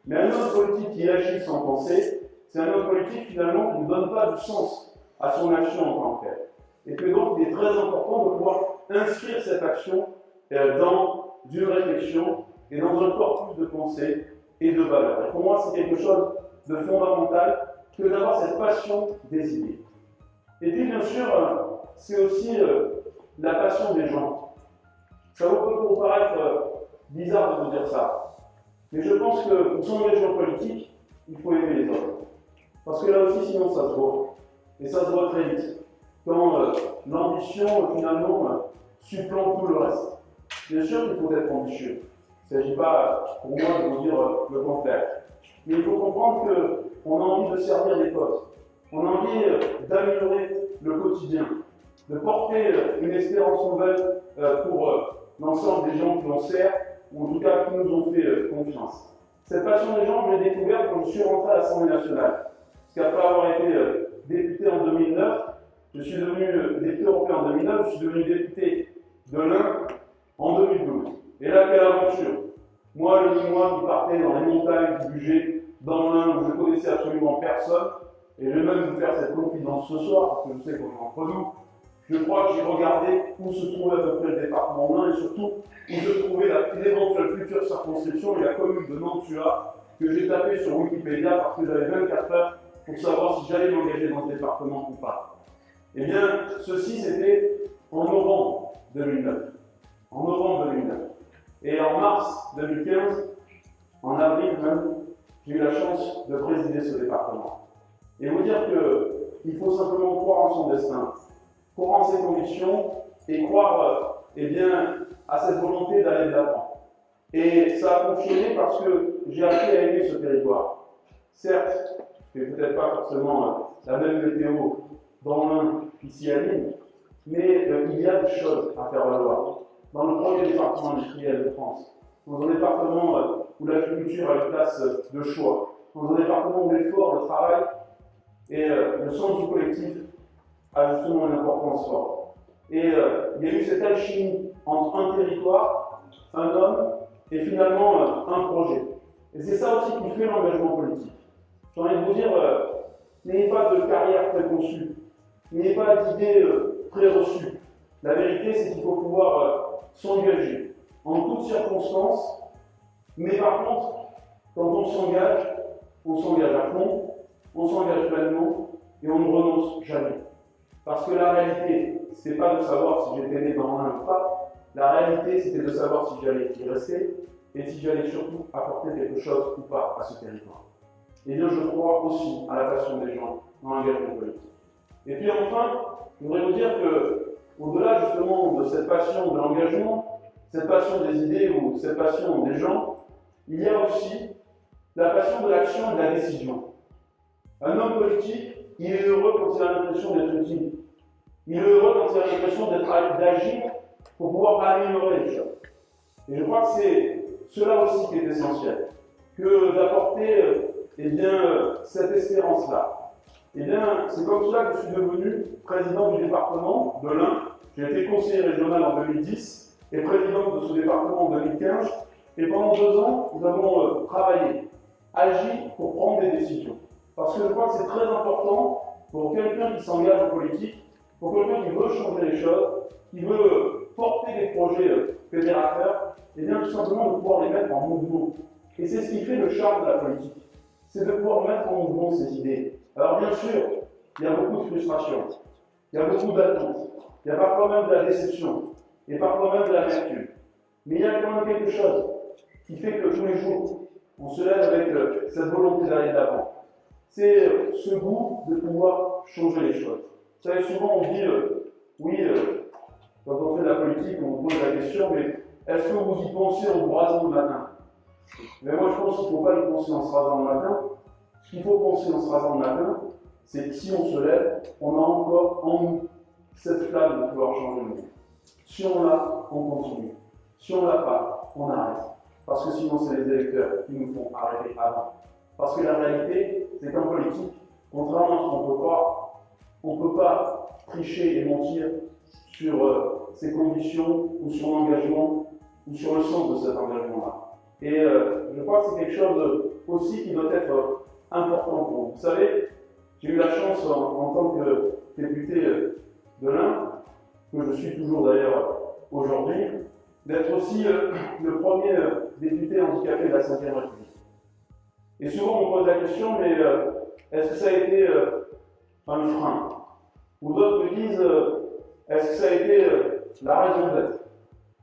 [SPEAKER 10] Mais un homme politique qui agit sans penser, c'est un homme politique finalement qui ne donne pas du sens à son action en tant que telle. Et que donc il est très important de pouvoir inscrire cette action dans une réflexion et dans un corpus de pensée et de valeurs. Et pour moi, c'est quelque chose de fondamental que d'avoir cette passion des idées. Et puis bien sûr, c'est aussi la passion des gens. Ça peut vous paraître bizarre de vous dire ça, mais je pense que pour s'engager en politique, il faut aimer les autres. Parce que là aussi, sinon ça se voit. Et ça se voit très vite. Quand l'ambition, finalement, supplante tout le reste. Bien sûr qu'il faut être ambitieux. Il ne s'agit pas, pour moi, de vous dire le contraire. Mais il faut comprendre qu'on a envie de servir des causes. On a envie d'améliorer le quotidien, de porter une espérance nouvelle pour l'ensemble des gens qui l'on sert, ou en tout cas qui nous ont fait confiance. Cette passion des gens, je l'ai découverte quand je suis rentré à l'Assemblée nationale. Parce qu'après avoir été député en 2009, je suis devenu député européen en 2009, je suis devenu député de l'Ain en 2012. Et là, quelle aventure! Moi, le Limois qui partait dans les montagnes du budget, dans l'Ain où je connaissais absolument personne, et je vais même vous faire cette confidence ce soir, parce que je sais qu'on est entre nous, je crois que j'ai regardé où se trouvait à peu près le département d'Ain, et surtout où se trouvait l'éventuelle future circonscription et la commune de Nantua, que j'ai tapé sur Wikipédia parce que j'avais 24 heures pour savoir si j'allais m'engager dans ce département ou pas. Eh bien, ceci c'était en novembre 2009. En novembre 2009. Et en mars 2015, en avril même, j'ai eu la chance de présider ce département. Et vous dire qu'il faut simplement croire en son destin, croire en ses convictions et croire à cette volonté d'aller de l'avant. Et ça a fonctionné parce que j'ai appris à aimer ce territoire. Certes, il ne fait peut-être pas forcément la même météo dans l'Ain qu'ici à Lille, mais il y a des choses à faire valoir. Dans le premier département industriel de France, dans un département où l'agriculture a une place de choix, dans un département où l'effort, le travail et le sens du collectif a justement une importance forte. Et il y a eu cette alchimie entre un territoire, un homme et finalement un projet. Et c'est ça aussi qui fait l'engagement politique. J'ai envie de vous dire, n'ayez pas de carrière préconçue, n'ayez pas d'idées préreçues. La vérité, c'est qu'il faut pouvoir s'engager en toutes circonstances, mais par contre, quand on s'engage à fond, on s'engage pleinement et on ne renonce jamais. Parce que la réalité, ce n'est pas de savoir si j'étais né dans l'un ou pas, la réalité, c'était de savoir si j'allais y rester et si j'allais surtout apporter quelque chose ou pas à ce territoire. Et bien, je crois aussi à la passion des gens dans l'engagement politique. Et puis enfin, je voudrais vous dire que, au-delà justement de cette passion de l'engagement, cette passion des idées ou cette passion des gens, il y a aussi la passion de l'action et de la décision. Un homme politique, il est heureux quand il a l'impression d'être utile. Il est heureux quand il a l'impression d'agir pour pouvoir améliorer les choses. Et je crois que c'est cela aussi qui est essentiel, que d'apporter cette espérance-là. Eh bien, c'est comme cela que je suis devenu président du département de l'Ain. J'ai été conseiller régional en 2010 et président de ce département en 2015. Et pendant 2 ans, nous avons travaillé, agi pour prendre des décisions. Parce que je crois que c'est très important pour quelqu'un qui s'engage en politique, pour quelqu'un qui veut changer les choses, qui veut porter des projets fédérateurs, et bien tout simplement de pouvoir les mettre en mouvement. Et c'est ce qui fait le charme de la politique. C'est de pouvoir mettre en mouvement ces idées. Alors bien sûr, il y a beaucoup de frustration, il y a beaucoup d'attentes, il y a parfois même de la déception, et parfois même de l'amertume. Mais il y a quand même quelque chose qui fait que tous les jours, on se lève avec cette volonté d'aller de l'avant. C'est ce goût de pouvoir changer les choses. Vous savez, souvent on dit, quand on fait de la politique, on pose la question, mais est-ce que vous y pensez en vous rasant le matin? Mais moi je pense qu'il ne faut pas y penser en se rasant le matin. Ce qu'il faut penser en se rasant le matin, c'est que si on se lève, on a encore en nous cette flamme de pouvoir changer le monde. Si on l'a, on continue. Si on ne l'a pas, on arrête. Parce que sinon c'est les électeurs qui nous font arrêter avant. Parce que la réalité, c'est qu'en politique, contrairement à ce qu'on peut croire, on ne peut pas tricher et mentir sur ses conditions ou sur l'engagement ou sur le sens de cet engagement-là. Et je crois que c'est quelque chose aussi qui doit être important pour vous. Vous savez, j'ai eu la chance en tant que député de l'Ain, que je suis toujours d'ailleurs aujourd'hui, d'être aussi le premier député handicapé de la Ve République. Et souvent on me pose la question, mais est-ce que ça a été un frein? Ou d'autres me disent, est-ce que ça a été la raison d'être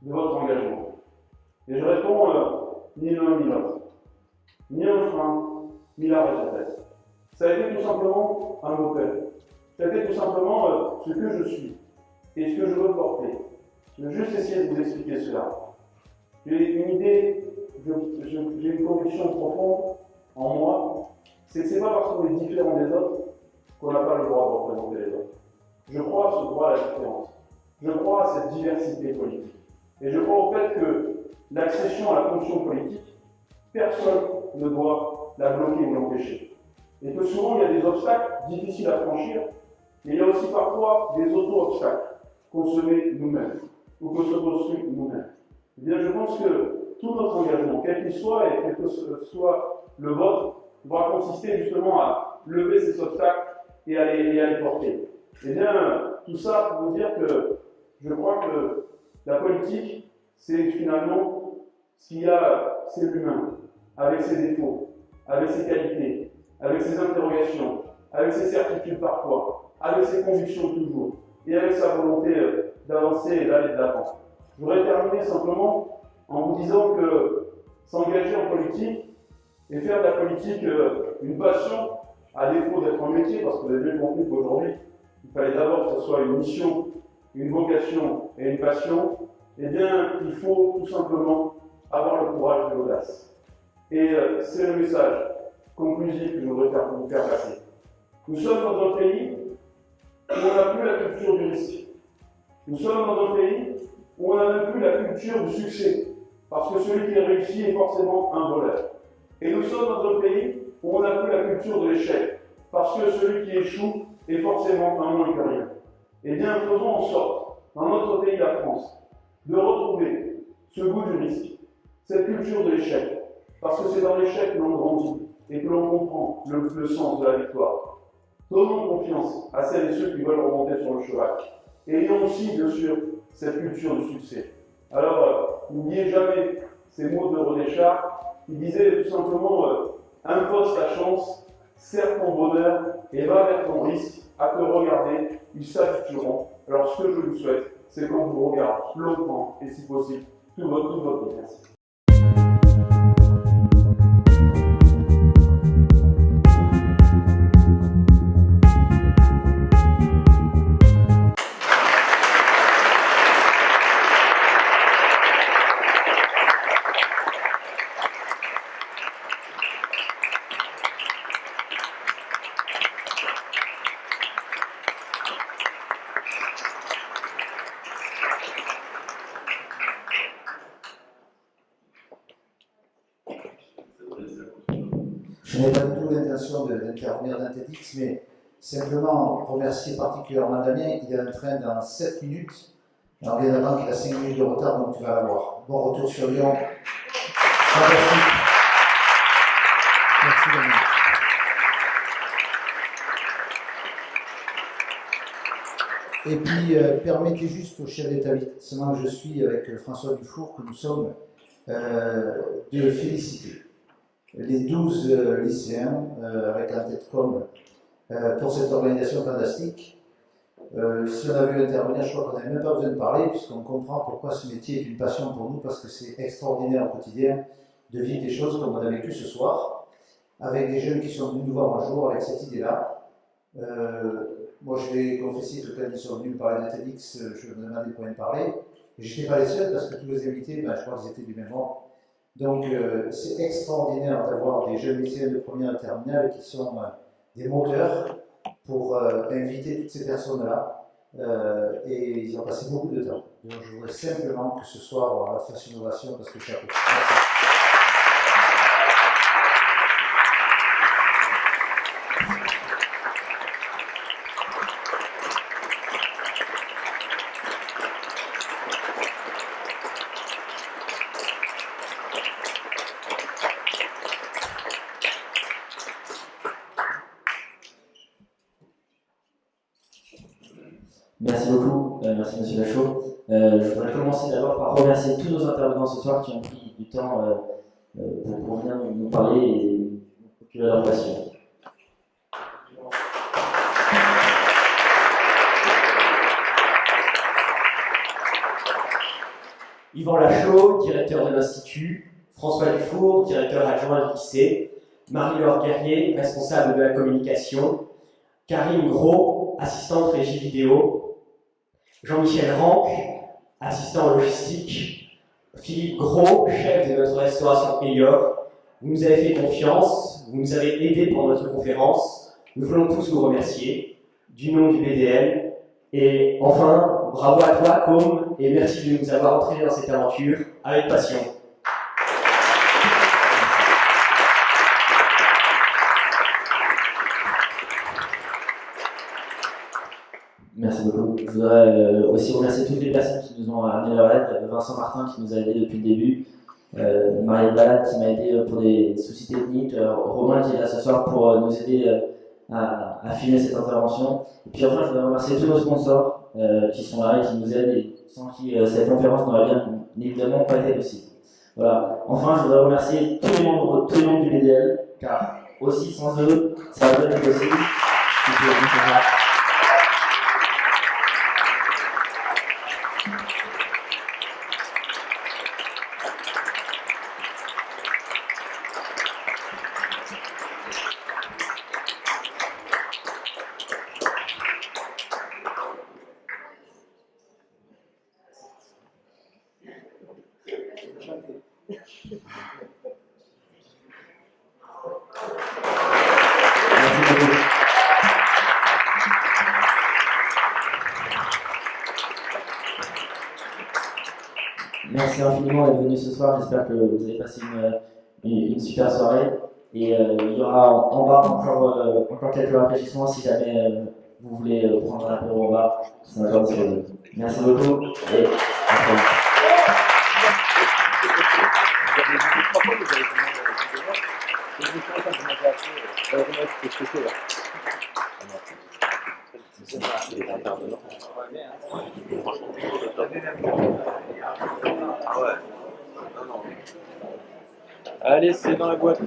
[SPEAKER 10] de votre engagement? Et je réponds, ni l'un ni l'autre. Ni un frein, ni la raison d'être. Ça a été tout simplement un moteur. Ça a été tout simplement ce que je suis et ce que je veux porter. Je vais juste essayer de vous expliquer cela. J'ai une idée, j'ai une conviction profonde en moi, c'est que ce n'est pas parce qu'on est différent des autres qu'on n'a pas le droit de représenter les autres. Je crois à ce droit à la différence. Je crois à cette diversité politique. Et je crois au fait que l'accession à la fonction politique, personne ne doit la bloquer ou l'empêcher. Et que souvent il y a des obstacles difficiles à franchir, mais il y a aussi parfois des auto-obstacles qu'on se met nous-mêmes ou qu'on se construit nous-mêmes. Eh bien, je pense que tout notre engagement, quel qu'il soit et quel que soit le vôtre, va consister justement à lever ces obstacles et à les porter. Eh bien, tout ça pour vous dire que je crois que la politique, c'est finalement ce qu'il y a, c'est l'humain, avec ses défauts, avec ses qualités, avec ses interrogations, avec ses certitudes parfois, avec ses convictions toujours, et avec sa volonté d'avancer et d'aller de l'avant. Je voudrais terminer simplement en vous disant que s'engager en politique et faire de la politique une passion, à défaut d'être un métier, parce que vous avez bien compris qu'aujourd'hui, il fallait d'abord que ce soit une mission, une vocation et une passion, eh bien, il faut tout simplement avoir le courage et l'audace. Et c'est le message conclusif que je voudrais vous faire passer. Nous sommes dans un pays où on n'a plus la culture du risque. Nous sommes dans un pays où on n'a même plus la culture du succès, parce que celui qui réussit est forcément un voleur. Et nous sommes dans un pays où on n'a plus la culture de l'échec, parce que celui qui échoue est forcément un moins que rien. Eh bien, faisons en sorte, dans notre pays, la France, de retrouver ce goût du risque, cette culture de l'échec, parce que c'est dans l'échec que l'on grandit et que l'on comprend le sens de la victoire. Donnons confiance à celles et ceux qui veulent remonter sur le cheval. Et ayons aussi, bien sûr, cette culture du succès. Alors, n'oubliez jamais ces mots de René Char, qui disait tout simplement impose ta chance, serre ton bonheur et va vers ton risque. À te regarder, ils s'habitueront. Alors, ce que je vous souhaite, c'est qu'on vous regarde longtemps et si possible, tout votre vie. Merci.
[SPEAKER 11] Je n'ai pas du tout l'intention d'intervenir dans TEDx, mais simplement remercier particulièrement Damien. Il est en train dans 7 minutes. Alors bien avant qu'il a 5 minutes de retard, donc tu vas l'avoir. Bon retour sur Lyon. Fantastique. Merci Damien. Et puis, permettez juste au chef d'établissement que je suis avec François Dufour, que nous sommes, de féliciter les 12 lycéens avec un tête com pour cette organisation fantastique. Si on a vu intervenir, je crois qu'on n'a même pas besoin de parler, puisqu'on comprend pourquoi ce métier est une passion pour nous, parce que c'est extraordinaire au quotidien de vivre des choses comme on a vécu ce soir, avec des jeunes qui sont venus nous voir un jour avec cette idée-là. Moi, je vais confesser que quand ils sont venus me parler de TEDx, je me demandais de quoi ils me parlaient. Je n'étais pas les seuls parce que tous les invités, je crois qu'ils étaient du même rang. Donc c'est extraordinaire d'avoir des jeunes lycéens de première et terminale qui sont des moteurs pour inviter toutes ces personnes-là. Et ils ont passé beaucoup de temps. Donc je voudrais simplement que ce soir, on va faire une ovation parce que c'est important.
[SPEAKER 2] Merci beaucoup, merci Monsieur Lachaud. Je voudrais commencer d'abord par remercier tous nos intervenants ce soir qui ont pris du temps pour venir nous parler et nous procurer leur passion.
[SPEAKER 12] Yvan Lachaud, directeur de l'Institut, François Dufour, directeur adjoint du lycée, Marie-Laure Guerrier, responsable de la communication, Karine Gros, assistante régie vidéo, Jean-Michel Ranck, assistant logistique, Philippe Gros, chef de notre restauration Elior. Vous nous avez fait confiance, vous nous avez aidés pour notre conférence. Nous voulons tous vous remercier, du nom du BDL. Et enfin, bravo à toi, Com, et merci de nous avoir entraînés dans cette aventure avec passion.
[SPEAKER 2] Merci beaucoup. Je voudrais aussi remercier toutes les personnes qui nous ont amené leur aide. Vincent Martin qui nous a aidés depuis le début, Marielle Balade qui m'a aidé pour des soucis techniques, Romain qui est là ce soir pour nous aider à filmer cette intervention. Et puis enfin, je voudrais remercier tous nos sponsors qui sont là et qui nous aident et sans qui cette conférence n'aurait bien évidemment pas été possible. Voilà. Enfin, je voudrais remercier tous les membres du BDL, car aussi sans eux, ça aurait pas été possible. Merci infiniment d'être venu ce soir, j'espère que vous avez passé une super soirée. Et il y aura en bas encore quelques rafraîchissements si jamais vous voulez prendre un apéro en bas. C'est encore disponible. Merci beaucoup et à très vite.
[SPEAKER 13] Allez, c'est dans la boîte.